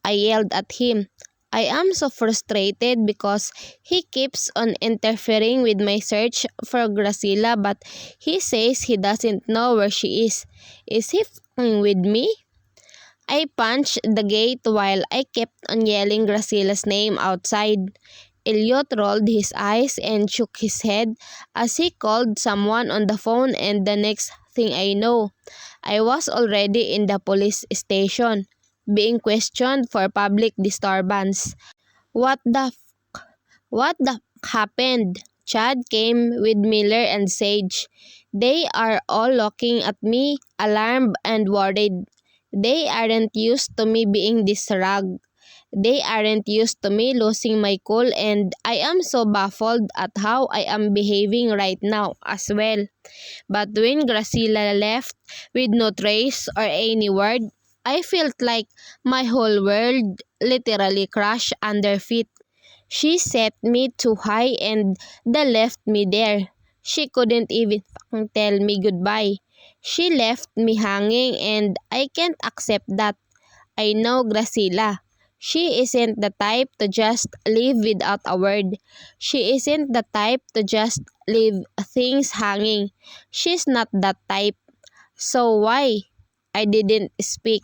I yelled at him. I am so frustrated because he keeps on interfering with my search for Gracila, but he says he doesn't know where she is. Is he f***ing with me? I punched the gate while I kept on yelling Gracila's name outside. Elliot rolled his eyes and shook his head as he called someone on the phone, and the next thing I know, I was already in the police station, being questioned for public disturbance. What the happened? Chad came with Miller and Sage. They are all looking at me, alarmed and worried. They aren't used to me being this rugged. They aren't used to me losing my cool, and I am so baffled at how I am behaving right now as well. But when Graciela left with no trace or any word, I felt like my whole world literally crashed under feet. She set me too high and they left me there. She couldn't even fucking tell me goodbye. She left me hanging and I can't accept that. I know Graciela. She isn't the type to just leave without a word. She isn't the type to just leave things hanging. She's not that type. So why? I didn't speak.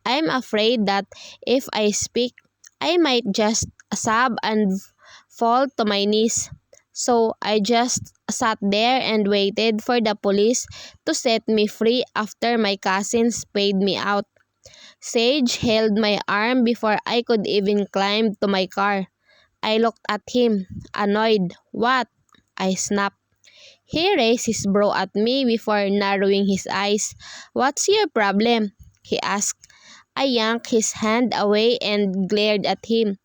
I'm afraid that if I speak, I might just sob and fall to my knees. So I just sat there and waited for the police to set me free after my cousins paid me out. Sage held my arm before I could even climb to my car. I looked at him, annoyed. What? I snapped. He raised his brow at me before narrowing his eyes. What's your problem? He asked. I yanked his hand away and glared at him.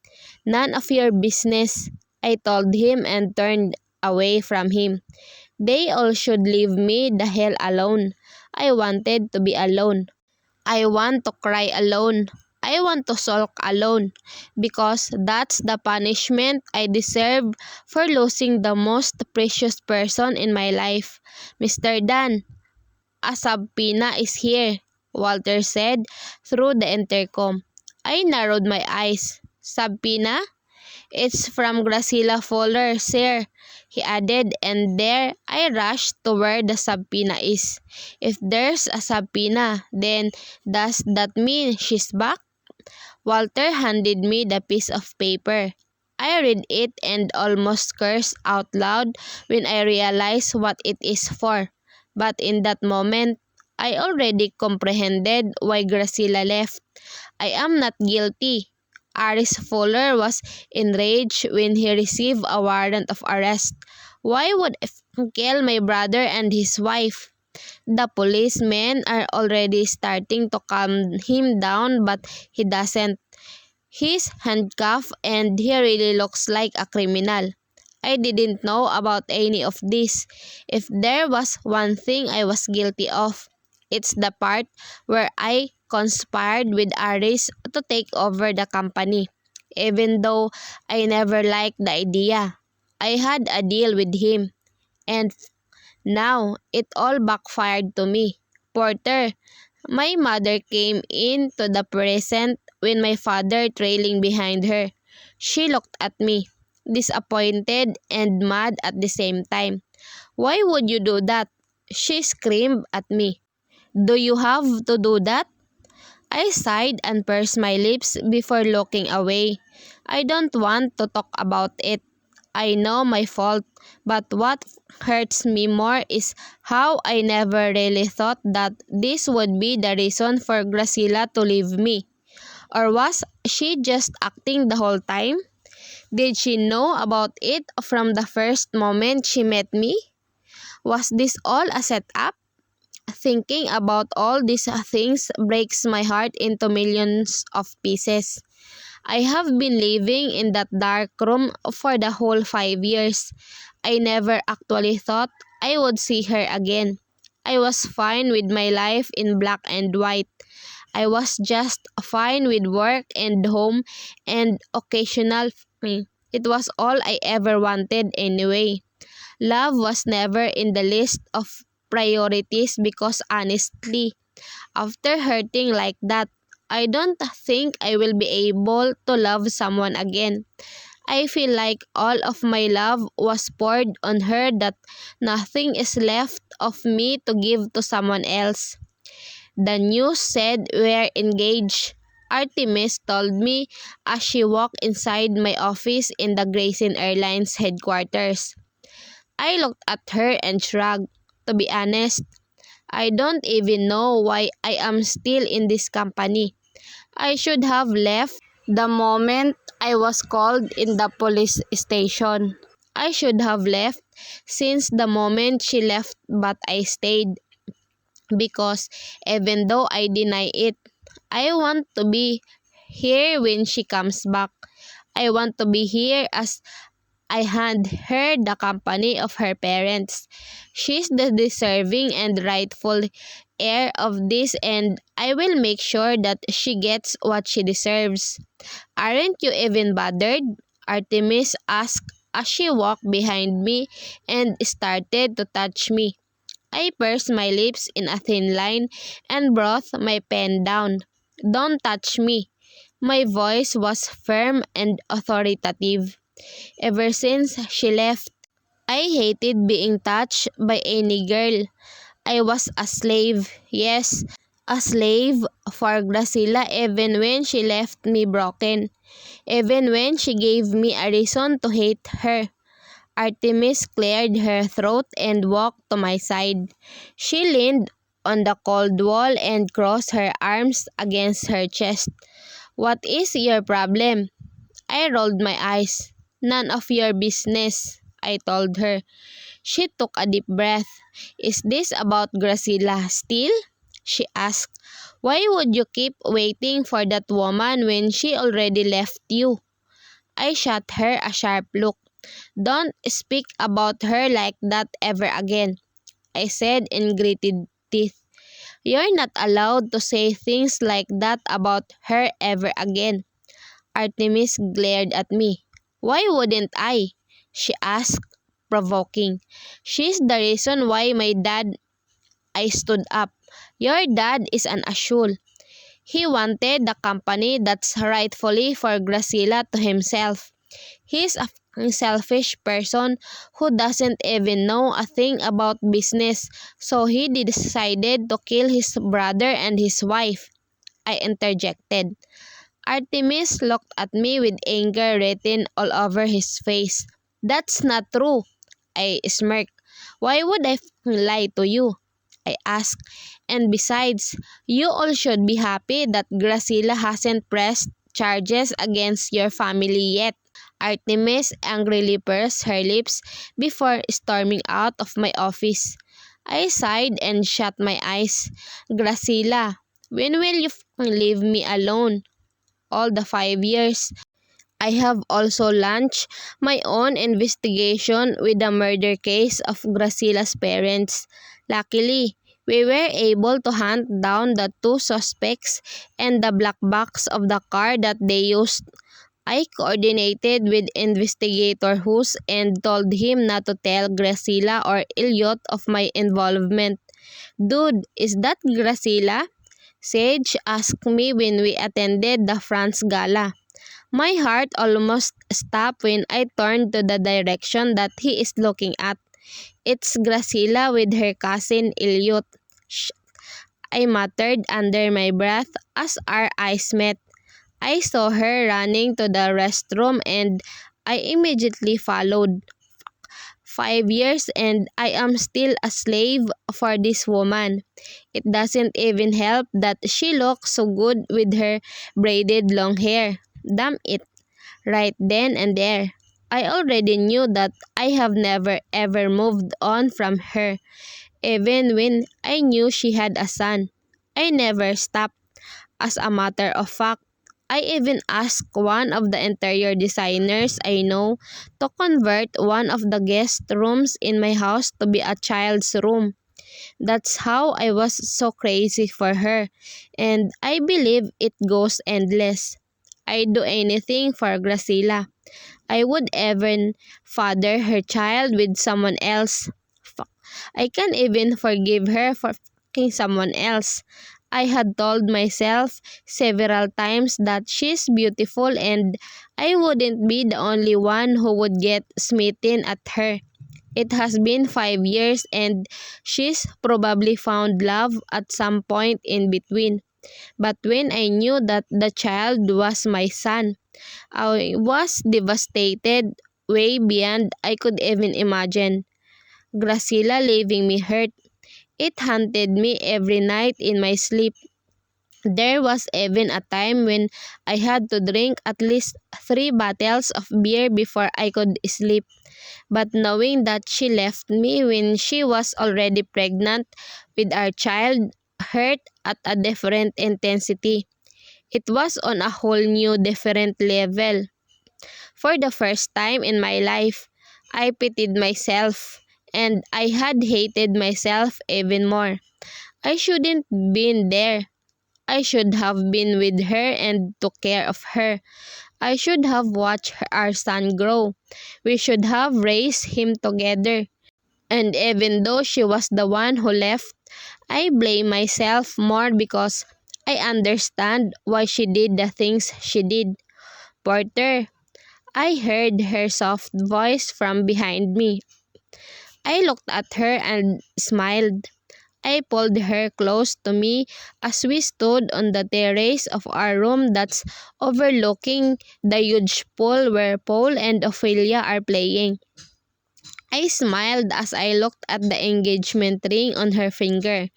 None of your business, I told him and turned away from him. They all should leave me the hell alone. I wanted to be alone. I want to cry alone. I want to sulk alone because that's the punishment I deserve for losing the most precious person in my life. Mr. Dunn, a subpoena is here, Walter said through the intercom. I narrowed my eyes. Subpoena? It's from Graciela Fuller, sir, he added, and there I rushed to where the subpoena is. If there's a subpoena, then does that mean she's back? Walter handed me the piece of paper. I read it and almost cursed out loud when I realized what it is for. But in that moment, I already comprehended why Graciela left. I am not guilty. Aris Fuller was enraged when he received a warrant of arrest. Why would I kill my brother and his wife? The policemen are already starting to calm him down, but he doesn't. He's handcuffed and he really looks like a criminal. I didn't know about any of this. If there was one thing I was guilty of, it's the part where I conspired with Aris to take over the company. Even though I never liked the idea, I had a deal with him. And now, it all backfired to me. Porter, my mother came into the present with my father trailing behind her. She looked at me, disappointed and mad at the same time. Why would you do that? She screamed at me. Do you have to do that? I sighed and pursed my lips before looking away. I don't want to talk about it. I know my fault, but what hurts me more is how I never really thought that this would be the reason for Graciela to leave me. Or was she just acting the whole time? Did she know about it from the first moment she met me? Was this all a setup? Thinking about all these things breaks my heart into millions of pieces. I have been living in that dark room for the whole 5 years. I never actually thought I would see her again. I was fine with my life in black and white. I was just fine with work and home and occasional me. It was all I ever wanted anyway. Love was never in the list of priorities because honestly, after hurting like that, I don't think I will be able to love someone again. I feel like all of my love was poured on her that nothing is left of me to give to someone else. The news said we're engaged. Artemis told me as she walked inside my office in the Grayson Airlines headquarters. I looked at her and shrugged. To be honest, I don't even know why I am still in this company. I should have left the moment I was called in the police station. I should have left since the moment she left, but I stayed because even though I deny it, I want to be here when she comes back. I want to be here as I hand her the company of her parents. She's the deserving and rightful heir of this, and I will make sure that she gets what she deserves. Aren't you even bothered? Artemis asked as she walked behind me and started to touch me. I pursed my lips in a thin line and brought my pen down. Don't touch me. My voice was firm and authoritative. Ever since she left, I hated being touched by any girl. I was a slave, yes, a slave for Graciela even when she left me broken, even when she gave me a reason to hate her. Artemis cleared her throat and walked to my side. She leaned on the cold wall and crossed her arms against her chest. What is your problem? I rolled my eyes. None of your business, I told her. She took a deep breath. Is this about Graciela still? She asked. Why would you keep waiting for that woman when she already left you? I shot her a sharp look. Don't speak about her like that ever again, I said in gritted teeth. You're not allowed to say things like that about her ever again. Artemis glared at me. Why wouldn't I? She asked, provoking. She's the reason why my dad... I stood up. Your dad is an asshole. He wanted the company that's rightfully for Graciela to himself. He's a selfish person who doesn't even know a thing about business, so he decided to kill his brother and his wife. I interjected. Artemis looked at me with anger written all over his face. That's not true, I smirked. Why would I lie to you? I asked. And besides, you all should be happy that Graciela hasn't pressed charges against your family yet. Artemis angrily pursed her lips before storming out of my office. I sighed and shut my eyes. Graciela, when will you leave me alone? All the 5 years. I have also launched my own investigation with the murder case of Graciela's parents. Luckily, we were able to hunt down the two suspects and the black box of the car that they used. I coordinated with Investigator Hus and told him not to tell Graciela or Elliot of my involvement. Dude, is that Graciela? Sage asked me when we attended the France Gala. My heart almost stopped when I turned to the direction that he is looking at. It's Graciela with her cousin Elliot. Shh, I muttered under my breath as our eyes met. I saw her running to the restroom and I immediately followed. 5 years and I am still a slave for this woman. It doesn't even help that she looks so good with her braided long hair. Damn it. Right then and there, I already knew that I have never ever moved on from her. Even when I knew she had a son, I never stopped. As a matter of fact, I even asked one of the interior designers I know to convert one of the guest rooms in my house to be a child's room. That's how I was so crazy for her, and I believe it goes endless. I'd do anything for Graciela. I would even father her child with someone else. Fuck. I can't even forgive her for fucking someone else. I had told myself several times that she's beautiful and I wouldn't be the only one who would get smitten at her. It has been 5 years and she's probably found love at some point in between. But when I knew that the child was my son, I was devastated way beyond I could even imagine. Graciela leaving me hurt. It haunted me every night in my sleep. There was even a time when I had to drink at least 3 bottles of beer before I could sleep. But knowing that she left me when she was already pregnant with our child hurt at a different intensity. It was on a whole new different level. For the first time in my life, I pitied myself, and I had hated myself even more. I shouldn't been there. I should have been with her and took care of her. I should have watched our son grow. We should have raised him together. And even though she was the one who left, I blame myself more because I understand why she did the things she did. Porter, I heard her soft voice from behind me. I looked at her and smiled. I pulled her close to me as we stood on the terrace of our room that's overlooking the huge pool where Paul and Ophelia are playing. I smiled as I looked at the engagement ring on her finger.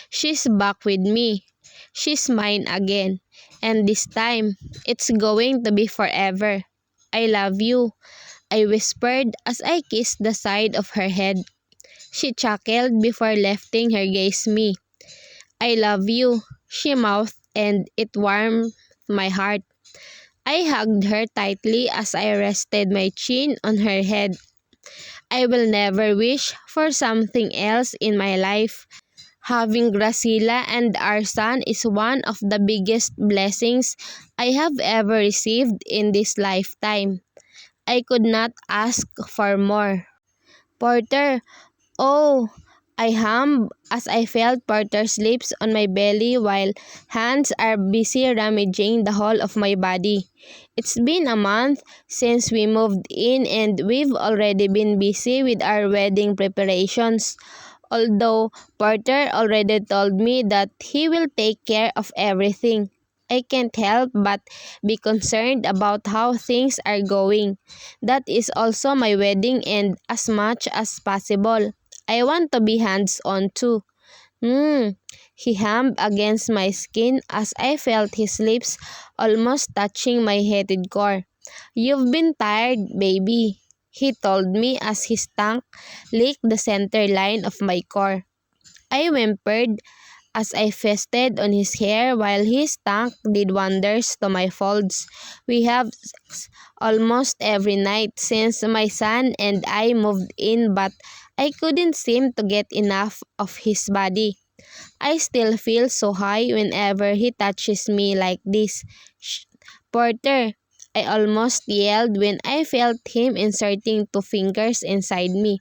She's back with me. She's mine again. And this time, it's going to be forever. I love you, I whispered as I kissed the side of her head. She chuckled before lifting her gaze me. I love you, she mouthed, and it warmed my heart. I hugged her tightly as I rested my chin on her head. I will never wish for something else in my life. Having Gracila and our son is one of the biggest blessings I have ever received in this lifetime. I could not ask for more. Porter, oh, I hummed as I felt Porter's lips on my belly while hands are busy rummaging the whole of my body. It's been a month since we moved in and we've already been busy with our wedding preparations. Although Porter already told me that he will take care of everything, I can't help but be concerned about how things are going. That is also my wedding and as much as possible, I want to be hands-on too. He hummed against my skin as I felt his lips almost touching my heated core. You've been tired, baby, he told me as his tongue licked the center line of my core. I whimpered as I feasted on his hair while his tongue did wonders to my folds. We have sex almost every night since my son and I moved in, but I couldn't seem to get enough of his body. I still feel so high whenever he touches me like this. Shh, Porter, I almost yelled when I felt him inserting 2 fingers inside me.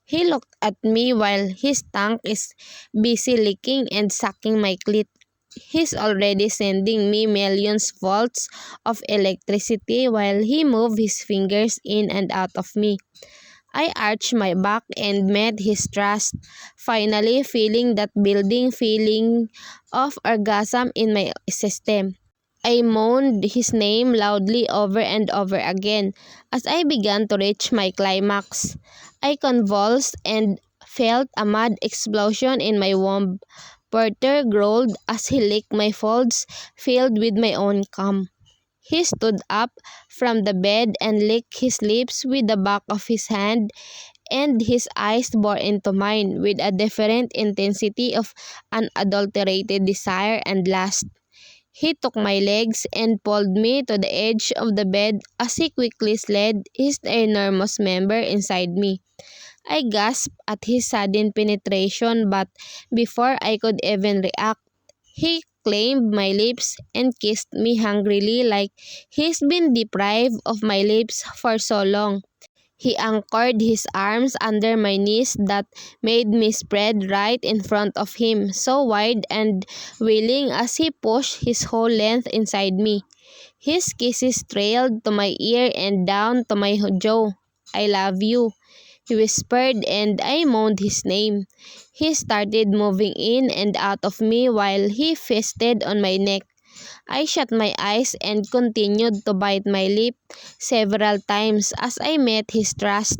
He looked at me while his tongue is busy licking and sucking my clit. He's already sending me millions volts of electricity while he moved his fingers in and out of me. I arched my back and met his thrust, finally feeling that building feeling of orgasm in my system. I moaned his name loudly over and over again as I began to reach my climax. I convulsed and felt a mad explosion in my womb. Porter growled as he licked my folds filled with my own cum. He stood up from the bed and licked his lips with the back of his hand, and his eyes bore into mine with a different intensity of unadulterated desire and lust. He took my legs and pulled me to the edge of the bed as he quickly slid his enormous member inside me. I gasped at his sudden penetration, but before I could even react, he claimed my lips and kissed me hungrily like he's been deprived of my lips for so long. He anchored his arms under my knees that made me spread right in front of him, so wide and willing as he pushed his whole length inside me. His kisses trailed to my ear and down to my jaw. I love you, he whispered, and I moaned his name. He started moving in and out of me while he feasted on my neck. I shut my eyes and continued to bite my lip several times as I met his thrust.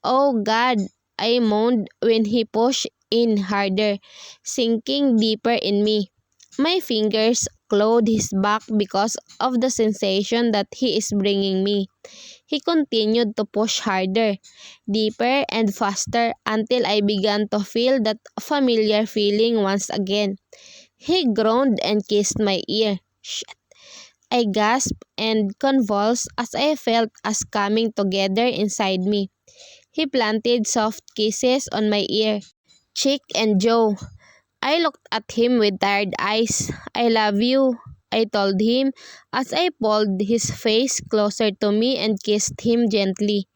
Oh God, I moaned when he pushed in harder, sinking deeper in me. My fingers clawed his back because of the sensation that he is bringing me. He continued to push harder, deeper and faster until I began to feel that familiar feeling once again. He groaned and kissed my ear. Shit. I gasped and convulsed as I felt us coming together inside me. He planted soft kisses on my ear, cheek and jaw. I looked at him with tired eyes. "I love you," I told him as I pulled his face closer to me and kissed him gently.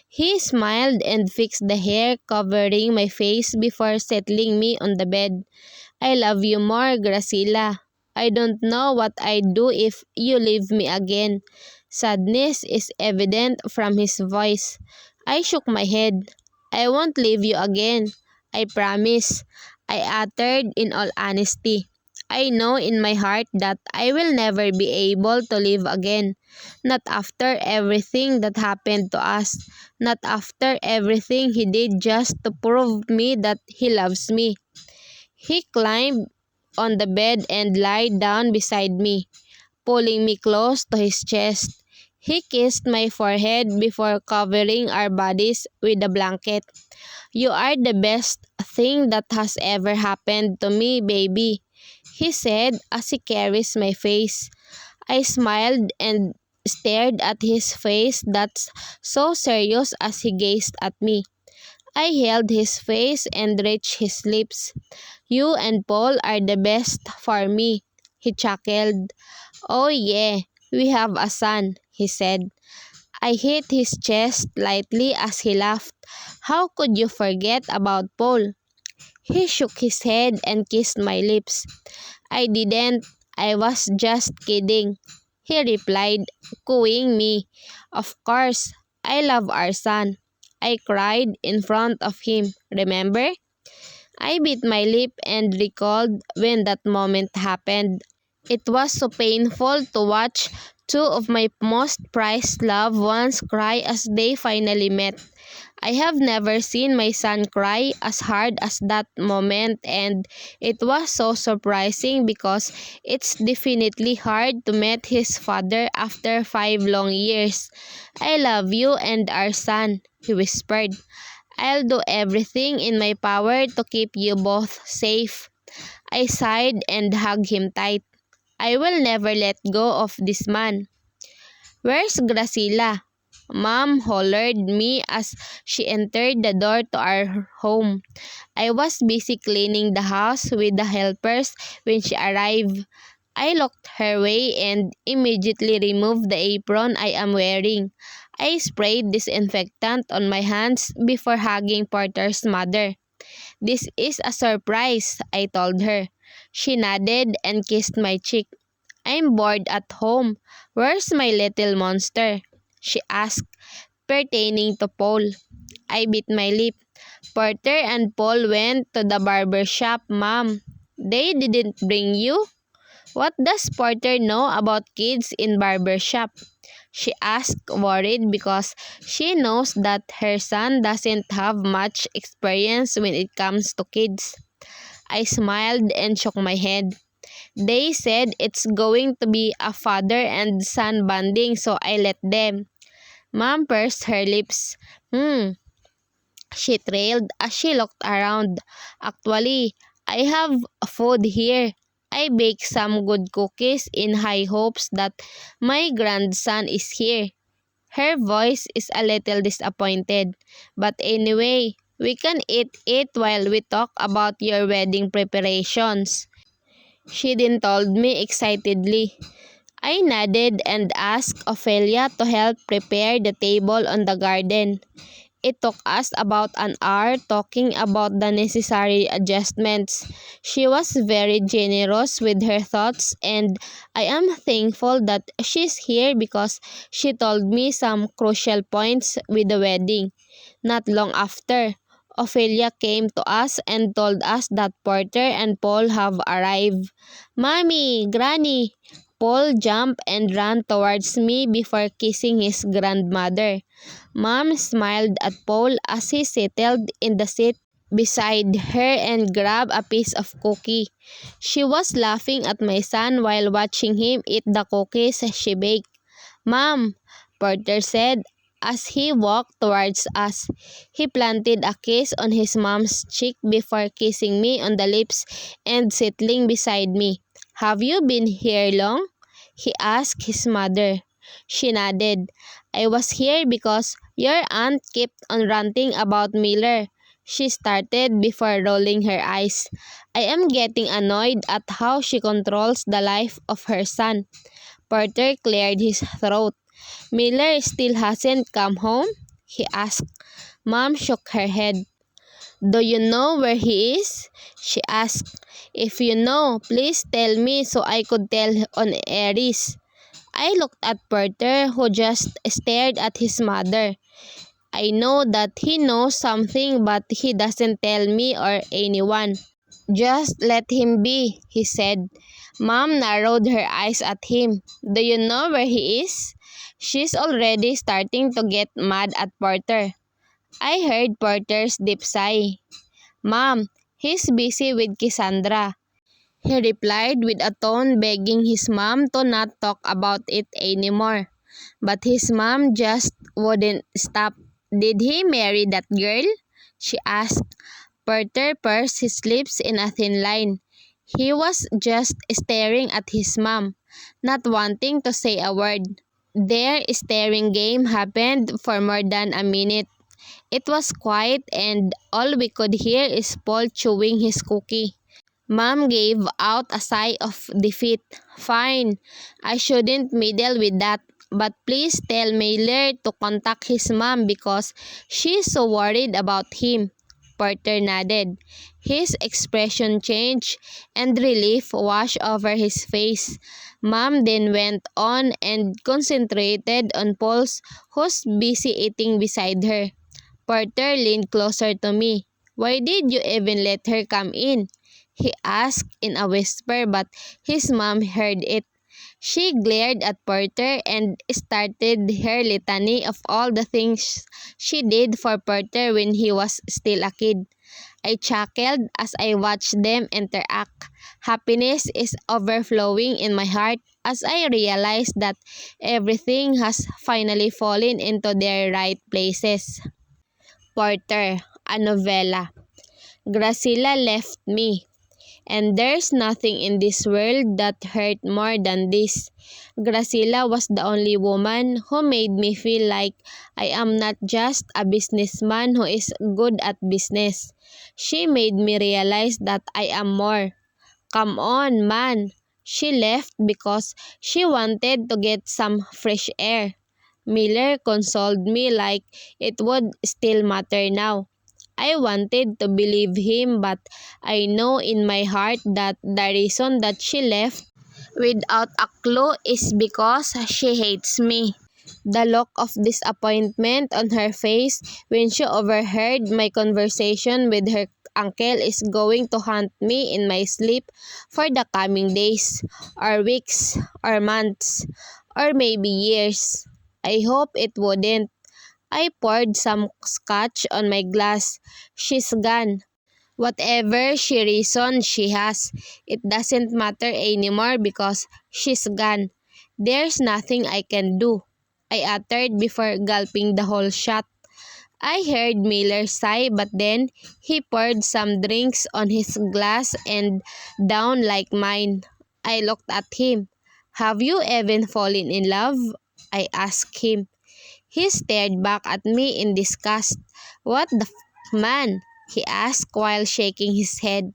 He smiled and fixed the hair covering my face before settling me on the bed. "I love you more, Graciela. I don't know what I'd do if you leave me again." Sadness is evident from his voice. I shook my head. "I won't leave you again. I promise," I uttered in all honesty. "I know in my heart that I will never be able to live again. Not after everything that happened to us. Not after everything he did just to prove me that he loves me." He climbed on the bed and lied down beside me, pulling me close to his chest. He kissed my forehead before covering our bodies with a blanket. "You are the best thing that has ever happened to me, baby," he said as he caressed my face. I smiled and stared at his face that's so serious as he gazed at me. I held his face and reached his lips. "You and Paul are the best for me," he chuckled. "Oh yeah, we have a son," he said. I hit his chest lightly as he laughed. "How could you forget about Paul?" He shook his head and kissed my lips. "I didn't. I was just kidding," he replied, cooing me. "Of course, I love our son," I cried in front of him. "Remember?" I bit my lip and recalled when that moment happened. It was so painful to watch two of my most prized loved ones cry as they finally met. I have never seen my son cry as hard as that moment, and it was so surprising because it's definitely hard to meet his father after 5 long years. "I love you and our son," he whispered. "I'll do everything in my power to keep you both safe." I sighed and hugged him tight. I will never let go of this man. "Where's Graciela?" Mom hollered me as she entered the door to our home. I was busy cleaning the house with the helpers when she arrived. I looked her way and immediately removed the apron I am wearing. I sprayed disinfectant on my hands before hugging Porter's mother. "This is a surprise," I told her. She nodded and kissed my cheek. "I'm bored at home. Where's my little monster?" she asked, pertaining to Paul. I bit my lip. "Porter and Paul went to the barber shop, Mom." "They didn't bring you?" "What does Porter know about kids in barber shop?" she asked, worried because she knows that her son doesn't have much experience when it comes to kids. I smiled and shook my head. "They said it's going to be a father and son bonding, so I let them." Mom pursed her lips. She trailed as she looked around. "Actually, I have food here. I baked some good cookies in high hopes that my grandson is here." Her voice is a little disappointed. "But anyway, we can eat it while we talk about your wedding preparations," she then told me excitedly. I nodded and asked Ophelia to help prepare the table on the garden. It took us about an hour talking about the necessary adjustments. She was very generous with her thoughts, and I am thankful that she's here because she told me some crucial points with the wedding. Not long after, Ophelia came to us and told us that Porter and Paul have arrived. "Mommy! Granny!" Paul jumped and ran towards me before kissing his grandmother. Mom smiled at Paul as he settled in the seat beside her and grabbed a piece of cookie. She was laughing at my son while watching him eat the cookies she baked. "Mom," Porter said as he walked towards us. He planted a kiss on his mom's cheek before kissing me on the lips and settling beside me. "Have you been here long?" he asked his mother. She nodded. "I was here because your aunt kept on ranting about Miller," she started before rolling her eyes. "I am getting annoyed at how she controls the life of her son." Porter cleared his throat. "Miller still hasn't come home?" he asked. Mom shook her head. "Do you know where he is?" she asked. "If you know, please tell me so I could tell on Aries." I looked at Porter, who just stared at his mother. "I know that he knows something, but he doesn't tell me or anyone." "Just let him be," he said. Mom narrowed her eyes at him. "Do you know where he is?" She's already starting to get mad at Porter. I heard Porter's deep sigh. "Mom, he's busy with Cassandra," he replied with a tone begging his mom to not talk about it anymore. But his mom just wouldn't stop. "Did he marry that girl?" she asked. Porter pursed his lips in a thin line. He was just staring at his mom, not wanting to say a word. Their staring game happened for more than a minute. It was quiet and all we could hear is Paul chewing his cookie. Mom gave out a sigh of defeat. "Fine, I shouldn't meddle with that, but please tell Mailer to contact his mom because she's so worried about him." Porter nodded. His expression changed and relief washed over his face. Mom then went on and concentrated on Paul's, who's busy eating beside her. Porter leaned closer to me. "Why did you even let her come in?" he asked in a whisper, but his mom heard it. She glared at Porter and started her litany of all the things she did for Porter when he was still a kid. I chuckled as I watched them interact. Happiness is overflowing in my heart as I realized that everything has finally fallen into their right places. Porter, a novella. Graciela left me, and there's nothing in this world that hurt more than this. Graciela was the only woman who made me feel like I am not just a businessman who is good at business. She made me realize that I am more. "Come on, man." She left because she wanted to get some fresh air. Miller consoled me like it would still matter now. I wanted to believe him, but I know in my heart that the reason that she left without a clue is because she hates me. The look of disappointment on her face when she overheard my conversation with her uncle is going to haunt me in my sleep for the coming days, or weeks, or months, or maybe years. I hope it wouldn't. I poured some scotch on my glass. She's gone. Whatever reason she has, it doesn't matter anymore because she's gone. There's nothing I can do, I uttered before gulping the whole shot. I heard Miller sigh, but then he poured some drinks on his glass and down like mine. I looked at him. "Have you even fallen in love?" I asked him. He stared back at me in disgust. "What the man?" he asked while shaking his head.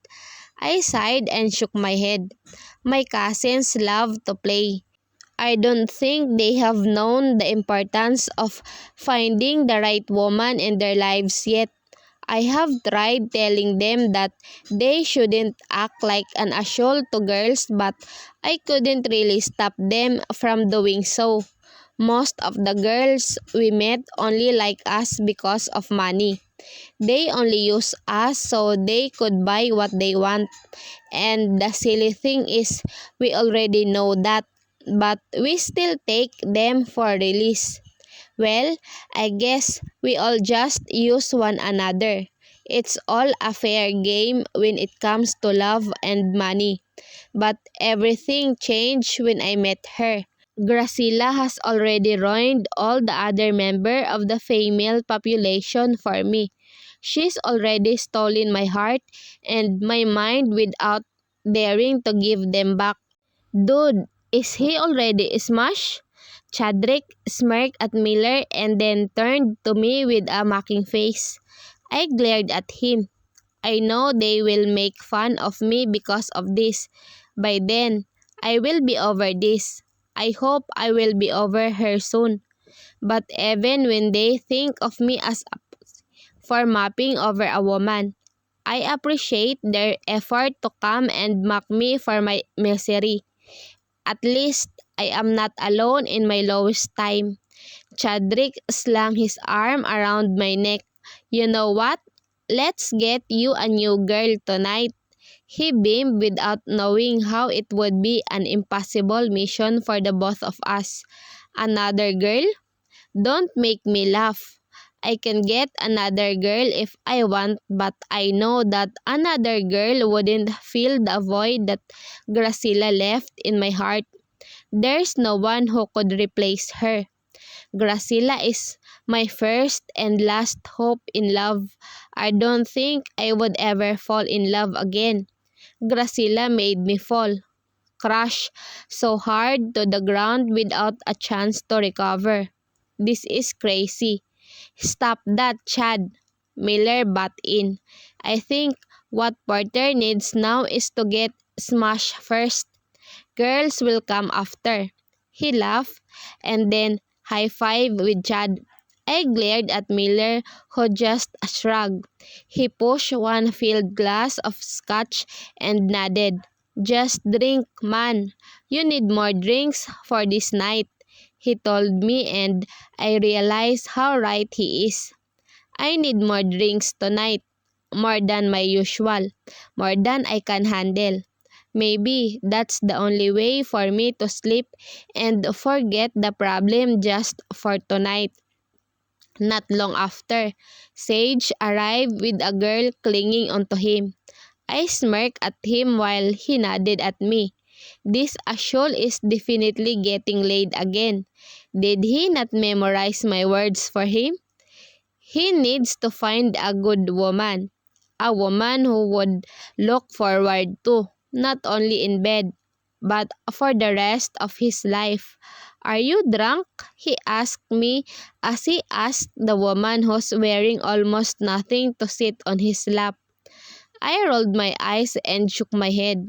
I sighed and shook my head. My cousins love to play. I don't think they have known the importance of finding the right woman in their lives yet. I have tried telling them that they shouldn't act like an asshole to girls, but I couldn't really stop them from doing so. Most of the girls we met only like us because of money. They only use us so they could buy what they want. And the silly thing is, we already know that, but we still take them for release. Well, I guess we all just use one another. It's all a fair game when it comes to love and money. But everything changed when I met her. Gracilla has already ruined all the other member of the female population for me. She's already stolen my heart and my mind without daring to give them back. Dude, is he already smashed? Chadrick smirked at Miller and then turned to me with a mocking face. I glared at him. I know they will make fun of me because of this. By then, I will be over this. I hope I will be over her soon. But even when they think of me as for mopping over a woman, I appreciate their effort to come and mock me for my misery. At least, I am not alone in my lowest time. Chadrick slung his arm around my neck. You know what? Let's get you a new girl tonight. He beamed without knowing how it would be an impossible mission for the both of us. Another girl? Don't make me laugh. I can get another girl if I want, but I know that another girl wouldn't fill the void that Gracilla left in my heart. There's no one who could replace her. Gracilla is my first and last hope in love. I don't think I would ever fall in love again. Gracilla made me fall, crash so hard to the ground without a chance to recover. This is crazy. Stop that, Chad. Miller butt in. I think what Porter needs now is to get smashed first. Girls will come after. He laughed and then high-fived with Chad. I glared at Miller, who just shrugged. He pushed one filled glass of scotch and nodded. Just drink, man. You need more drinks for this night, he told me, and I realized how right he is. I need more drinks tonight. More than my usual. More than I can handle. Maybe that's the only way for me to sleep and forget the problem just for tonight. Not long after, Sage arrived with a girl clinging onto him. I smirked at him while he nodded at me. This Ashul is definitely getting laid again. Did he not memorize my words for him? He needs to find a good woman. A woman who would look forward to, not only in bed, but for the rest of his life. Are you drunk? He asked me as he asked the woman who's wearing almost nothing to sit on his lap. I rolled my eyes and shook my head.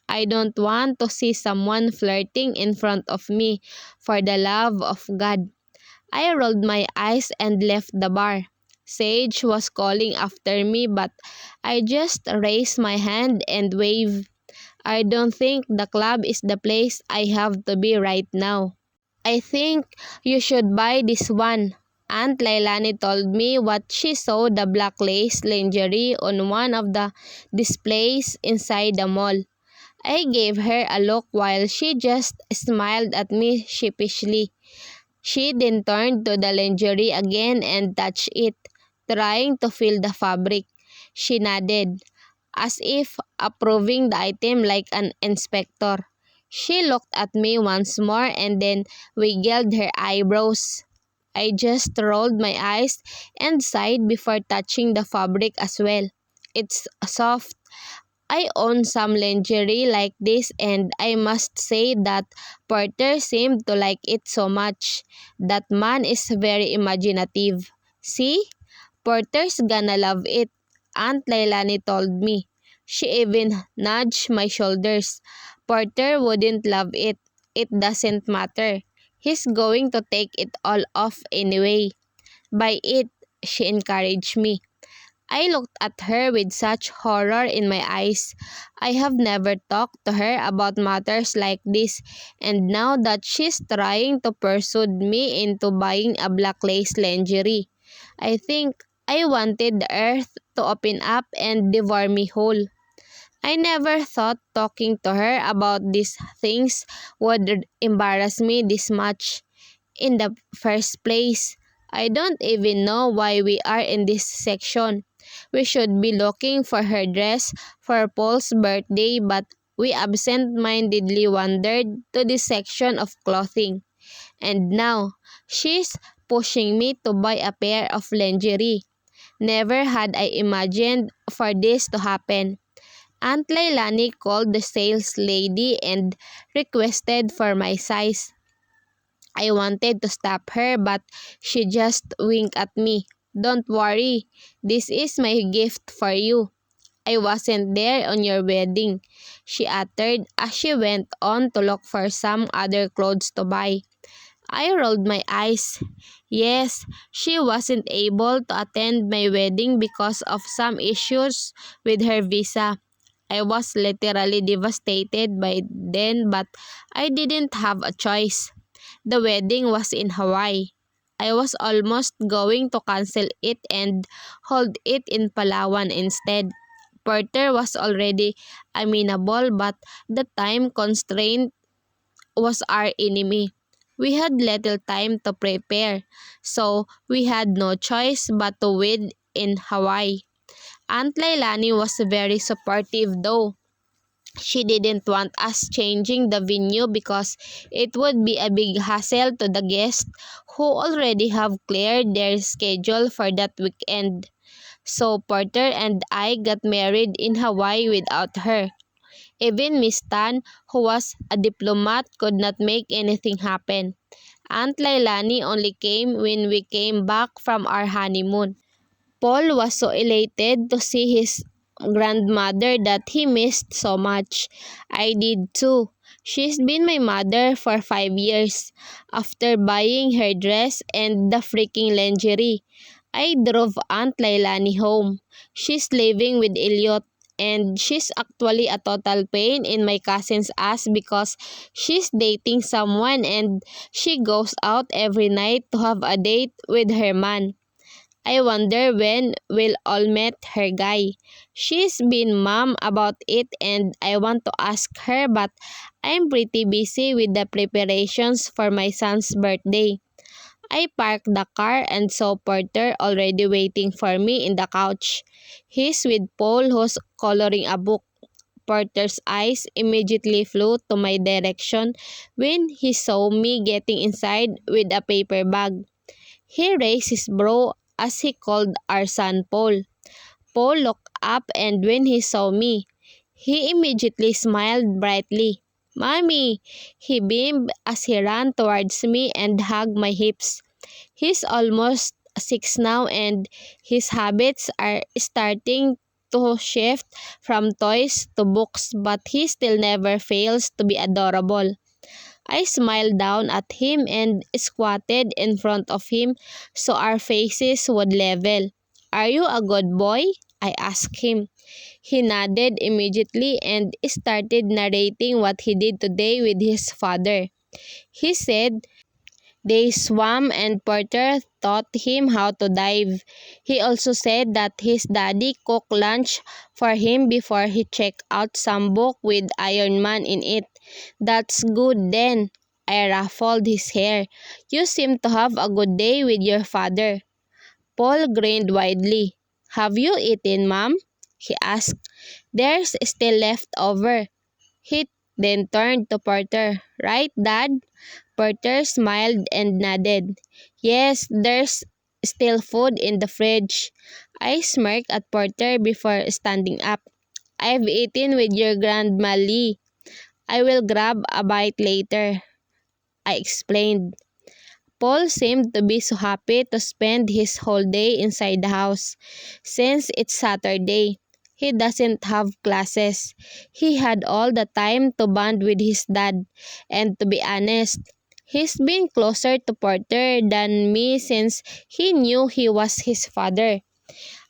I don't want to see someone flirting in front of me, for the love of God. I rolled my eyes and left the bar. Sage was calling after me, but I just raised my hand and waved. I don't think the club is the place I have to be right now. I think you should buy this one. Aunt Lailani told me what she saw the black lace lingerie on one of the displays inside the mall. I gave her a look while she just smiled at me sheepishly. She then turned to the lingerie again and touched it, trying to feel the fabric. She nodded, as if approving the item like an inspector. She looked at me once more and then wiggled her eyebrows. I just rolled my eyes and sighed before touching the fabric as well. It's soft. I own some lingerie like this and I must say that Porter seemed to like it so much. That man is very imaginative. See? Porter's gonna love it, Aunt Leilani told me. She even nudged my shoulders. Porter wouldn't love it. It doesn't matter. He's going to take it all off anyway. Buy it, she encouraged me. I looked at her with such horror in my eyes. I have never talked to her about matters like this, and now that she's trying to persuade me into buying a black lace lingerie, I think I wanted the earth to open up and devour me whole. I never thought talking to her about these things would embarrass me this much. In the first place, I don't even know why we are in this section. We should be looking for her dress for Paul's birthday, but we absent-mindedly wandered to this section of clothing. And now, she's pushing me to buy a pair of lingerie. Never had I imagined for this to happen. Aunt Lailani called the sales lady and requested for my size. I wanted to stop her, but she just winked at me. "Don't worry, this is my gift for you. I wasn't there on your wedding," she uttered as she went on to look for some other clothes to buy. I rolled my eyes. Yes, she wasn't able to attend my wedding because of some issues with her visa. I was literally devastated by then, but I didn't have a choice. The wedding was in Hawaii. I was almost going to cancel it and hold it in Palawan instead. Porter was already amenable, but the time constraint was our enemy. We had little time to prepare, so we had no choice but to wed in Hawaii. Aunt Lailani was very supportive though. She didn't want us changing the venue because it would be a big hassle to the guests who already have cleared their schedule for that weekend. So Porter and I got married in Hawaii without her. Even Miss Tan, who was a diplomat, could not make anything happen. Aunt Lailani only came when we came back from our honeymoon. Paul was so elated to see his grandmother that he missed so much. I did too. She's been my mother for 5 years. After buying her dress and the freaking lingerie, I drove Aunt Lailani home. She's living with Elliot, and she's actually a total pain in my cousin's ass because she's dating someone and she goes out every night to have a date with her man. I wonder when we'll all meet her guy. She's been mum about it and I want to ask her, but I'm pretty busy with the preparations for my son's birthday. I parked the car and saw Porter already waiting for me in the couch. He's with Paul, who's coloring a book. Porter's eyes immediately flew to my direction when he saw me getting inside with a paper bag. He raised his brow as he called our son Paul. Paul looked up and when he saw me, he immediately smiled brightly. "Mommy!" He beamed as he ran towards me and hugged my hips. He's almost 6 now and his habits are starting to shift from toys to books, but he still never fails to be adorable. I smiled down at him and squatted in front of him so our faces would level. "Are you a good boy?" I asked him. He nodded immediately and started narrating what he did today with his father. He said they swam and Porter taught him how to dive. He also said that his daddy cooked lunch for him before he checked out some book with Iron Man in it. "That's good then." I ruffled his hair. "You seem to have a good day with your father." Paul grinned widely. "Have you eaten, Mom?" he asked. "There's still left over." He then turned to Porter. "Right, Dad?" Porter smiled and nodded. "Yes, there's still food in the fridge." I smirked at Porter before standing up. "I've eaten with your Grandma Lee. I will grab a bite later," I explained. Paul seemed to be so happy to spend his whole day inside the house. Since it's Saturday, he doesn't have classes. He had all the time to bond with his dad. And to be honest, he's been closer to Porter than me since he knew he was his father.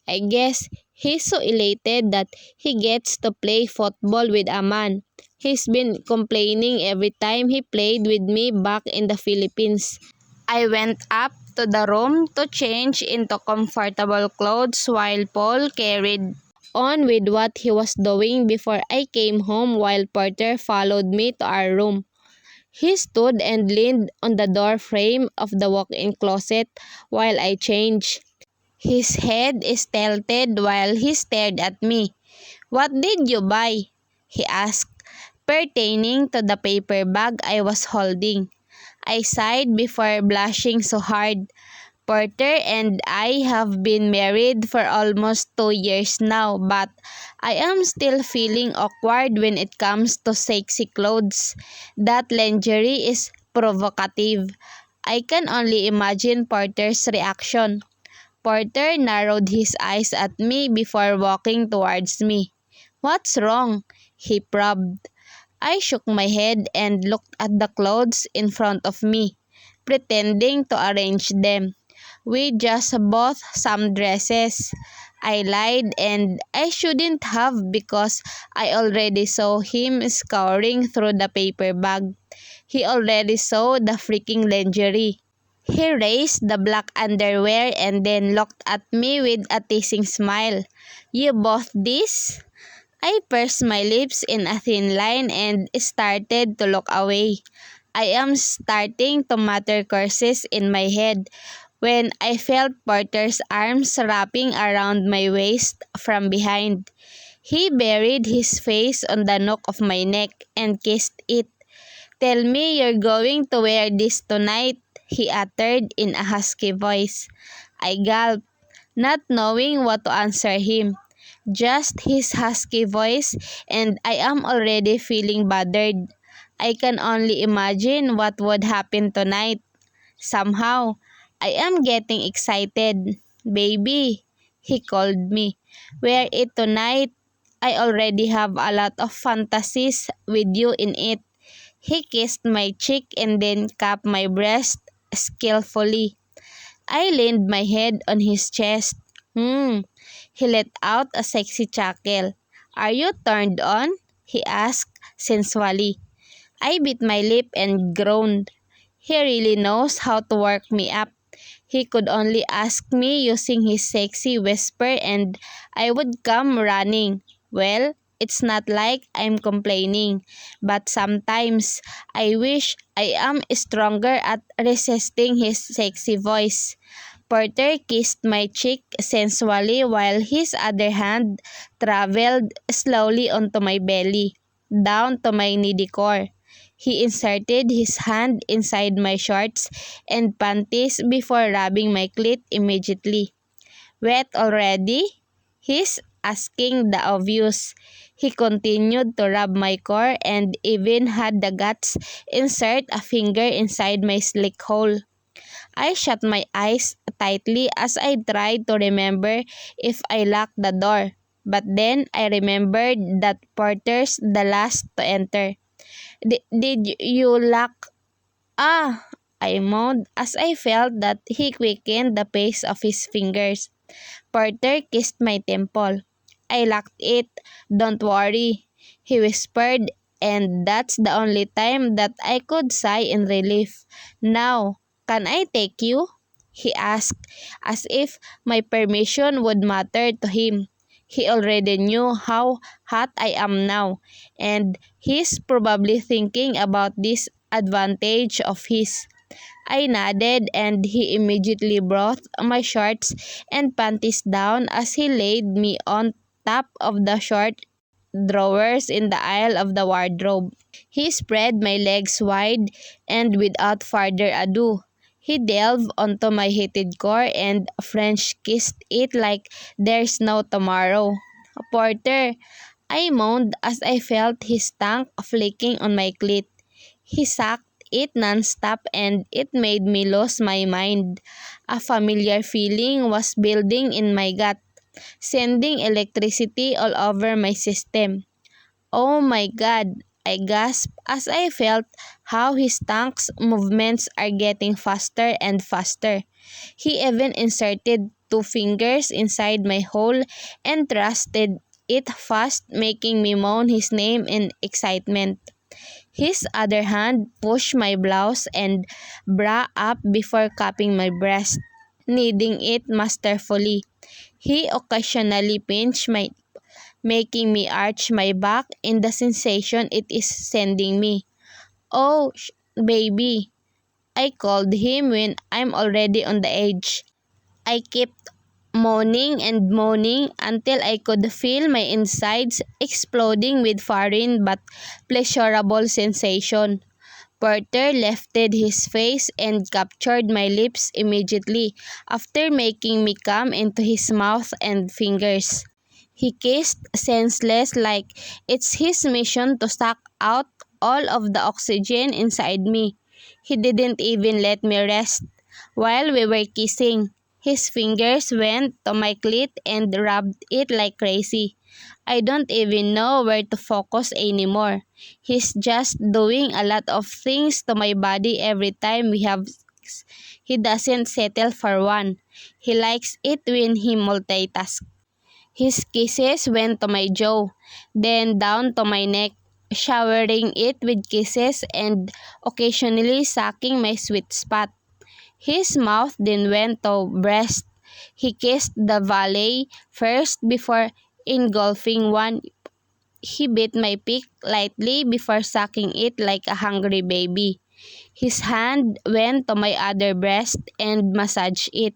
I guess he's so elated that he gets to play football with a man. He's been complaining every time he played with me back in the Philippines. I went up to the room to change into comfortable clothes while Paul carried on with what he was doing before I came home while Porter followed me to our room. He stood and leaned on the door frame of the walk-in closet while I changed. His head is tilted while he stared at me. "What did you buy?" he asked, pertaining to the paper bag I was holding. I sighed before blushing so hard. "Porter and I have been married for almost 2 years now, but I am still feeling awkward when it comes to sexy clothes. That lingerie is provocative." I can only imagine Porter's reaction. Porter narrowed his eyes at me before walking towards me. "What's wrong?" he probed. I shook my head and looked at the clothes in front of me, pretending to arrange them. "We just bought some dresses," I lied, and I shouldn't have because I already saw him scouring through the paper bag. He already saw the freaking lingerie. He raised the black underwear and then looked at me with a teasing smile. "You bought this?" I pursed my lips in a thin line and started to look away. I am starting to mutter curses in my head when I felt Porter's arms wrapping around my waist from behind. He buried his face on the nook of my neck and kissed it. "Tell me you're going to wear this tonight," he uttered in a husky voice. I gulped, not knowing what to answer him. Just his husky voice, and I am already feeling bothered. I can only imagine what would happen tonight. Somehow, I am getting excited. "Baby," he called me. "Wear it tonight. I already have a lot of fantasies with you in it." He kissed my cheek and then cupped my breast skillfully. I leaned my head on his chest. He let out a sexy chuckle. "Are you turned on?" he asked sensually. I bit my lip and groaned. He really knows how to work me up. He could only ask me using his sexy whisper and I would come running. Well, it's not like I'm complaining, but sometimes I wish I am stronger at resisting his sexy voice. Porter kissed my cheek sensually while his other hand traveled slowly onto my belly, down to my needy core. He inserted his hand inside my shorts and panties before rubbing my clit immediately. "Wet already?" He's asking the obvious. He continued to rub my core and even had the guts insert a finger inside my slick hole. I shut my eyes tightly as I tried to remember if I locked the door. But then I remembered that Porter's the last to enter. Did you lock?" "Ah," I moaned as I felt that he quickened the pace of his fingers. Porter kissed my temple. "I locked it. Don't worry," he whispered, and that's the only time that I could sigh in relief. "Now, can I take you?" he asked, as if my permission would matter to him. He already knew how hot I am now, and he's probably thinking about this advantage of his. I nodded and he immediately brought my shorts and panties down as he laid me on top of the short drawers in the aisle of the wardrobe. He spread my legs wide and without further ado, he delved onto my heated core and French kissed it like there's no tomorrow. "Porter," I moaned as I felt his tongue flicking on my clit. He sucked it non-stop and it made me lose my mind. A familiar feeling was building in my gut, sending electricity all over my system. "Oh my God," I gasped as I felt how his tongue's movements are getting faster and faster. He even inserted 2 fingers inside my hole and thrusted it fast, making me moan his name in excitement. His other hand pushed my blouse and bra up before cupping my breast, kneading it masterfully. He occasionally pinched my making me arch my back in the sensation it is sending me. "Oh, baby," I called him when I'm already on the edge. I kept moaning and moaning until I could feel my insides exploding with foreign but pleasurable sensation. Porter lifted his face and captured my lips immediately after making me come into his mouth and fingers. He kissed senseless like it's his mission to suck out all of the oxygen inside me. He didn't even let me rest. While we were kissing, his fingers went to my clit and rubbed it like crazy. I don't even know where to focus anymore. He's just doing a lot of things to my body every time we have sex. He doesn't settle for one. He likes it when he multitasks. His kisses went to my jaw, then down to my neck, showering it with kisses and occasionally sucking my sweet spot. His mouth then went to breast. He kissed the valet first before engulfing one. He bit my peak lightly before sucking it like a hungry baby. His hand went to my other breast and massaged it.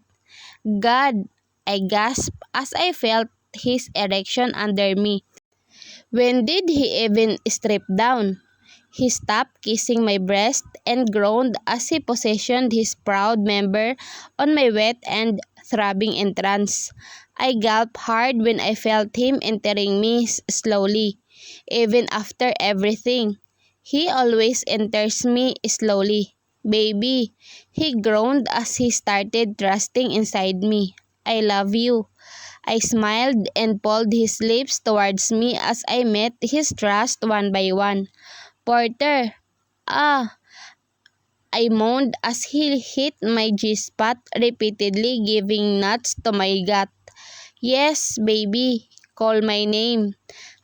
God, I gasped as I felt his erection under me. When did he even strip down? He stopped kissing my breast and groaned as he positioned his proud member on my wet and throbbing entrance. I gulped hard when I felt him entering me slowly. Even after everything, he always enters me slowly. Baby, he groaned as he started thrusting inside me. I love you. I smiled and pulled his lips towards me as I met his thrust one by one. Porter, ah, I moaned as he hit my G-spot repeatedly, giving nuts to my gut. Yes, baby, call my name.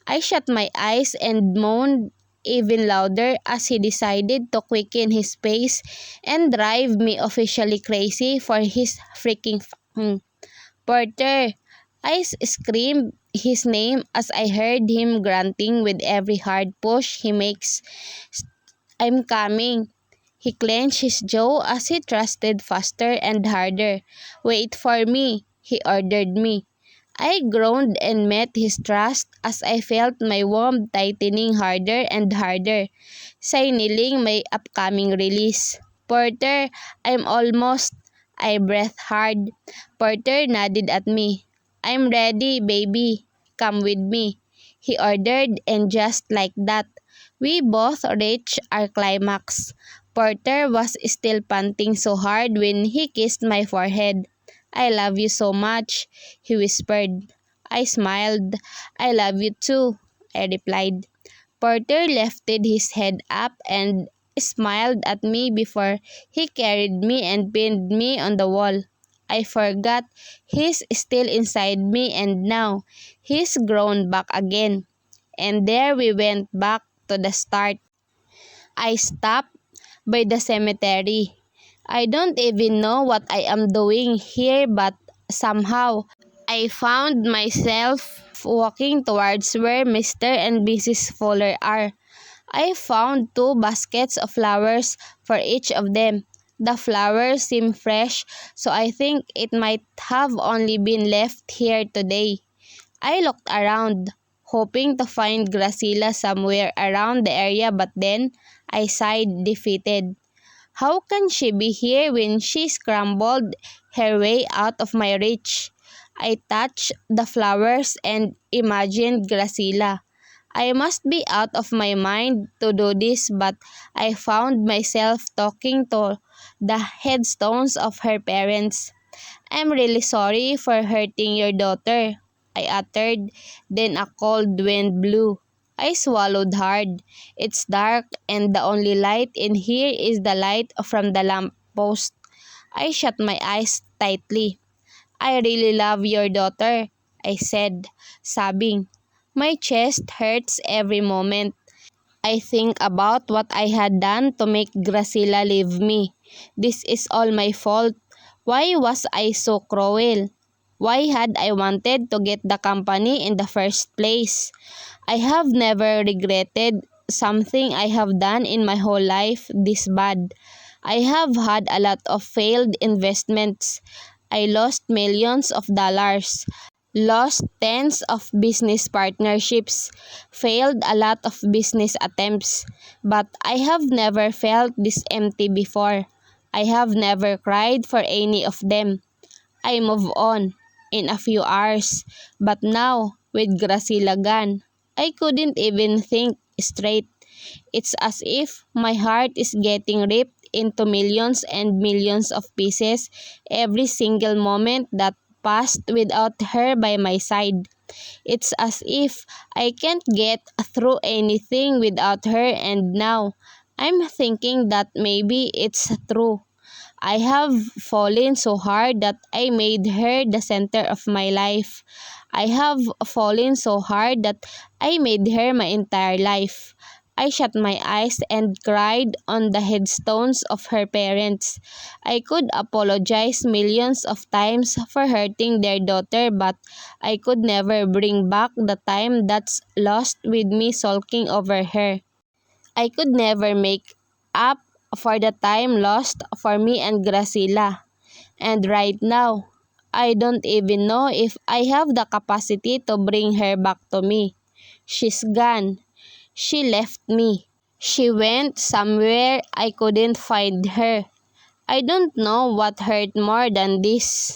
I shut my eyes and moaned even louder as he decided to quicken his pace and drive me officially crazy for his freaking fucking. Porter, I screamed his name as I heard him grunting with every hard push he makes. I'm coming. He clenched his jaw as he thrusted faster and harder. Wait for me, he ordered me. I groaned and met his thrust as I felt my womb tightening harder and harder, signaling my upcoming release. Porter, I'm almost. I breathed hard. Porter nodded at me. I'm ready, baby. Come with me, he ordered, and just like that, we both reached our climax. Porter was still panting so hard when he kissed my forehead. I love you so much, he whispered. I smiled. I love you too, I replied. Porter lifted his head up and smiled at me before he carried me and pinned me on the wall. I forgot he's still inside me and now he's grown back again. And there we went back to the start. I stopped by the cemetery. I don't even know what I am doing here, but somehow I found myself walking towards where Mr. and Mrs. Fuller are. I found 2 baskets of flowers for each of them. The flowers seem fresh, so I think it might have only been left here today. I looked around, hoping to find Graciela somewhere around the area, but then I sighed defeated. How can she be here when she scrambled her way out of my reach? I touched the flowers and imagined Graciela. I must be out of my mind to do this, but I found myself talking to the headstones of her parents. I'm really sorry for hurting your daughter, I uttered. Then a cold wind blew. I swallowed hard. It's dark and the only light in here is the light from the lamppost. I shut my eyes tightly. I really love your daughter, I said, sobbing. My chest hurts every moment. I think about what I had done to make Graciela leave me. This is all my fault. Why was I so cruel? Why had I wanted to get the company in the first place? I have never regretted something I have done in my whole life this bad. I have had a lot of failed investments. I lost millions of dollars, lost tens of business partnerships, failed a lot of business attempts, but I have never felt this empty before. I have never cried for any of them. I move on in a few hours, but now, with Graciela gone, I couldn't even think straight. It's as if my heart is getting ripped into millions and millions of pieces every single moment that passed without her by my side. It's as if I can't get through anything without her, and now I'm thinking that maybe it's true. I have fallen so hard that I made her the center of my life. I have fallen so hard that I made her my entire life. I shut my eyes and cried on the headstones of her parents. I could apologize millions of times for hurting their daughter, but I could never bring back the time that's lost with me sulking over her. I could never make up for the time lost for me and Graciela. And right now, I don't even know if I have the capacity to bring her back to me. She's gone. She left me. She went somewhere I couldn't find her. I don't know what hurt more than this.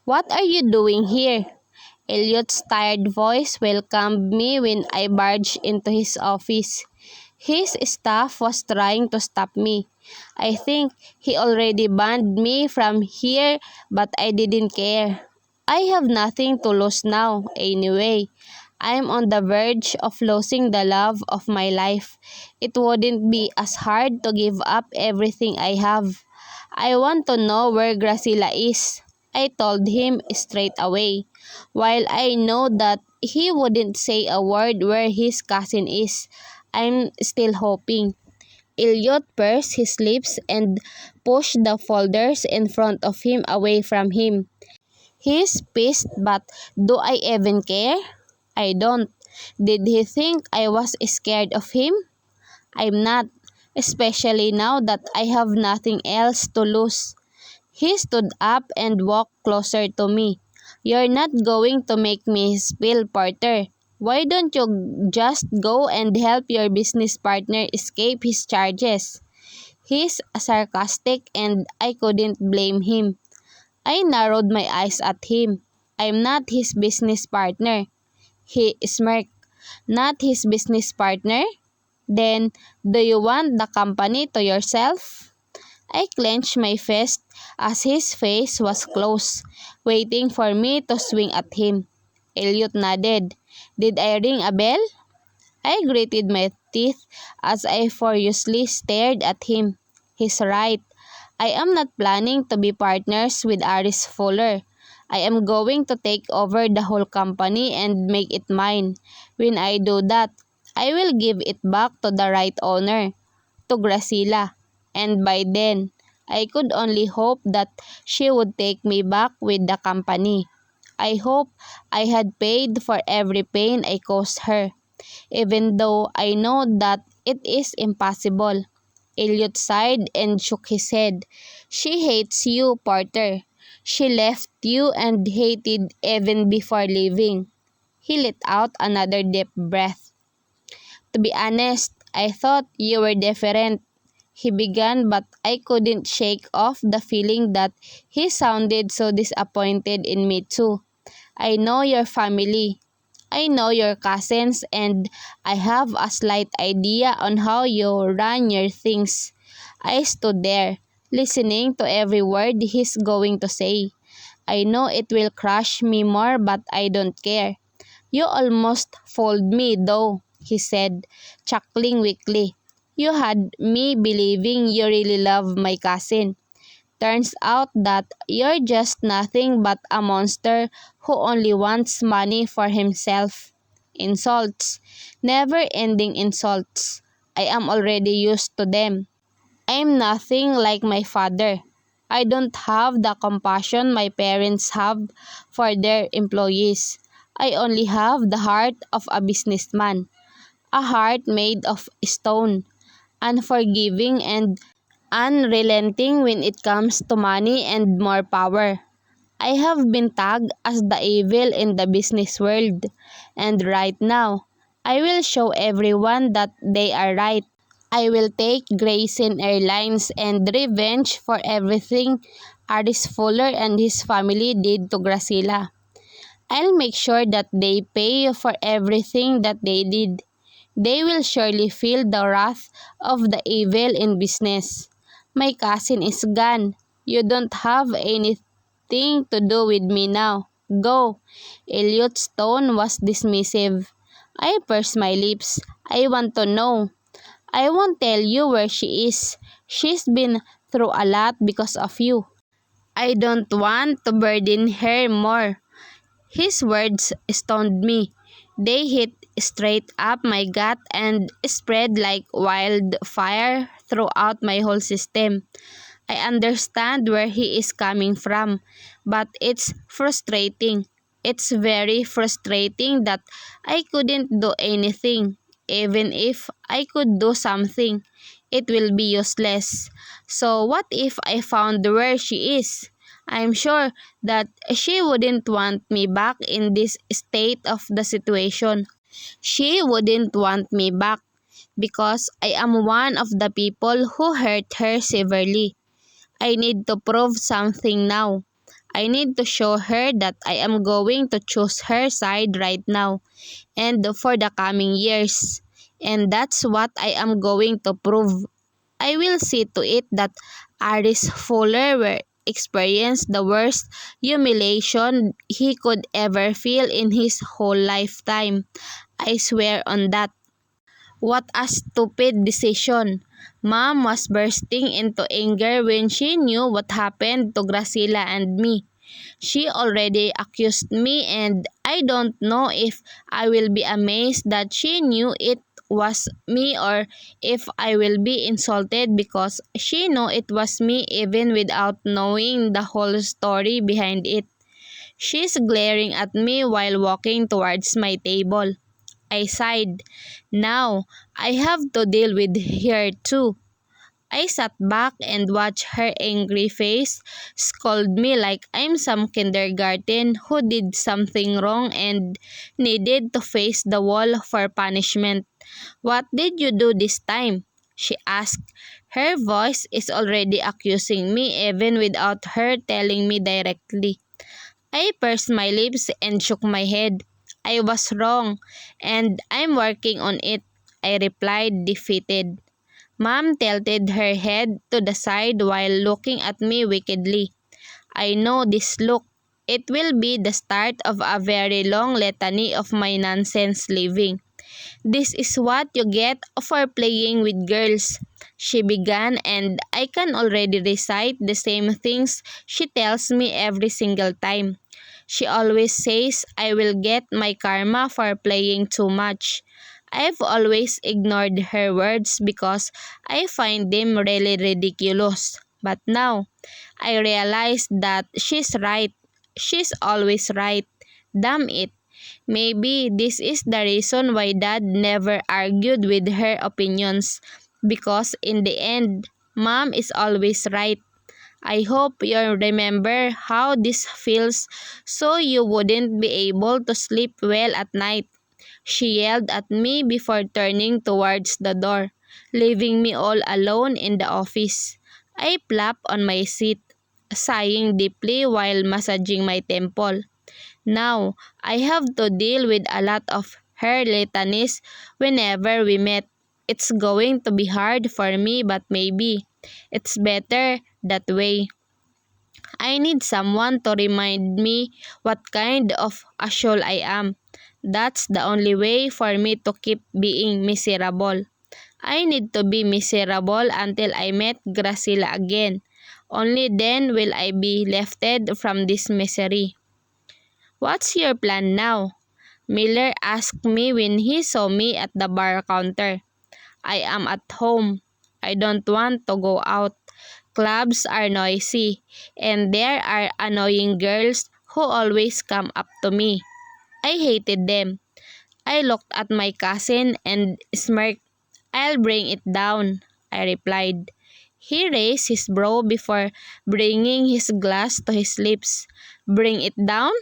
"What are you doing here?" Elliot's tired voice welcomed me when I barged into his office. His staff was trying to stop me. I think he already banned me from here, but I didn't care. I have nothing to lose now, anyway. I'm on the verge of losing the love of my life. It wouldn't be as hard to give up everything I have. I want to know where Graciela is, I told him straight away. While I know that he wouldn't say a word where his cousin is, I'm still hoping. Elliot pursed his lips and pushed the folders in front of him away from him. He's pissed, but do I even care? I don't. Did he think I was scared of him? I'm not, especially now that I have nothing else to lose. He stood up and walked closer to me. "You're not going to make me spill, Porter. Why don't you just go and help your business partner escape his charges?" He's sarcastic and I couldn't blame him. I narrowed my eyes at him. "I'm not his business partner." He smirked. "Not his business partner? Then, do you want the company to yourself?" I clenched my fist as his face was close, waiting for me to swing at him. Elliot nodded. Did I ring a bell? I gritted my teeth as I furiously stared at him. He's right. I am not planning to be partners with Aris Fuller. I am going to take over the whole company and make it mine. When I do that, I will give it back to the right owner, to Graciela. And by then, I could only hope that she would take me back with the company. I hope I had paid for every pain I caused her, even though I know that it is impossible. Elliot sighed and shook his head. "She hates you, Porter. She left you and hated even before leaving." He let out another deep breath. "To be honest, I thought you were different," he began, but I couldn't shake off the feeling that he sounded so disappointed in me too. "I know your family. I know your cousins, and I have a slight idea on how you run your things." I stood there, listening to every word he's going to say. I know it will crush me more, but I don't care. "You almost fooled me, though," he said, chuckling weakly. "You had me believing you really love my cousin. Turns out that you're just nothing but a monster who only wants money for himself." Insults. Never-ending insults. I am already used to them. I'm nothing like my father. I don't have the compassion my parents have for their employees. I only have the heart of a businessman. A heart made of stone, unforgiving and unrelenting when it comes to money and more power. I have been tagged as the evil in the business world, and right now, I will show everyone that they are right. I will take Grayson Airlines and revenge for everything Aris Fuller and his family did to Gracila. I'll make sure that they pay for everything that they did. They will surely feel the wrath of the evil in business. My cousin is gone. You don't have anything to do with me now. Go. Elliot's tone was dismissive. I pursed my lips. I want to know. I won't tell you where she is. She's been through a lot because of you. I don't want to burden her more. His words stunned me. They hit straight up my gut and spread like wildfire throughout my whole system. I understand where he is coming from, but it's frustrating. It's very frustrating that I couldn't do anything. Even if I could do something, it will be useless. So what if I found where she is? I'm sure that she wouldn't want me back in this state of the situation. She wouldn't want me back because I am one of the people who hurt her severely. I need to prove something now. I need to show her that I am going to choose her side right now and for the coming years. And that's what I am going to prove. I will see to it that Aris Fuller will experience the worst humiliation he could ever feel in his whole lifetime. I swear on that. What a stupid decision. Mom was bursting into anger when she knew what happened to Gracila and me. She already accused me and I don't know if I will be amazed that she knew it was me or if I will be insulted because she knew it was me even without knowing the whole story behind it. She's glaring at me while walking towards my table. I sighed. Now, I have to deal with her too. I sat back and watched her angry face scold me like I'm some kindergarten who did something wrong and needed to face the wall for punishment. What did you do this time? She asked. Her voice is already accusing me even without her telling me directly. I pursed my lips and shook my head. I was wrong, and I'm working on it, I replied, defeated. Mom tilted her head to the side while looking at me wickedly. I know this look. It will be the start of a very long litany of my nonsense living. This is what you get for playing with girls, she began, and I can already recite the same things she tells me every single time. She always says I will get my karma for playing too much. I've always ignored her words because I find them really ridiculous. But now, I realize that she's right. She's always right. Damn it. Maybe this is the reason why Dad never argued with her opinions. Because in the end, Mom is always right. I hope you remember how this feels so you wouldn't be able to sleep well at night. She yelled at me before turning towards the door, leaving me all alone in the office. I plopped on my seat, sighing deeply while massaging my temple. Now, I have to deal with a lot of her litanies whenever we met. It's going to be hard for me, but maybe it's better that way. I need someone to remind me what kind of a soul I am. That's the only way for me to keep being miserable. I need to be miserable until I met Gracila again. Only then will I be lifted from this misery. What's your plan now? Miller asked me when he saw me at the bar counter. I am at home. I don't want to go out. Clubs are noisy, and there are annoying girls who always come up to me. I hated them. I looked at my cousin and smirked. I'll bring it down, I replied. He raised his brow before bringing his glass to his lips. "Bring it down?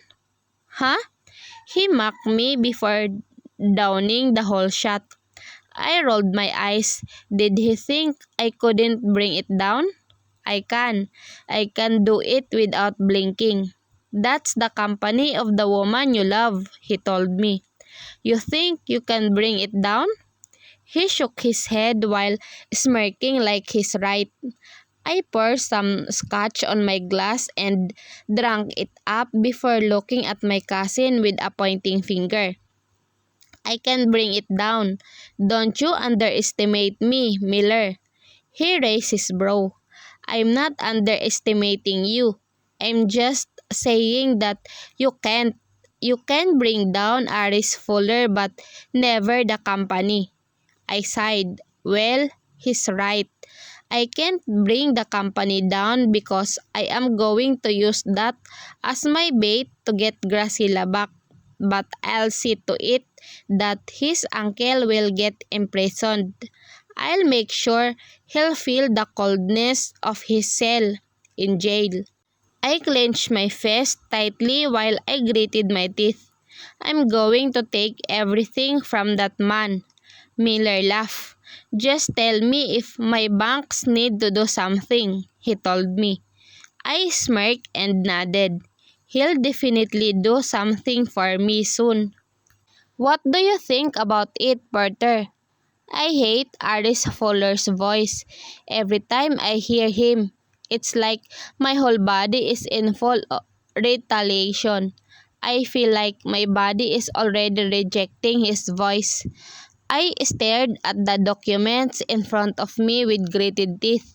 Huh?" He mocked me before downing the whole shot. I rolled my eyes. Did he think I couldn't bring it down? I can. I can do it without blinking. "That's the company of the woman you love," he told me. "You think you can bring it down?" He shook his head while smirking like he's right. I poured some scotch on my glass and drank it up before looking at my cousin with a pointing finger. "I can bring it down. Don't you underestimate me, Miller." He raised his brow. "I'm not underestimating you. I'm just saying that you can't. You can bring down Aris Fuller but never the company." I sighed. Well, he's right. I can't bring the company down because I am going to use that as my bait to get Graciela back. But I'll see to it that his uncle will get imprisoned. I'll make sure he'll feel the coldness of his cell in jail. I clenched my fist tightly while I gritted my teeth. "I'm going to take everything from that man." Miller laughed. "Just tell me if my banks need to do something," he told me. I smirked and nodded. "He'll definitely do something for me soon." "What do you think about it, Porter?" I hate Aris Fuller's voice. Every time I hear him, it's like my whole body is in full retaliation. I feel like my body is already rejecting his voice. I stared at the documents in front of me with gritted teeth.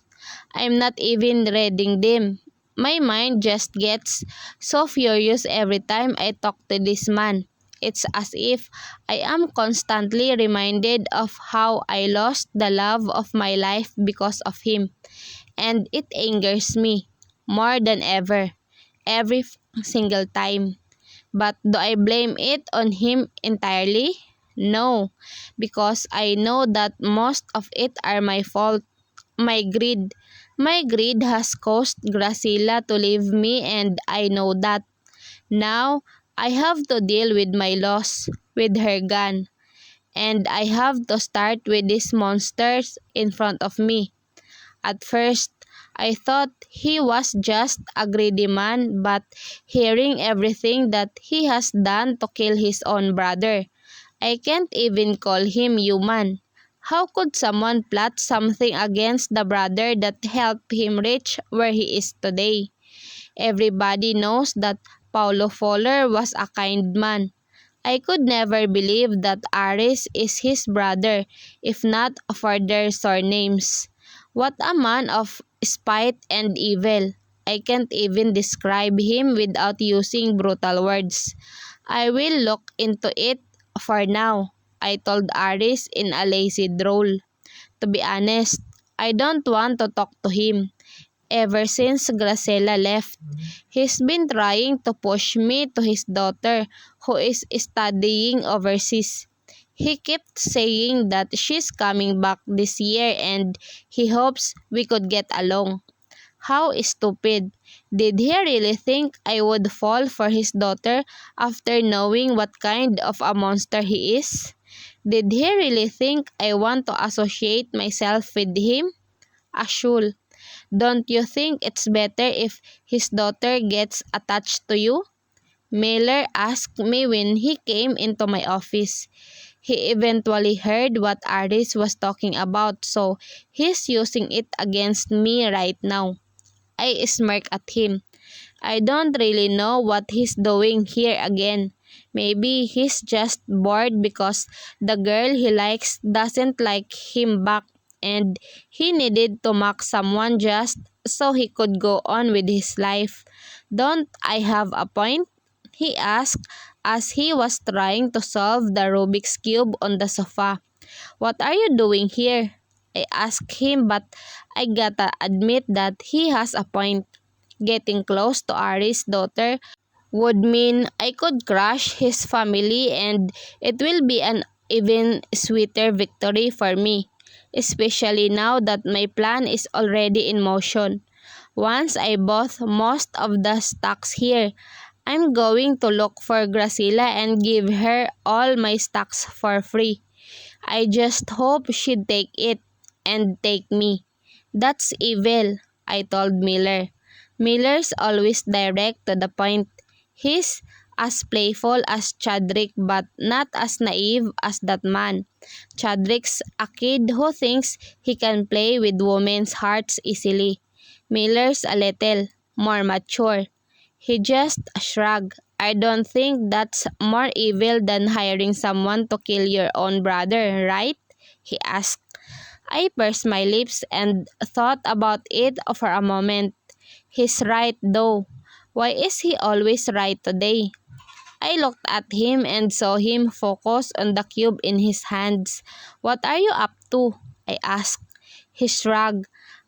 I'm not even reading them. My mind just gets so furious every time I talk to this man. It's as if I am constantly reminded of how I lost the love of my life because of him. And it angers me more than ever, every single time. But do I blame it on him entirely? No, because I know that most of it are my fault. My greed. My greed has caused Graciela to leave me, and I know that. Now, I have to deal with my loss, with her gun, and I have to start with these monsters in front of me. At first, I thought he was just a greedy man, but hearing everything that he has done to kill his own brother, I can't even call him human. How could someone plot something against the brother that helped him reach where he is today? Everybody knows that Paulo Fuller was a kind man. I could never believe that Aris is his brother, if not for their surnames. What a man of spite and evil. I can't even describe him without using brutal words. "I will look into it for now," I told Aris in a lazy drawl. "To be honest, I don't want to talk to him. Ever since Graciela left, he's been trying to push me to his daughter who is studying overseas. He kept saying that she's coming back this year and he hopes we could get along." How stupid. Did he really think I would fall for his daughter after knowing what kind of a monster he is? Did he really think I want to associate myself with him? Ashul, don't you think it's better if his daughter gets attached to you? Miller asked me when he came into my office. He eventually heard what Aris was talking about, so he's using it against me right now. I smirked at him. I don't really know what he's doing here again. Maybe he's just bored because the girl he likes doesn't like him back and he needed to mock someone just so he could go on with his life. "Don't I have a point?" he asked as he was trying to solve the Rubik's Cube on the sofa. "What are you doing here?" I asked him, but I gotta admit that he has a point. Getting close to Ari's daughter would mean I could crush his family and it will be an even sweeter victory for me. especially now that my plan is already in motion. Once I bought most of the stocks here, I'm going to look for Graciela and give her all my stocks for free. I just hope she'd take it and take me. That's evil, I told Miller. Miller's always direct to the point. He's as playful as Chadrick but not as naive as that man. Chadrick's a kid who thinks he can play with women's hearts easily. Miller's a little more mature. He just shrugged. I don't think that's more evil than hiring someone to kill your own brother, right? He asked. I pursed my lips and thought about it for a moment. He's right though. Why is he always right today? I looked at him and saw him focus on the cube in his hands. What are you up to? I asked. He shrugged.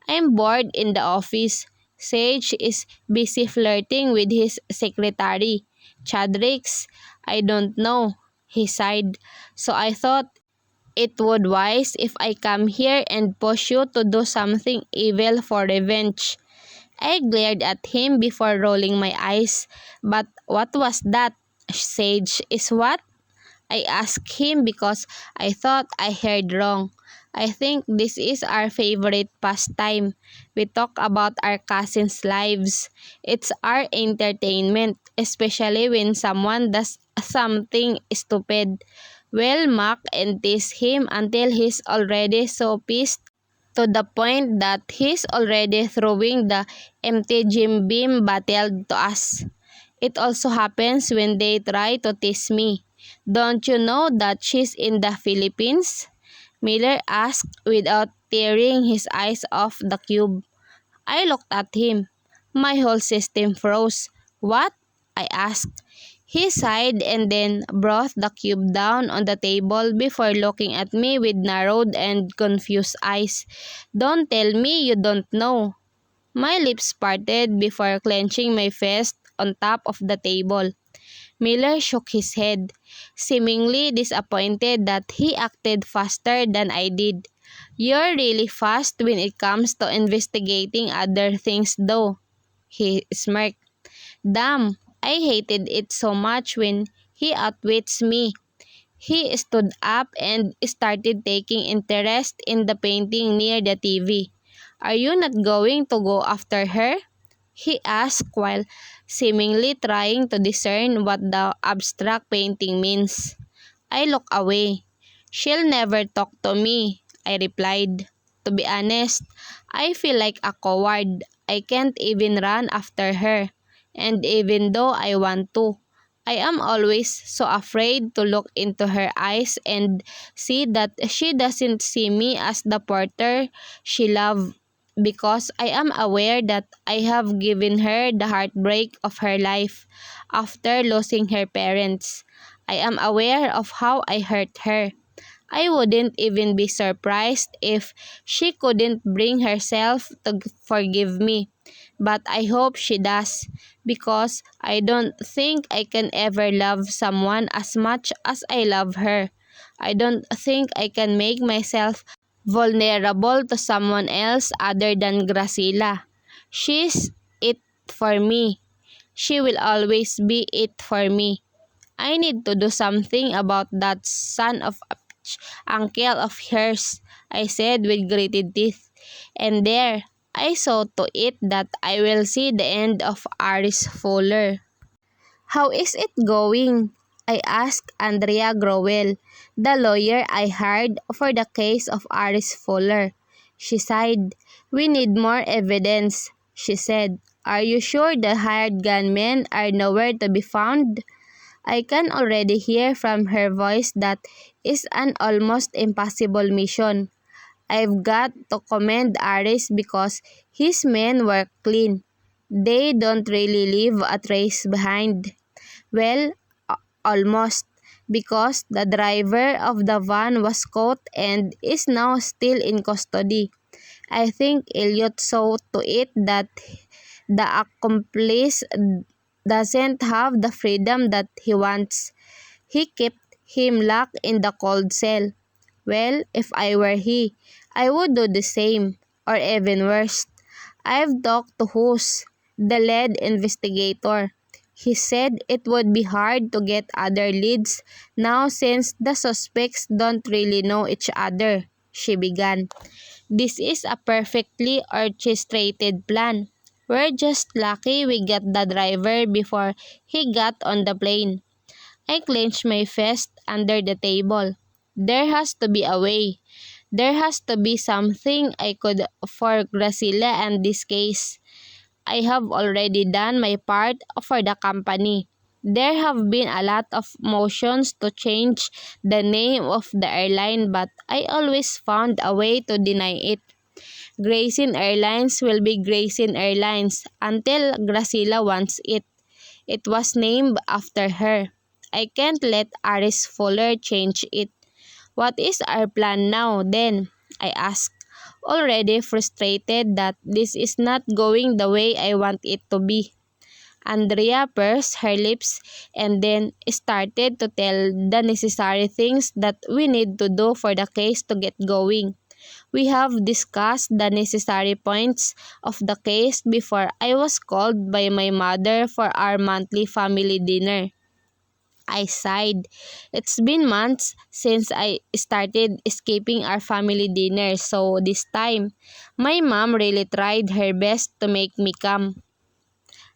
I'm bored in the office. Sage is busy flirting with his secretary. Chadrick's, I don't know. He sighed. So I thought it would wise if I come here and push you to do something evil for revenge. I glared at him before rolling my eyes. But what was that? Sage is what? I asked him because I thought I heard wrong. I think this is our favorite pastime. We talk about our cousins' lives. It's our entertainment, especially when someone does something stupid. We'll mock and tease him until he's already so pissed to the point that he's already throwing the empty gym beam bottle to us. It also happens when they try to tease me. Don't you know that she's in the Philippines? Miller asked without tearing his eyes off the cube. I looked at him. My whole system froze. What? I asked. He sighed and then brought the cube down on the table before looking at me with narrowed and confused eyes. Don't tell me you don't know. My lips parted before clenching my fist on top of the table. Miller shook his head, seemingly disappointed that he acted faster than I did. You're really fast when it comes to investigating other things though, he smirked. Damn, I hated it so much when he outwits me. He stood up and started taking interest in the painting near the TV. Are you not going to go after her? He asked while seemingly trying to discern what the abstract painting means. I looked away. She'll never talk to me, I replied. To be honest, I feel like a coward. I can't even run after her. And even though I want to, I am always so afraid to look into her eyes and see that she doesn't see me as the porter she loved, because I am aware that I have given her the heartbreak of her life after losing her parents. I am aware of how I hurt her. I wouldn't even be surprised if she couldn't bring herself to forgive me. But I hope she does, because I don't think I can ever love someone as much as I love her. I don't think I can make myself vulnerable to someone else other than Graciela. She's it for me. She will always be it for me. I need to do something about that son of a uncle of hers, I said with gritted teeth. And there, I saw to it that I will see the end of Aris Fuller. How is it going? I asked Andrea Growell, the lawyer I hired for the case of Aris Fuller. She sighed. We need more evidence, she said. Are you sure the hired gunmen are nowhere to be found? I can already hear from her voice that is an almost impossible mission. I've got to commend Aris because his men were clean. They don't really leave a trace behind. Well, almost, because the driver of the van was caught and is now still in custody. I think Elliot saw to it that the accomplice doesn't have the freedom that he wants. He kept him locked in the cold cell. Well, if I were he, I would do the same, or even worse. I've talked to Hus, the lead investigator. He said it would be hard to get other leads now since the suspects don't really know each other, she began. This is a perfectly orchestrated plan. We're just lucky we got the driver before he got on the plane. I clenched my fist under the table. There has to be a way. There has to be something I could for Graciela and this case. I have already done my part for the company. There have been a lot of motions to change the name of the airline, but I always found a way to deny it. Grayson Airlines will be Grayson Airlines until Graciela wants it. It was named after her. I can't let Aris Fuller change it. What is our plan now, then? I asked, already frustrated that this is not going the way I want it to be. Andrea pursed her lips and then started to tell the necessary things that we need to do for the case to get going. We have discussed the necessary points of the case before I was called by my mother for our monthly family dinner. I sighed. It's been months since I started escaping our family dinner, so this time, my mom really tried her best to make me come.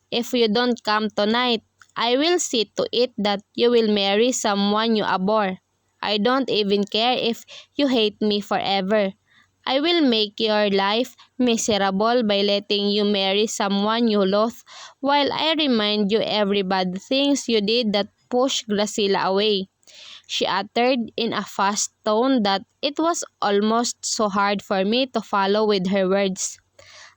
If you don't come tonight, I will see to it that you will marry someone you abhor. I don't even care if you hate me forever. I will make your life miserable by letting you marry someone you loathe while I remind you every bad things you did that pushed Graciela away. She uttered in a fast tone that it was almost so hard for me to follow with her words.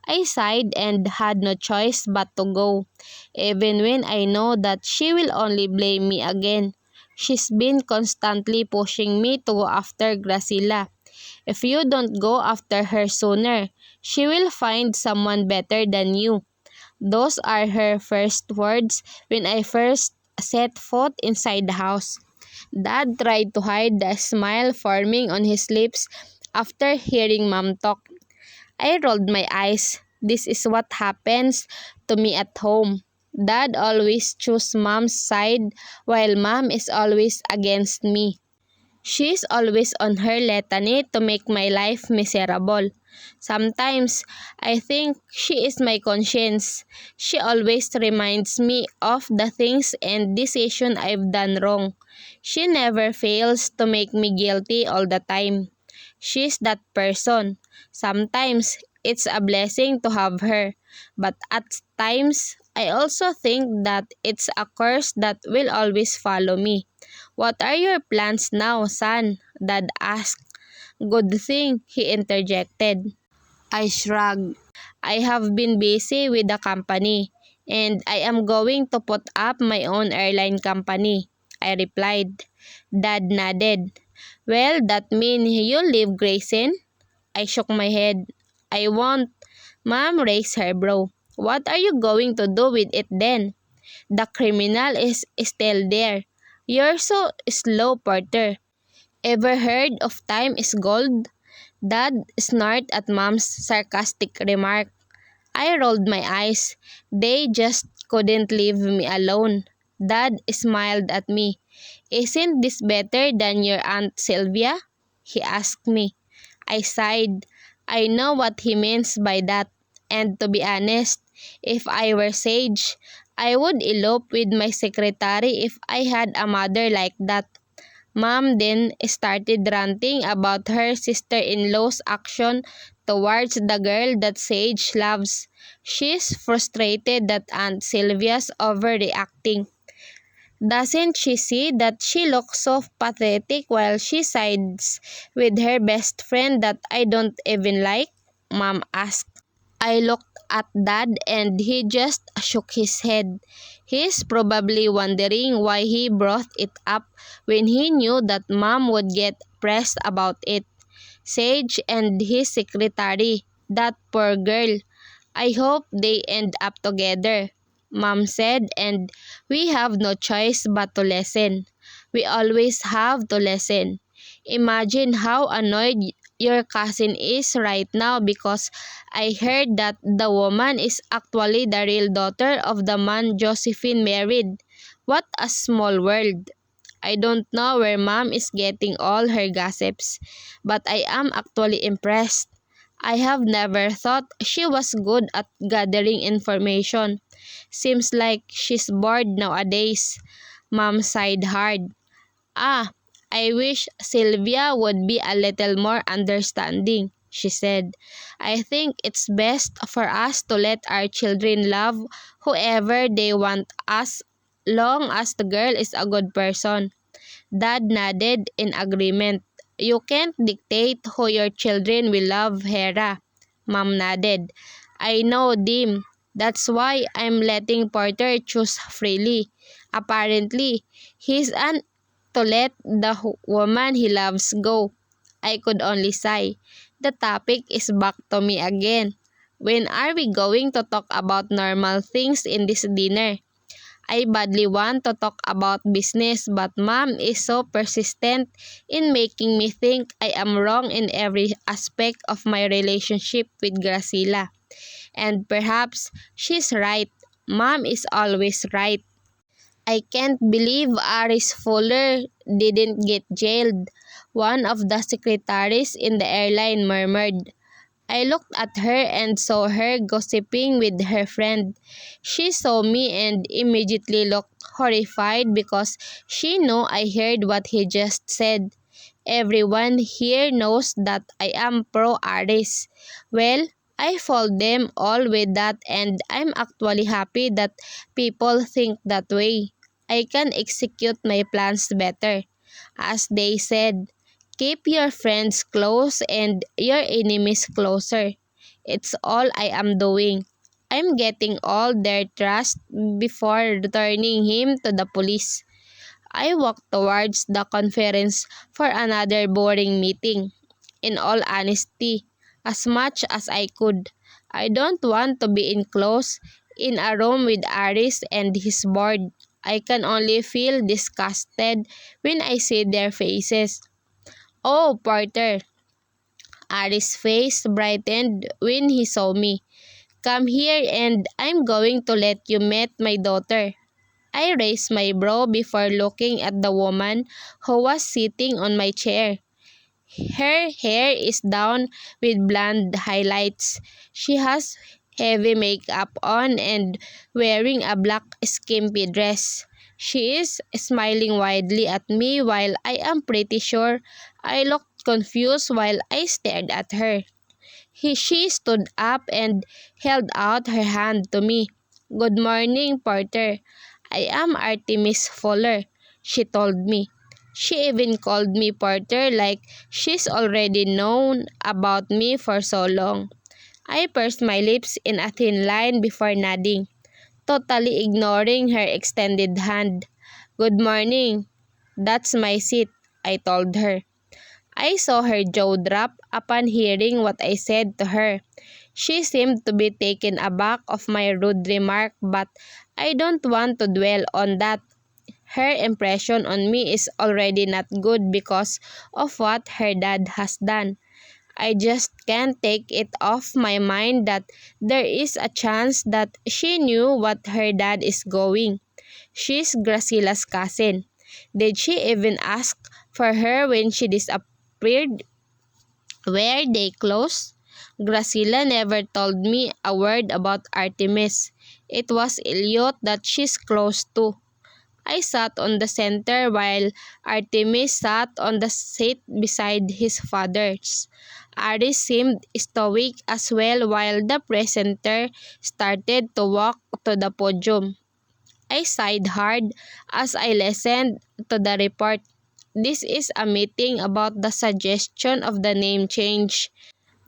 I sighed and had no choice but to go, even when I know that she will only blame me again. She's been constantly pushing me to go after Graciela. If you don't go after her sooner, she will find someone better than you. Those are her first words when I first set foot inside the house. Dad tried to hide the smile forming on his lips after hearing Mom talk. I rolled my eyes. This is what happens to me at home. Dad always chooses Mom's side while Mom is always against me. She's always on her litany to make my life miserable. Sometimes, I think she is my conscience. She always reminds me of the things and decisions I've done wrong. She never fails to make me guilty all the time. She's that person. Sometimes, it's a blessing to have her. But at times, I also think that it's a curse that will always follow me. What are your plans now, son? Dad asked. Good thing, he interjected. I shrugged. I have been busy with the company, and I am going to put up my own airline company, I replied. Dad nodded. Well, that means you'll leave Grayson? I shook my head. I won't. Mom raised her brow. What are you going to do with it then? The criminal is still there. You're so slow, Porter. Ever heard of time is gold? Dad snarled at Mom's sarcastic remark. I rolled my eyes. They just couldn't leave me alone. Dad smiled at me. Isn't this better than your Aunt Sylvia? He asked me. I sighed. I know what he means by that. And to be honest, if I were Sage, I would elope with my secretary if I had a mother like that. Mom then started ranting about her sister-in-law's action towards the girl that Sage loves. She's frustrated that Aunt Sylvia's overreacting. Doesn't she see that she looks so pathetic while she sides with her best friend that I don't even like? Mom asked. I looked at Dad and he just shook his head. He's probably wondering why he brought it up when he knew that Mom would get pressed about it. Sage and his secretary, that poor girl. I hope they end up together, Mom said, and we have no choice but to listen. We always have to listen. Imagine how annoyed your cousin is right now because I heard that the woman is actually the real daughter of the man Josephine married. What a small world. I don't know where mom is getting all her gossips, but I am actually impressed. I have never thought she was good at gathering information. Seems like she's bored nowadays. Mom sighed hard. Ah, I wish Sylvia would be a little more understanding, she said. I think it's best for us to let our children love whoever they want as long as the girl is a good person. Dad nodded in agreement. You can't dictate who your children will love, Hera. Mom nodded. I know, Dim. That's why I'm letting Porter choose freely. Apparently, he's an to let the woman he loves go. I could only sigh. The topic is back to me again. When are we going to talk about normal things in this dinner? I badly want to talk about business, but mom is so persistent in making me think I am wrong in every aspect of my relationship with Graciela. And perhaps she's right. Mom is always right. I can't believe Aris Fuller didn't get jailed, one of the secretaries in the airline murmured. I looked at her and saw her gossiping with her friend. She saw me and immediately looked horrified because she knew I heard what he just said. Everyone here knows that I am pro-Aris. Well, I fooled them all with that and I'm actually happy that people think that way. I can execute my plans better. As they said, keep your friends close and your enemies closer. It's all I am doing. I'm getting all their trust before returning him to the police. I walked towards the conference for another boring meeting. In all honesty, as much as I could, I don't want to be in a room with Aris and his board. I can only feel disgusted when I see their faces. Oh, Porter. Aris' face brightened when he saw me. Come here and I'm going to let you meet my daughter. I raised my brow before looking at the woman who was sitting on my chair. Her hair is down with blonde highlights. She has heavy makeup on and wearing a black skimpy dress. She is smiling widely at me while I am pretty sure I looked confused while I stared at her. She stood up and held out her hand to me. Good morning, Porter. I am Artemis Fuller, she told me. She even called me Porter like she's already known about me for so long. I pursed my lips in a thin line before nodding, totally ignoring her extended hand. Good morning. That's my seat, I told her. I saw her jaw drop upon hearing what I said to her. She seemed to be taken aback of my rude remark, but I don't want to dwell on that. Her impression on me is already not good because of what her dad has done. I just can't take it off my mind that there is a chance that she knew what her dad is going. She's Gracila's cousin. Did she even ask for her when she disappeared? Were they close? Gracila never told me a word about Artemis. It was Elliot that she's close to. I sat on the center while Artemis sat on the seat beside his father's. Aris seemed stoic as well while the presenter started to walk to the podium. I sighed hard as I listened to the report. This is a meeting about the suggestion of the name change.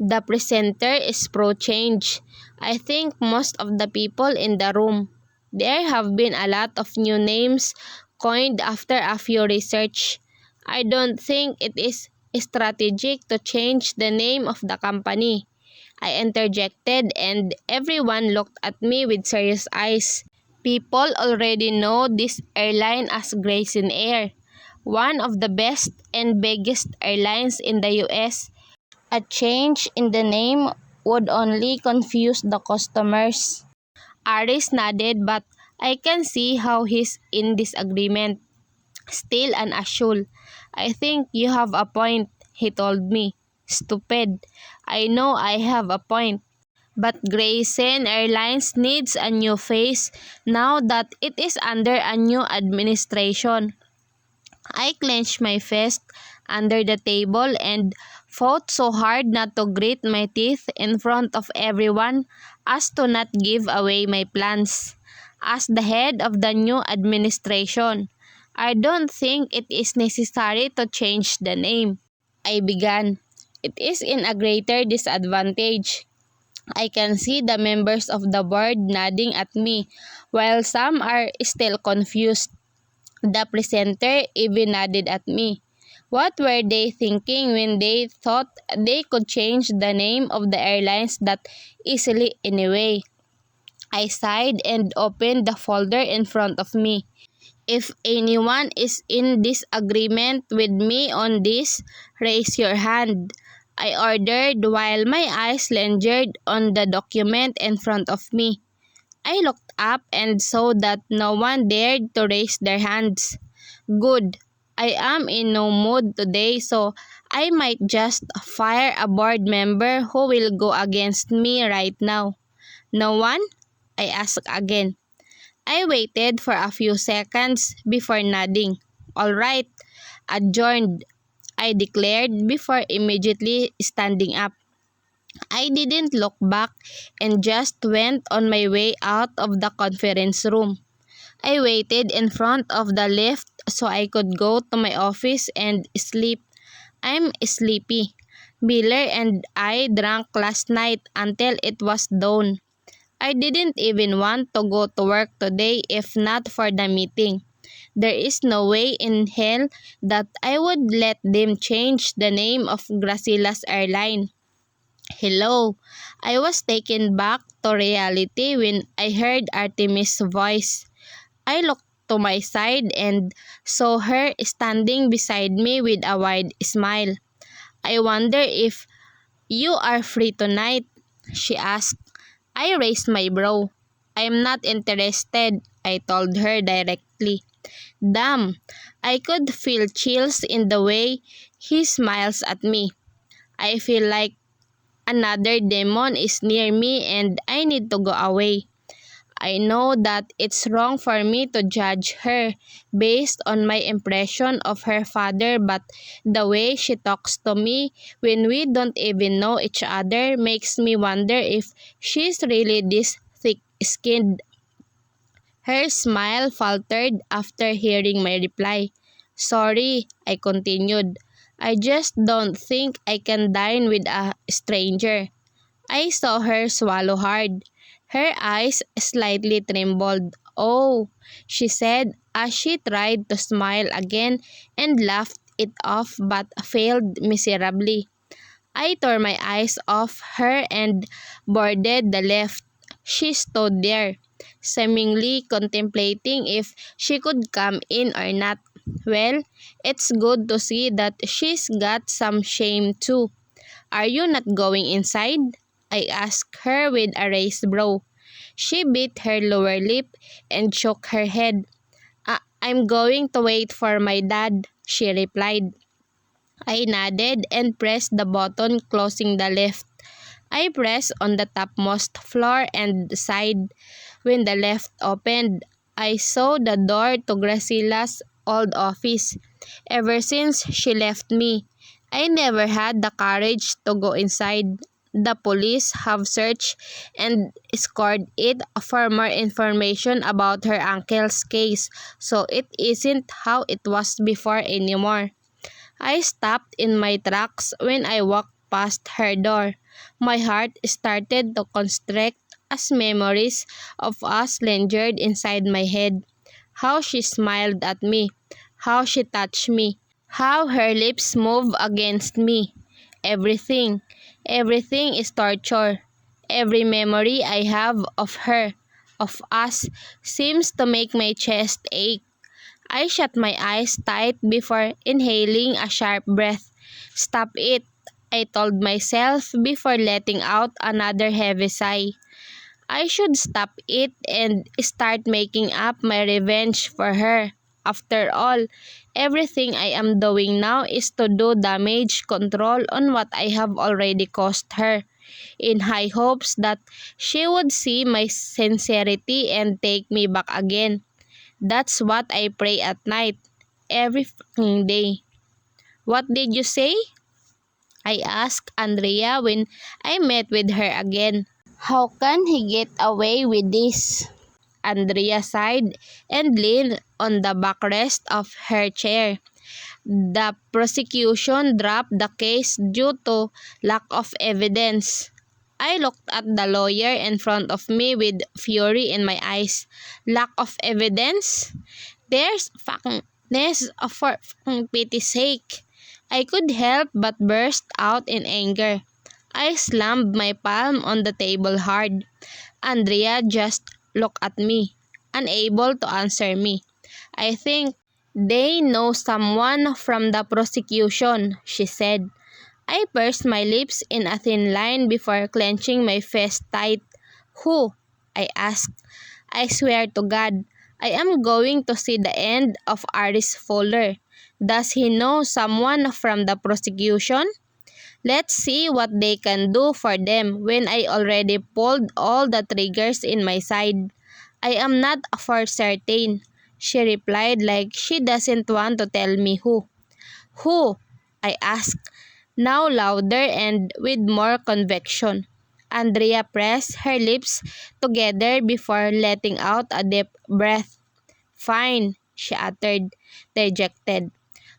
The presenter is pro-change. I think most of the people in the room. There have been a lot of new names coined after a few research. I don't think it is strategic to change the name of the company. I interjected and everyone looked at me with serious eyes. People already know this airline as Grayson Air, one of the best and biggest airlines in the US. A change in the name would only confuse the customers. Aris nodded, but I can see how he's in disagreement. Still unassuming. I think you have a point, he told me. Stupid. I know I have a point. But Grayson Airlines needs a new face now that it is under a new administration. I clenched my fist under the table and fought so hard not to grit my teeth in front of everyone as to not give away my plans. As the head of the new administration, I don't think it is necessary to change the name. I began. It is in a greater disadvantage. I can see the members of the board nodding at me, while some are still confused. The presenter even nodded at me. What were they thinking when they thought they could change the name of the airlines that easily anyway? I sighed and opened the folder in front of me. If anyone is in disagreement with me on this, raise your hand, I ordered while my eyes lingered on the document in front of me. I looked up and saw that no one dared to raise their hands. Good. I am in no mood today, so I might just fire a board member who will go against me right now. No one? I asked again. I waited for a few seconds before nodding. All right. Adjourned, I declared before immediately standing up. I didn't look back and just went on my way out of the conference room. I waited in front of the lift so I could go to my office and sleep. I'm sleepy. Miller and I drank last night until it was dawn. I didn't even want to go to work today if not for the meeting. There is no way in hell that I would let them change the name of Gracila's airline. Hello. I was taken back to reality when I heard Artemis' voice. I looked to my side and saw her standing beside me with a wide smile. I wonder if you are free tonight, she asked. I raised my brow. I'm not interested, I told her directly. Damn, I could feel chills in the way he smiles at me. I feel like another demon is near me and I need to go away. I know that it's wrong for me to judge her based on my impression of her father, but the way she talks to me when we don't even know each other makes me wonder if she's really this thick-skinned. Her smile faltered after hearing my reply. Sorry, I continued. I just don't think I can dine with a stranger. I saw her swallow hard. Her eyes slightly trembled. Oh, she said as she tried to smile again and laughed it off but failed miserably. I tore my eyes off her and boarded the lift. She stood there, seemingly contemplating if she could come in or not. Well, it's good to see that she's got some shame too. Are you not going inside? I asked her with a raised brow. She bit her lower lip and shook her head. I'm going to wait for my dad, she replied. I nodded and pressed the button closing the lift. I pressed on the topmost floor and sighed. When the lift opened, I saw the door to Gracila's old office. Ever since she left me, I never had the courage to go inside. The police have searched and scored it for more information about her uncle's case, so it isn't how it was before anymore. I stopped in my tracks when I walked past her door. My heart started to constrict as memories of us lingered inside my head. How she smiled at me, how she touched me, how her lips moved against me. Everything, everything is torture. Every memory I have of her, of us, seems to make my chest ache. I shut my eyes tight before inhaling a sharp breath. Stop it, I told myself before letting out another heavy sigh. I should stop it and start making up my revenge for her. After all, everything I am doing now is to do damage control on what I have already caused her, in high hopes that she would see my sincerity and take me back again. That's what I pray at night, every fucking day. What did you say? I asked Andrea when I met with her again. How can he get away with this? Andrea sighed and leaned on the backrest of her chair. The prosecution dropped the case due to lack of evidence. I looked at the lawyer in front of me with fury in my eyes. Lack of evidence? For fucking pity's sake. I could help but burst out in anger. I slammed my palm on the table hard. Andrea just looked at me, unable to answer me. I think they know someone from the prosecution, she said. I pursed my lips in a thin line before clenching my fist tight. Who? I asked. I swear to God, I am going to see the end of Aris Fuller. Does he know someone from the prosecution? Let's see what they can do for them when I already pulled all the triggers in my side. I am not for certain, she replied like she doesn't want to tell me who. Who? I asked, now louder and with more conviction. Andrea pressed her lips together before letting out a deep breath. Fine, she uttered, dejected.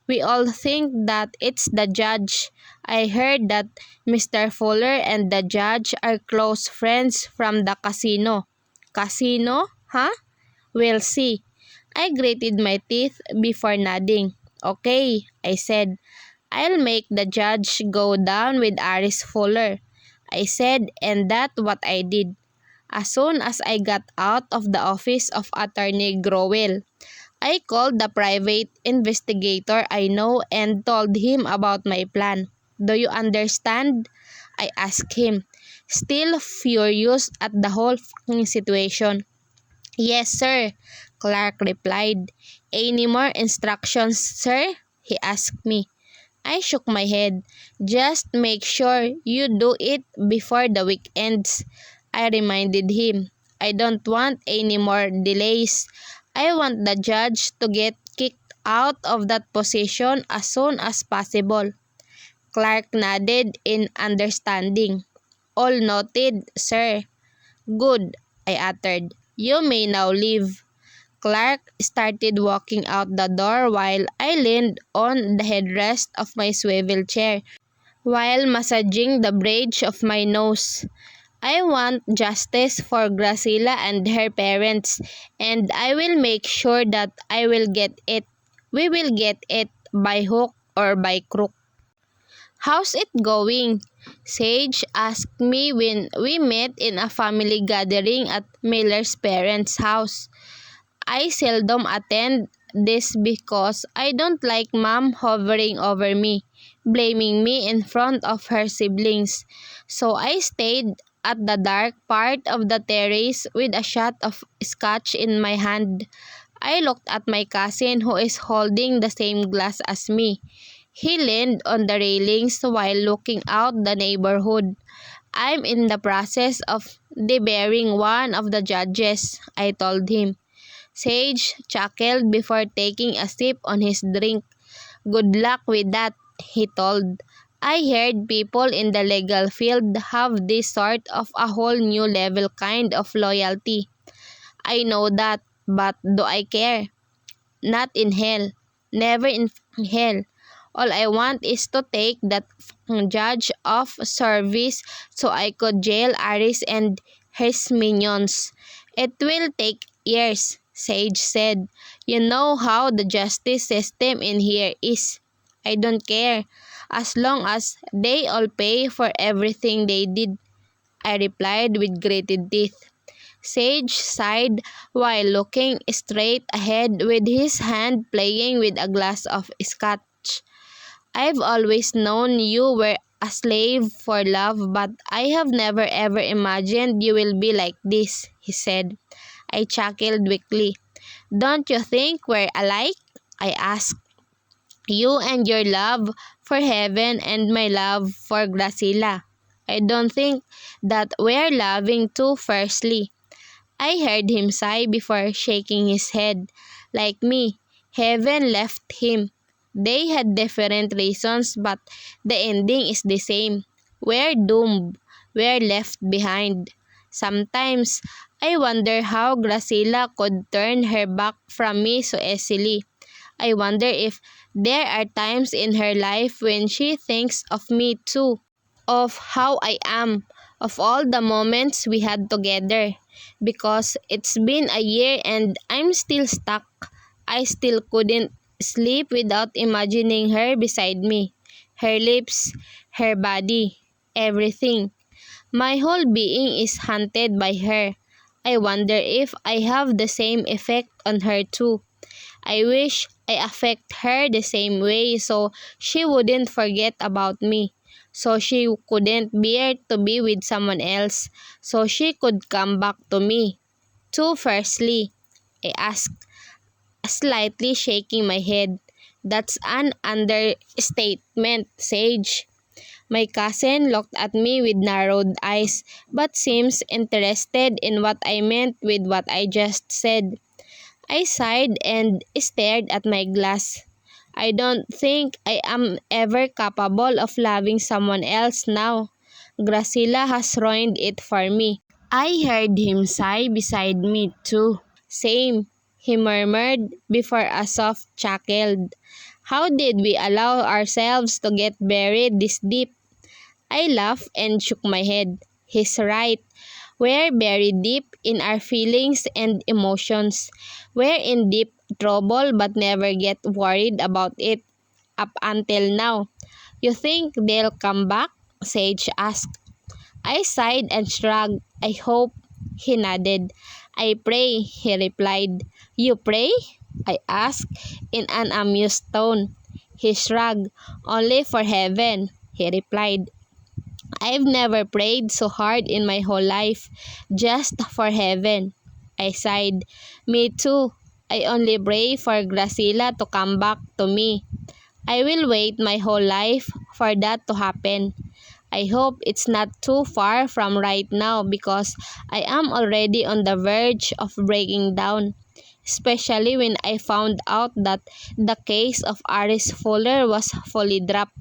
We all think that it's the judge. I heard that Mr. Fuller and the judge are close friends from the casino. Casino? Huh? We'll see. I gritted my teeth before nodding. Okay, I said. I'll make the judge go down with Aris Fuller. I said, and that's what I did. As soon as I got out of the office of Attorney Growell, I called the private investigator I know and told him about my plan. Do you understand? I asked him, still furious at the whole fucking situation. Yes, sir, Clark replied. Any more instructions, sir? He asked me. I shook my head. Just make sure you do it before the week ends, I reminded him. I don't want any more delays. I want the judge to get kicked out of that position as soon as possible. Clark nodded in understanding. All noted, sir. Good, I uttered. You may now leave. Clark started walking out the door while I leaned on the headrest of my swivel chair while massaging the bridge of my nose. I want justice for Graciela and her parents, and I will make sure that I will get it. We will get it by hook or by crook. How's it going? Sage asked me when we met in a family gathering at Miller's parents' house. I seldom attend this because I don't like Mom hovering over me, blaming me in front of her siblings. So I stayed at the dark part of the terrace with a shot of scotch in my hand. I looked at my cousin who is holding the same glass as me. He leaned on the railings while looking out the neighborhood. I'm in the process of debarring one of the judges, I told him. Sage chuckled before taking a sip on his drink. Good luck with that, he told. I heard people in the legal field have this sort of a whole new level kind of loyalty. I know that, but do I care? Not in hell. Never in hell. All I want is to take that judge off service so I could jail Aris and his minions. It will take years, Sage said. You know how the justice system in here is. I don't care, as long as they all pay for everything they did, I replied with gritted teeth. Sage sighed while looking straight ahead with his hand playing with a glass of scotch. I've always known you were a slave for love, but I have never ever imagined you will be like this," he said. I chuckled weakly. "Don't you think we're alike?" I asked. "You and your love for heaven and my love for Gracila. I don't think that we're loving too fiercely." I heard him sigh before shaking his head. Like me, heaven left him. They had different reasons, but the ending is the same. We're doomed. We're left behind. Sometimes, I wonder how Gracila could turn her back from me so easily. I wonder if there are times in her life when she thinks of me too, of how I am, of all the moments we had together. Because it's been a year and I'm still stuck. I still couldn't sleep without imagining her beside me. Her lips, her body, everything. My whole being is haunted by her. I wonder if I have the same effect on her too. I wish I affect her the same way so she wouldn't forget about me, so she couldn't bear to be with someone else, so she could come back to me. Too fiercely, I asked, slightly shaking my head. That's an understatement, Sage. My cousin looked at me with narrowed eyes, but seems interested in what I meant with what I just said. I sighed and stared at my glass. I don't think I am ever capable of loving someone else now. Gracila has ruined it for me. I heard him sigh beside me too. "Same," he murmured before a soft chuckle. "How did we allow ourselves to get buried this deep?" I laughed and shook my head. He's right. We're very deep in our feelings and emotions. We're in deep trouble but never get worried about it up until now. "You think they'll come back?" Sage asked. I sighed and shrugged. "I hope." He nodded. "I pray," he replied. "You pray?" I asked in an amused tone. He shrugged. "Only for heaven," he replied. "I've never prayed so hard in my whole life, just for heaven." I sighed. "Me too. I only pray for Gracila to come back to me. I will wait my whole life for that to happen. I hope it's not too far from right now because I am already on the verge of breaking down, especially when I found out that the case of Aris Fuller was fully dropped.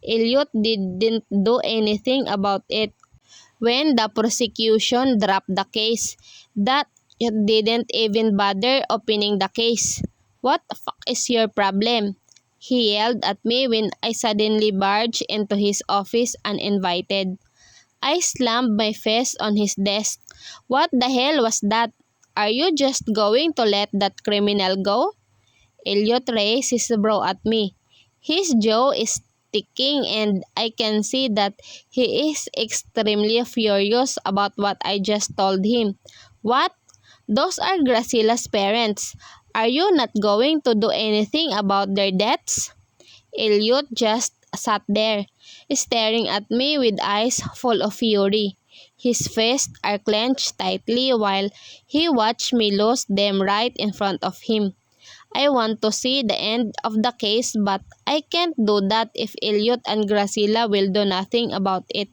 Elliot didn't do anything about it. When the prosecution dropped the case, that it didn't even bother opening the case. What the fuck is your problem?" He yelled at me when I suddenly barged into his office uninvited. I slammed my fist on his desk. "What the hell was that? Are you just going to let that criminal go?" Elliot raised his brow at me. His jaw is ticking and I can see that he is extremely furious about what I just told him. "What? Those are Gracila's parents. Are you not going to do anything about their deaths?" Elliot just sat there, staring at me with eyes full of fury. His fists are clenched tightly while he watched me lose them right in front of him. I want to see the end of the case but I can't do that if Elliot and Gracila will do nothing about it.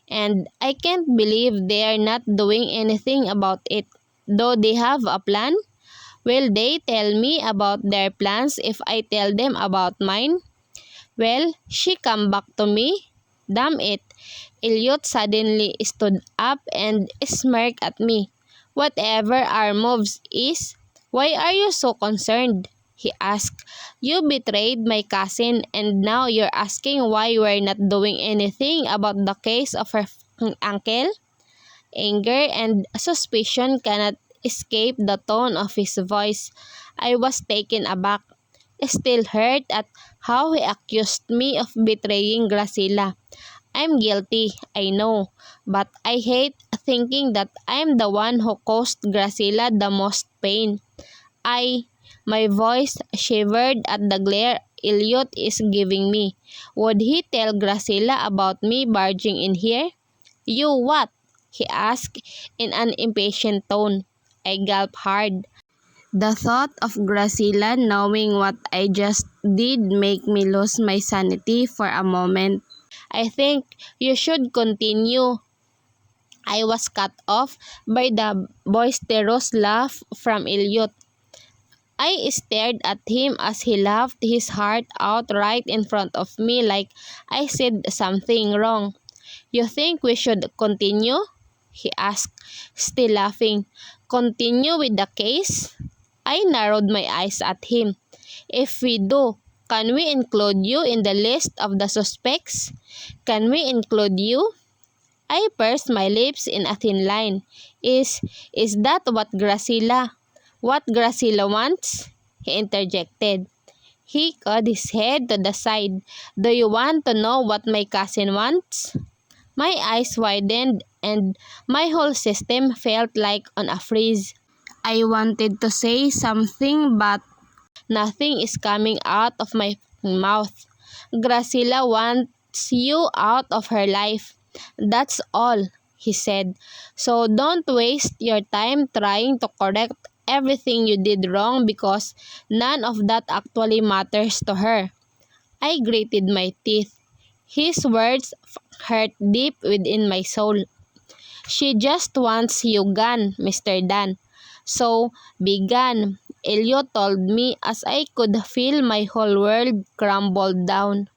And I can't believe they are not doing anything about it. Though they have a plan? Will they tell me about their plans if I tell them about mine? Well, she come back to me? Damn it. Elliot suddenly stood up and smirked at me. "Whatever our moves is, why are you so concerned?" he asked. "You betrayed my cousin and now you're asking why we're not doing anything about the case of her uncle?" Anger and suspicion cannot escape the tone of his voice. I was taken aback, still hurt at how he accused me of betraying Gracila. I'm guilty, I know, but I hate thinking that I'm the one who caused Gracila the most pain. My voice shivered at the glare Elliot is giving me. Would he tell Graciela about me barging in here? "You what?" he asked in an impatient tone. I gulped hard. The thought of Graciela knowing what I just did made me lose my sanity for a moment. "I think you should continue." I was cut off by the boisterous laugh from Elliot. I stared at him as he laughed his heart out right in front of me like I said something wrong. "You think we should continue?" he asked, still laughing. "Continue with the case?" I narrowed my eyes at him. "If we do, can we include you in the list of the suspects? Can we include you?" I pursed my lips in a thin line. Is that what Graciela wants?" he interjected. He caught his head to the side. "Do you want to know what my cousin wants?" My eyes widened and my whole system felt like on a freeze. I wanted to say something but nothing is coming out of my mouth. "Graciela wants you out of her life. That's all," he said. "So don't waste your time trying to correct everything you did wrong because none of that actually matters to her." I gritted my teeth. His words hurt deep within my soul. "She just wants you gone, Mr. Dunn. So, be gone," Elliot told me as I could feel my whole world crumble down.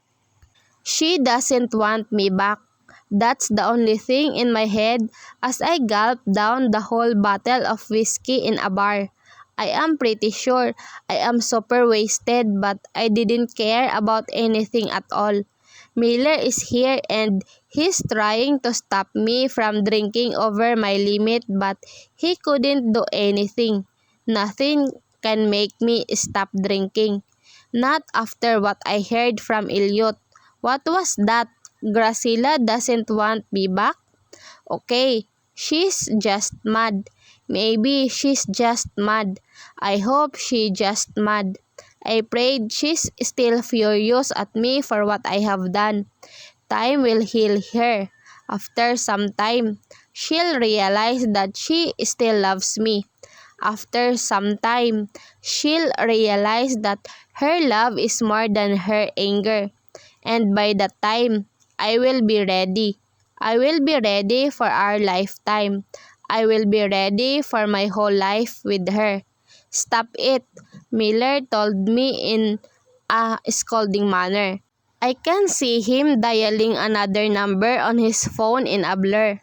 "She doesn't want me back." That's the only thing in my head as I gulped down the whole bottle of whiskey in a bar. I am pretty sure I am super wasted but I didn't care about anything at all. Miller is here and he's trying to stop me from drinking over my limit but he couldn't do anything. Nothing can make me stop drinking. Not after what I heard from Elliot. What was that? Graciela doesn't want me back? Okay, she's just mad. Maybe she's just mad. I hope she's just mad. I prayed she's still furious at me for what I have done. Time will heal her. After some time, she'll realize that she still loves me. After some time, she'll realize that her love is more than her anger. And by that time, I will be ready. I will be ready for our lifetime. I will be ready for my whole life with her. "Stop it," Miller told me in a scolding manner. I can see him dialing another number on his phone in a blur.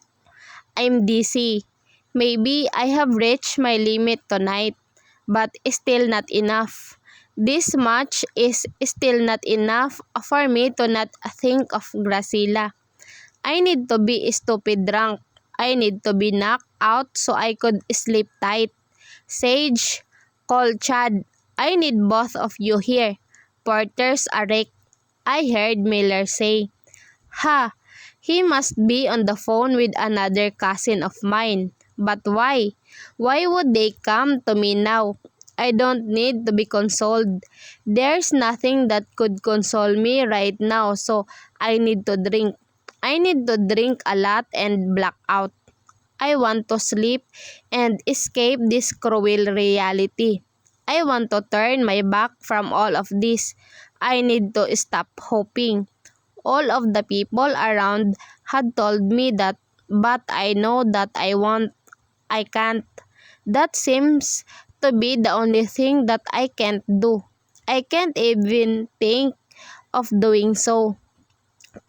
"I'm dizzy. Maybe I have reached my limit tonight, but still not enough. This much is still not enough for me to not think of Graciela. I need to be stupid drunk. I need to be knocked out so I could sleep tight. Sage, call Chad. I need both of you here. Porter's a wreck," I heard Miller say. Ha! He must be on the phone with another cousin of mine. But why? Why would they come to me now? I don't need to be consoled. There's nothing that could console me right now, so I need to drink. I need to drink a lot and black out. I want to sleep and escape this cruel reality. I want to turn my back from all of this. I need to stop hoping. All of the people around had told me that, but I know that I won't. I can't. That seems to be the only thing that I can't do. I can't even think of doing so.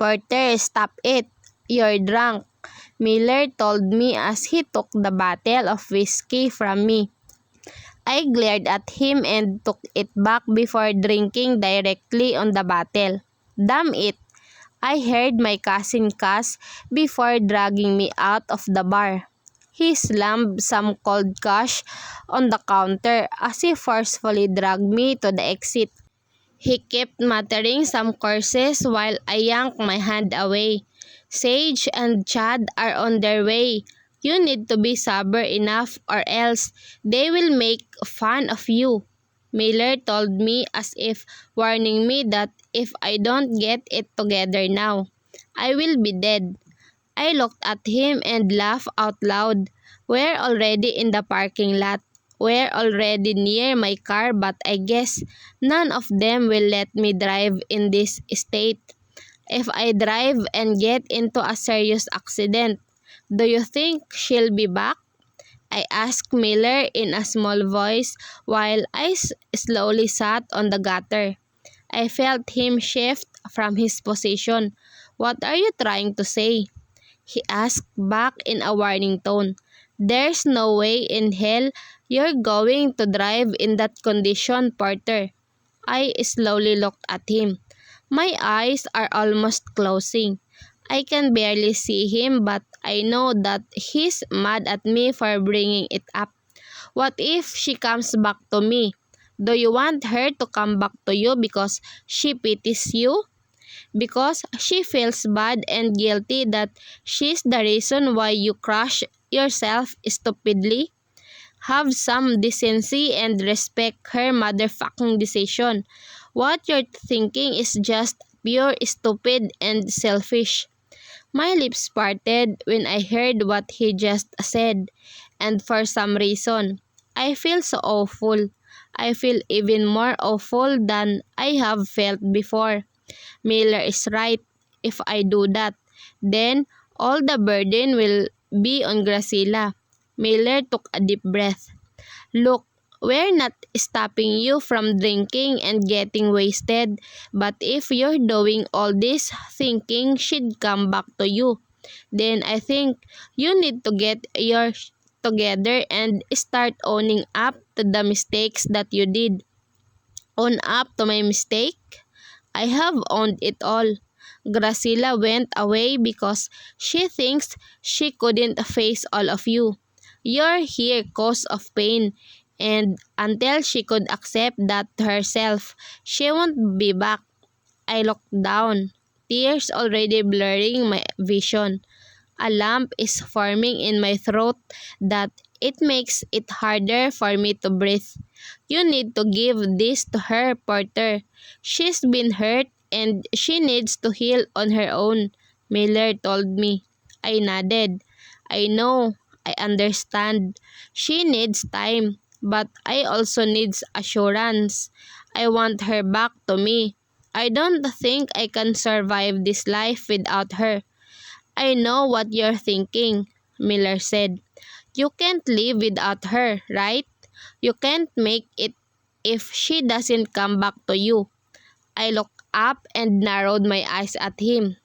"Porter, stop it. You're drunk," Miller told me as he took the bottle of whiskey from me. I glared at him and took it back before drinking directly on the bottle. Damn it! I heard my cousin cuss before dragging me out of the bar. He slammed some cold cash on the counter as he forcefully dragged me to the exit. He kept muttering some curses while I yanked my hand away. "Sage and Chad are on their way. You need to be sober enough or else they will make fun of you." Miller told me, as if warning me that if I don't get it together now, I will be dead. I looked at him and laughed out loud. We're already in the parking lot. We're already near my car, but I guess none of them will let me drive in this state. If I drive and get into a serious accident, do you think she'll be back? I asked Miller in a small voice while I slowly sat on the gutter. I felt him shift from his position. What are you trying to say? He asked back in a warning tone. There's no way in hell you're going to drive in that condition, Porter. I slowly looked at him. My eyes are almost closing. I can barely see him, but I know that he's mad at me for bringing it up. What if she comes back to me? Do you want her to come back to you because she pities you? Because she feels bad and guilty that she's the reason why you crush yourself stupidly? Have some decency and respect her motherfucking decision. What you're thinking is just pure stupid and selfish. My lips parted when I heard what he just said, and for some reason, I feel so awful. I feel even more awful than I have felt before. Miller is right. If I do that, then all the burden will be on Graciela. Miller took a deep breath. Look, we're not stopping you from drinking and getting wasted, but if you're doing all this thinking she'd come back to you, then I think you need to get your together and start owning up to the mistakes that you did. Own up to my mistake? I have owned it all. Graciela went away because she thinks she couldn't face all of you. You're here cause of pain, and until she could accept that herself, she won't be back. I looked down, tears already blurring my vision. A lump is forming in my throat that it makes it harder for me to breathe. You need to give this to her, Porter. She's been hurt and she needs to heal on her own, Miller told me. I nodded. I know. I understand. She needs time, but I also needs assurance. I want her back to me. I don't think I can survive this life without her. I know what you're thinking, Miller said. You can't live without her, right? You can't make it if she doesn't come back to you. I looked up and narrowed my eyes at him.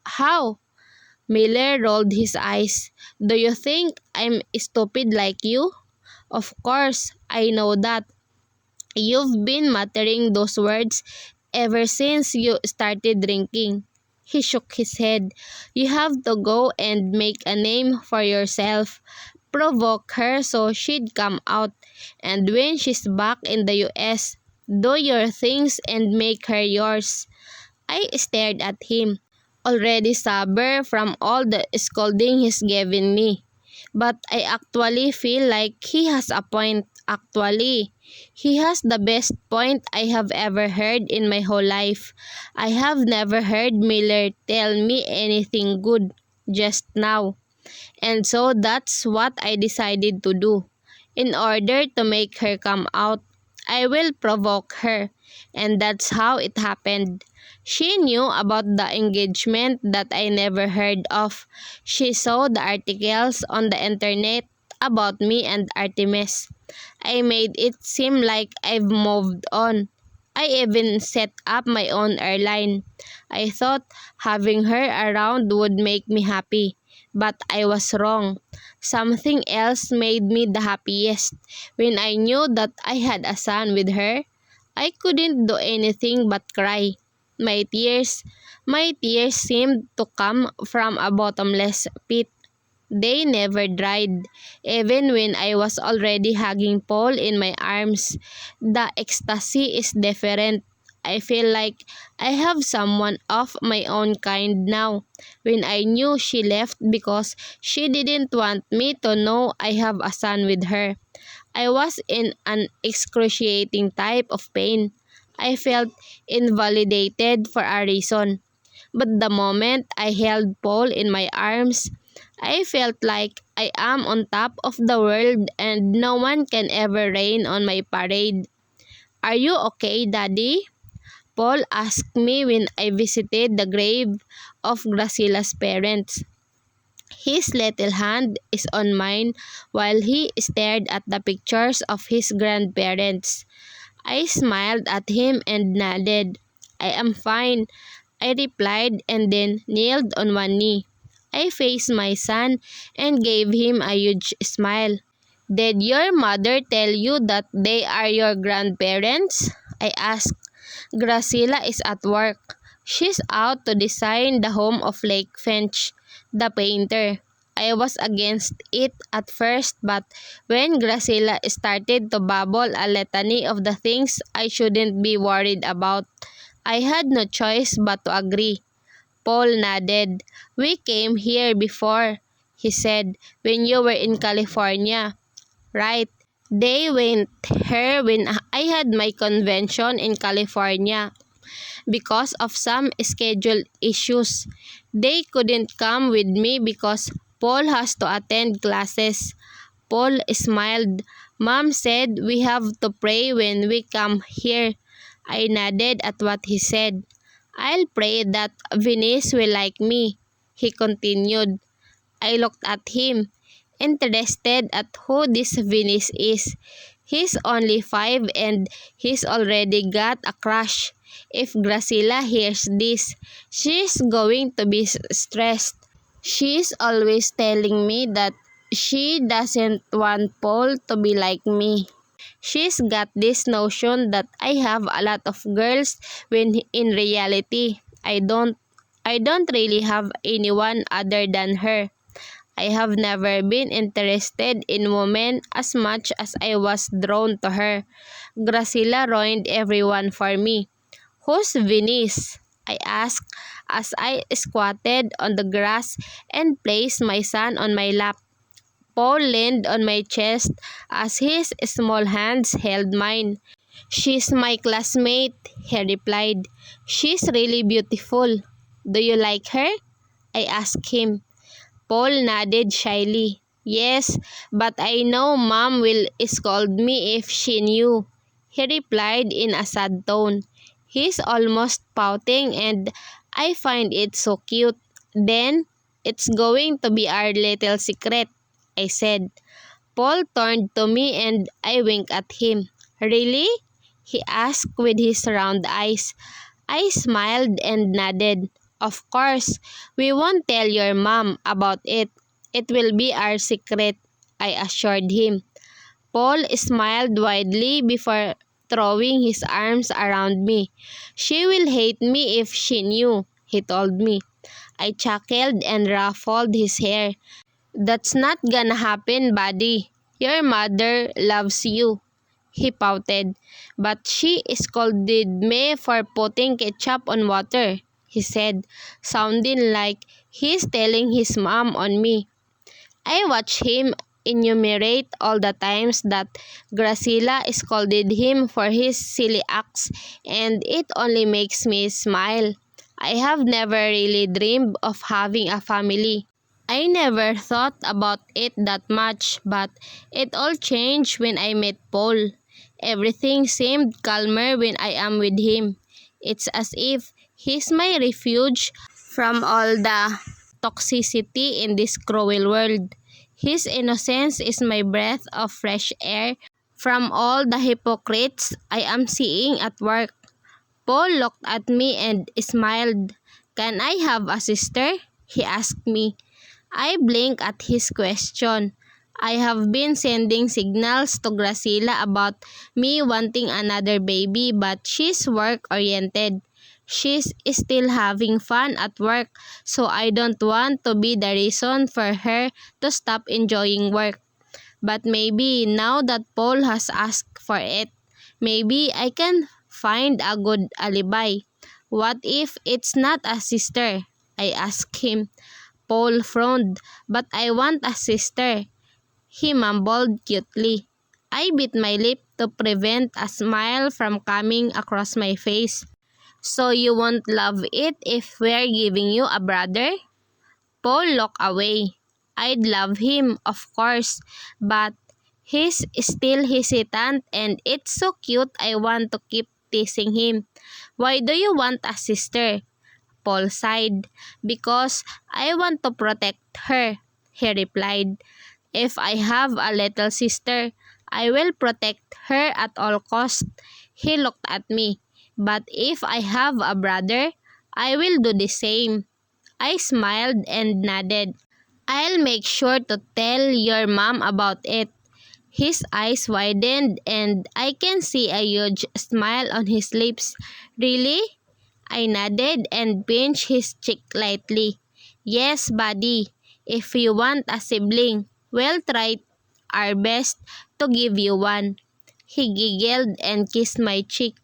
How? Miller rolled his eyes. Do you think I'm stupid like you? Of course, I know that. You've been muttering those words ever since you started drinking. He shook his head. You have to go and make a name for yourself. Provoke her so she'd come out. And when she's back in the US, do your things and make her yours. I stared at him, already sober from all the scolding he's given me. But I actually feel like he has a point. Actually, he has the best point I have ever heard in my whole life. I have never heard Miller tell me anything good just now. And so that's what I decided to do. In order to make her come out, I will provoke her. And that's how it happened. She knew about the engagement that I never heard of. She saw the articles on the internet about me and Artemis. I made it seem like I've moved on. I even set up my own airline. I thought having her around would make me happy. But I was wrong. Something else made me the happiest. When I knew that I had a son with her, I couldn't do anything but cry. My tears seemed to come from a bottomless pit. They never dried, even when I was already hugging Paul in my arms. The ecstasy is different. I feel like I have someone of my own kind now. When I knew she left because she didn't want me to know I have a son with her, I was in an excruciating type of pain. I felt invalidated for a reason. But the moment I held Paul in my arms, I felt like I am on top of the world and no one can ever rain on my parade. "Are you okay, Daddy?" Paul asked me when I visited the grave of Gracila's parents. His little hand is on mine while he stared at the pictures of his grandparents. I smiled at him and nodded. "I am fine," I replied, and then kneeled on one knee. I faced my son and gave him a huge smile. "Did your mother tell you that they are your grandparents?" I asked. "Gracila is at work. She's out to design the home of Lake Finch, the painter." I was against it at first, but when Gracila started to babble a litany of the things I shouldn't be worried about, I had no choice but to agree. Paul nodded. "We came here before," he said, "when you were in California." "Right. They went here when I had my convention in California. Because of some schedule issues, they couldn't come with me because Paul has to attend classes." Paul smiled. "Mom said we have to pray when we come here." I nodded at what he said. "I'll pray that Venice will like me," he continued. I looked at him, interested at who this Venice is. He's only 5 and he's already got a crush. If Gracila hears this, she's going to be stressed. She's always telling me that she doesn't want Paul to be like me. She's got this notion that I have a lot of girls when in reality, I don't. I don't really have anyone other than her. I have never been interested in women as much as I was drawn to her. Gracila ruined everyone for me. "Who's Venice?" I asked as I squatted on the grass and placed my son on my lap. Paul leaned on my chest as his small hands held mine. "She's my classmate," he replied. "She's really beautiful." "Do you like her?" I asked him. Paul nodded shyly. "Yes, but I know Mom will scold me if she knew," he replied in a sad tone. He's almost pouting and I find it so cute. "Then, it's going to be our little secret," I said. Paul turned to me and I winked at him. "Really?" he asked with his round eyes. I smiled and nodded. "Of course, we won't tell your mom about it. It will be our secret," I assured him. Paul smiled widely before throwing his arms around me. "She will hate me if she knew," he told me. I chuckled and ruffled his hair. "That's not gonna happen, buddy. Your mother loves you," he pouted. "But she scolded me for putting ketchup on water," he said, sounding like he's telling his mom on me. I watched him enumerate all the times that Gracila scolded him for his silly acts, and it only makes me smile. I have never really dreamed of having a family. I never thought about it that much, but it all changed when I met Paul. Everything seemed calmer when I am with him. It's as if he's my refuge from all the toxicity in this cruel world. His innocence is my breath of fresh air from all the hypocrites I am seeing at work. Paul looked at me and smiled. "Can I have a sister?" he asked me. I blinked at his question. I have been sending signals to Gracila about me wanting another baby, but she's work-oriented. She's still having fun at work, so I don't want to be the reason for her to stop enjoying work. But maybe now that Paul has asked for it, maybe I can find a good alibi. "What if it's not a sister?" I asked him. Paul frowned. "But I want a sister," he mumbled cutely. I bit my lip to prevent a smile from coming across my face. So you won't love it if we're giving you a brother? Paul looked away. I'd love him, of course, but he's still hesitant and it's so cute I want to keep teasing him. Why do you want a sister? Paul sighed. Because I want to protect her, he replied. If I have a little sister, I will protect her at all cost. He looked at me. But if I have a brother, I will do the same. I smiled and nodded. I'll make sure to tell your mom about it. His eyes widened and I can see a huge smile on his lips. Really? I nodded and pinched his cheek lightly. Yes, buddy. If you want a sibling, we'll try our best to give you one. He giggled and kissed my cheek.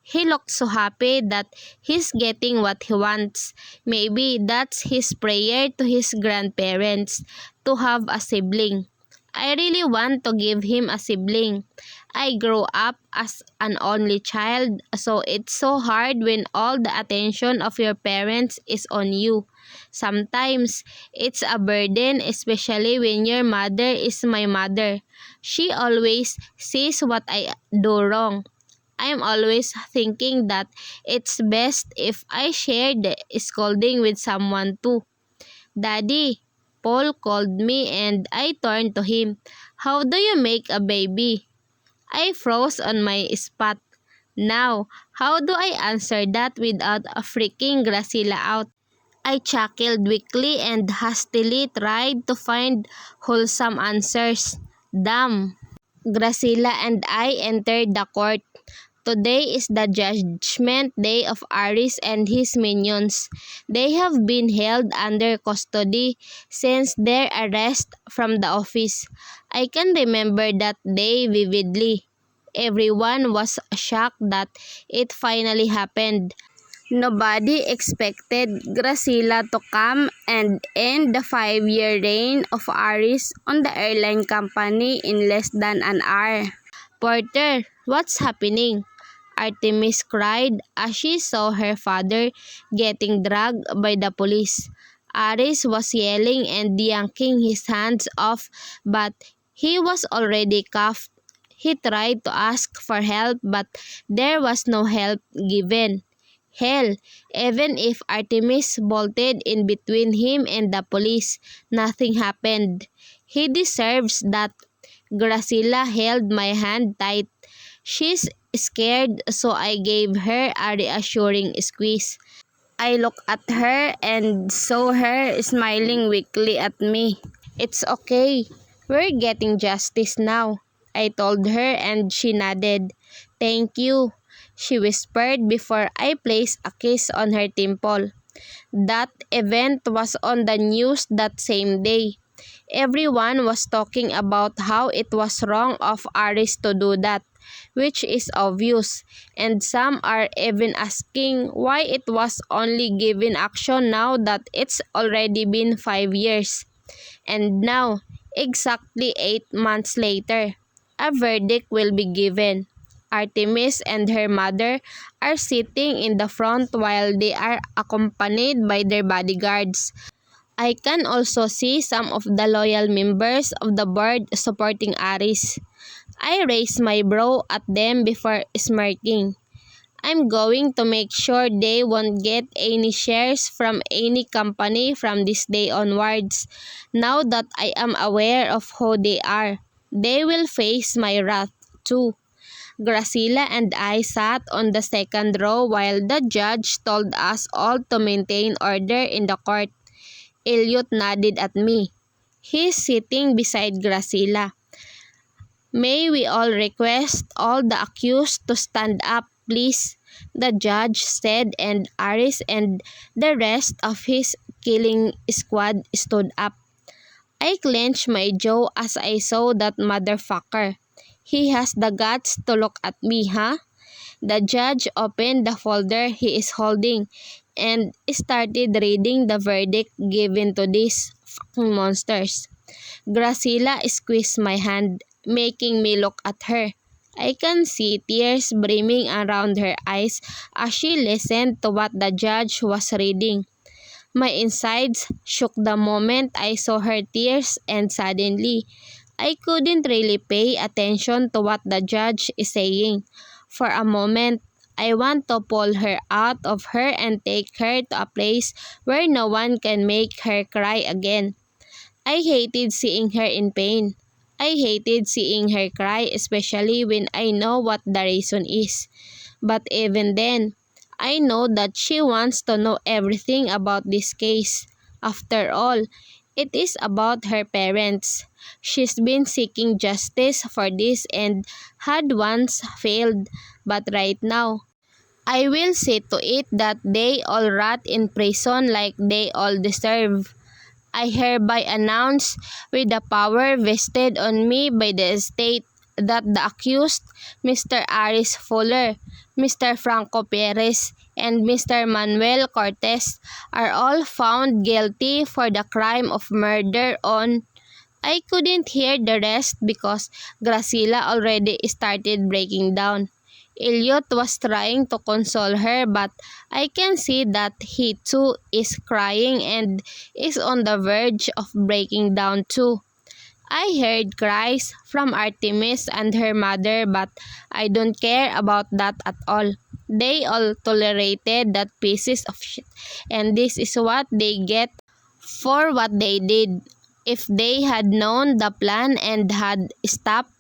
He looked so happy that he's getting what he wants. Maybe that's his prayer to his grandparents, to have a sibling. I really want to give him a sibling. I grew up as an only child, so it's so hard when all the attention of your parents is on you. Sometimes, it's a burden, especially when your mother is my mother. She always sees what I do wrong. I'm always thinking that it's best if I share the scolding with someone too. Daddy, Paul called me and I turned to him. How do you make a baby? I froze on my spot. Now, how do I answer that without freaking Graciela out? I chuckled weakly and hastily tried to find wholesome answers. Damn. Graciela and I entered the court. Today is the judgment day of Aris and his minions. They have been held under custody since their arrest from the office. I can remember that day vividly. Everyone was shocked that it finally happened. Nobody expected Graciela to come and end the 5-year reign of Aris on the airline company in less than an hour. Porter, what's happening? Artemis cried as she saw her father getting dragged by the police. Aris was yelling and yanking his hands off, but he was already cuffed. He tried to ask for help, but there was no help given. Hell, even if Artemis bolted in between him and the police, nothing happened. He deserves that. Graciela held my hand tight. She's scared, so I gave her a reassuring squeeze. I looked at her and saw her smiling weakly at me. It's okay. We're getting justice now, I told her and she nodded. Thank you, she whispered before I placed a kiss on her temple. That event was on the news that same day. Everyone was talking about how it was wrong of Aris to do that, which is obvious, and some are even asking why it was only given action now that it's already been 5 years. And now, exactly 8 months later, a verdict will be given. Artemis and her mother are sitting in the front while they are accompanied by their bodyguards. I can also see some of the loyal members of the board supporting Aris. I raised my brow at them before smirking. I'm going to make sure they won't get any shares from any company from this day onwards. Now that I am aware of who they are, they will face my wrath too. Graciela and I sat on the second row while the judge told us all to maintain order in the court. Elliot nodded at me. He's sitting beside Graciela. May we all request all the accused to stand up, please, the judge said, and Aris and the rest of his killing squad stood up. I clenched my jaw as I saw that motherfucker. He has the guts to look at me, huh? The judge opened the folder he is holding and started reading the verdict given to these fucking monsters. Graciela squeezed my hand. making me look at her. I can see tears brimming around her eyes as she listened to what the judge was reading. My insides shook the moment I saw her tears, and suddenly, I couldn't really pay attention to what the judge is saying. For a moment, I want to pull her out of her and take her to a place where no one can make her cry again. I hated seeing her in pain. I hated seeing her cry, especially when I know what the reason is. But even then, I know that she wants to know everything about this case. After all, it is about her parents. She's been seeking justice for this and had once failed, but right now, I will see to it that they all rot in prison like they all deserve. I hereby announce, with the power vested on me by the state, that the accused, Mr. Aris Fuller, Mr. Franco Perez, and Mr. Manuel Cortez, are all found guilty for the crime of murder on... I couldn't hear the rest because Graciela already started breaking down. Elliot was trying to console her, but I can see that he too is crying and is on the verge of breaking down too. I heard cries from Artemis and her mother, but I don't care about that at all. They all tolerated that pieces of shit, and this is what they get for what they did. If they had known the plan and had stopped,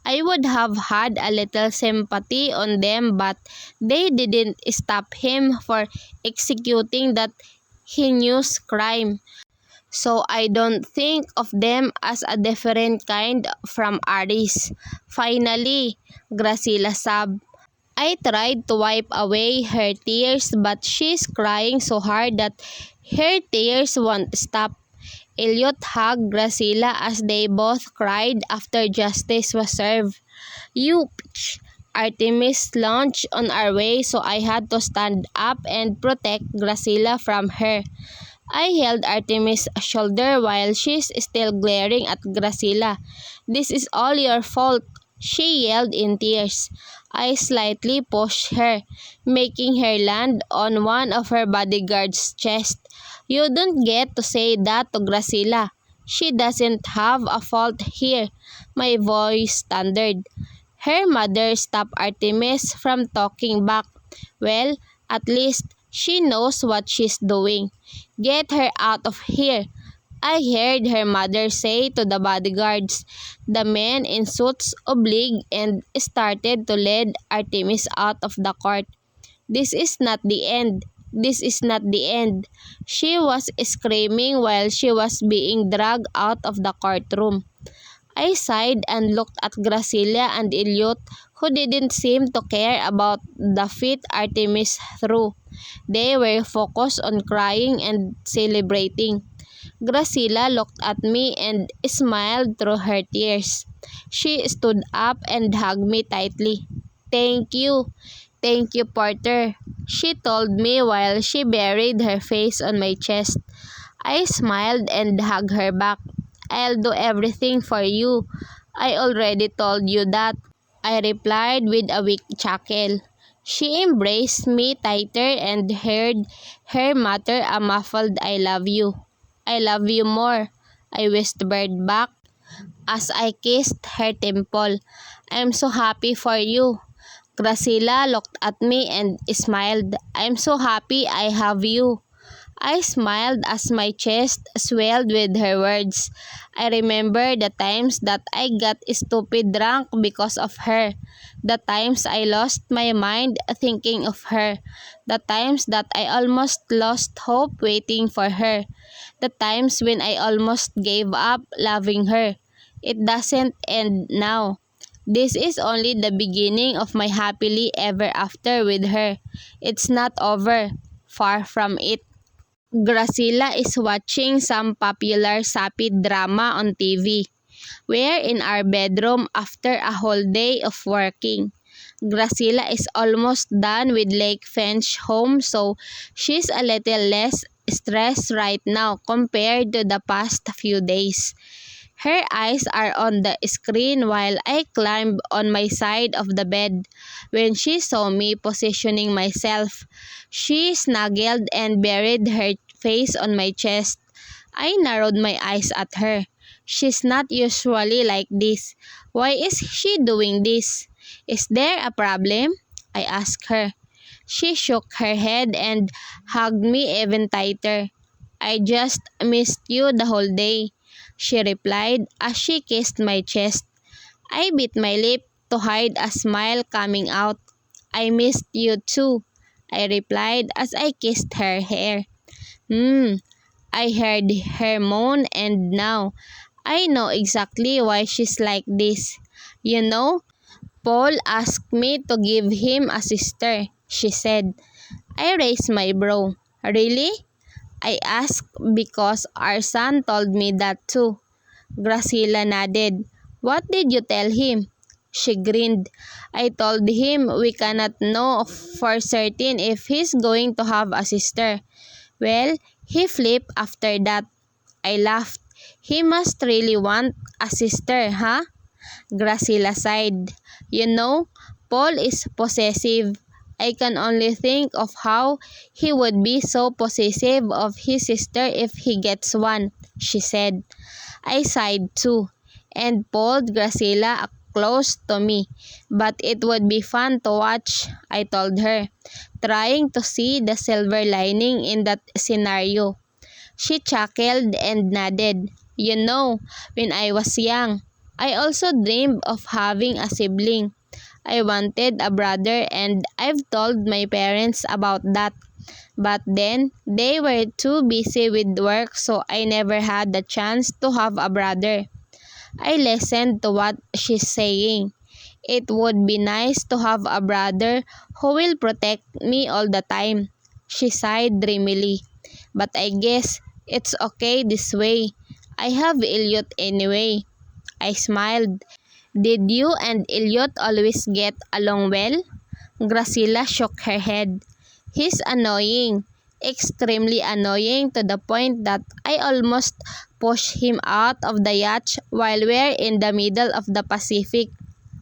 I would have had a little sympathy on them, but they didn't stop him for executing that heinous crime. So I don't think of them as a different kind from Aris. Finally, Graciela sobbed. I tried to wipe away her tears, but she's crying so hard that her tears won't stop. Elliot hugged Graciela as they both cried after justice was served. You bitch! Artemis launched on our way, so I had to stand up and protect Graciela from her. I held Artemis' shoulder while she's still glaring at Graciela. This is all your fault, she yelled in tears. I slightly pushed her, making her land on one of her bodyguard's chest. You don't get to say that to Graciela. She doesn't have a fault here. My voice thundered. Her mother stopped Artemis from talking back. Well, at least she knows what she's doing. Get her out of here, I heard her mother say to the bodyguards. The men in suits obliged and started to lead Artemis out of the court. This is not the end. This is not the end. She was screaming while she was being dragged out of the courtroom. I sighed and looked at Graciela and Elliot, who didn't seem to care about the feat Artemis threw. They were focused on crying and celebrating. Graciela looked at me and smiled through her tears. She stood up and hugged me tightly. Thank you. Thank you, Porter, she told me while she buried her face on my chest. I smiled and hugged her back. I'll do everything for you. I already told you that, I replied with a weak chuckle. She embraced me tighter and heard her mutter a muffled I love you. I love you more, I whispered back as I kissed her temple. I'm so happy for you. Graciela looked at me and smiled. I'm so happy I have you. I smiled as my chest swelled with her words. I remember the times that I got stupid drunk because of her. The times I lost my mind thinking of her. The times that I almost lost hope waiting for her. The times when I almost gave up loving her. It doesn't end now. This is only the beginning of my happily ever after with her. It's not over. Far from it. Graciela is watching some popular sapid drama on TV. We're in our bedroom after a whole day of working. Graciela is almost done with Lake Finch home, so she's a little less stressed right now compared to the past few days. Her eyes are on the screen while I climb on my side of the bed. When she saw me positioning myself, she snuggled and buried her face on my chest. I narrowed my eyes at her. She's not usually like this. Why is she doing this? Is there a problem? I asked her. She shook her head and hugged me even tighter. I just missed you the whole day, she replied as she kissed my chest. I bit my lip to hide a smile coming out. I missed you too, I replied as I kissed her hair. I heard her moan, and now I know exactly why she's like this. You know, Paul asked me to give him a sister, she said. I raised my brow. Really? I asked because our son told me that too. Graciela nodded. What did you tell him? She grinned. I told him we cannot know for certain if he's going to have a sister. Well, he flipped after that. I laughed. He must really want a sister, huh? Graciela sighed. You know, Paul is possessive. I can only think of how he would be so possessive of his sister if he gets one, she said. I sighed too, and pulled Graciela close to me. But it would be fun to watch, I told her, trying to see the silver lining in that scenario. She chuckled and nodded. You know, when I was young, I also dreamed of having a sibling. I wanted a brother and I've told my parents about that. But then, they were too busy with work so I never had the chance to have a brother. I listened to what she's saying. It would be nice to have a brother who will protect me all the time. She sighed dreamily. But I guess it's okay this way. I have Elliot anyway. I smiled. Did you and Elliot always get along well? Graciela shook her head. He's annoying. Extremely annoying to the point that I almost pushed him out of the yacht while we're in the middle of the Pacific.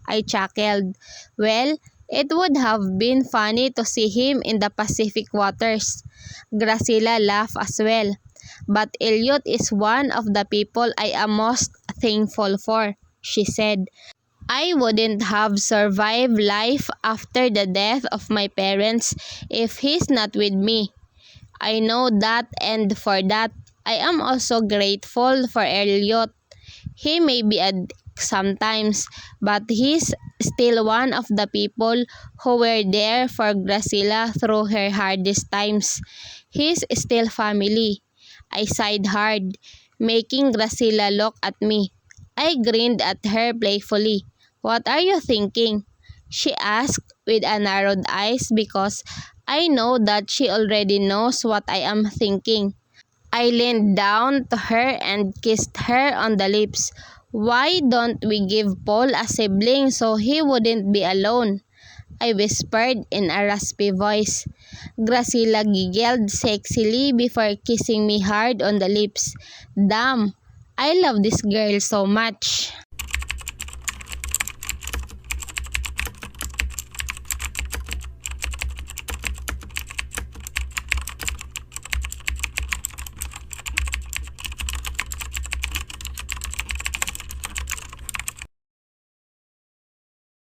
I chuckled. Well, it would have been funny to see him in the Pacific waters. Graciela laughed as well. But Elliot is one of the people I am most thankful for, she said. I wouldn't have survived life after the death of my parents if he's not with me. I know that, and for that, I am also grateful for Elliot. He may be a dick sometimes, but he's still one of the people who were there for Graciela through her hardest times. He's still family. I sighed hard, making Graciela look at me. I grinned at her playfully. What are you thinking? She asked with a narrowed eyes because I know that she already knows what I am thinking. I leaned down to her and kissed her on the lips. Why don't we give Paul a sibling so he wouldn't be alone? I whispered in a raspy voice. Graciela giggled sexily before kissing me hard on the lips. Damn, I love this girl so much.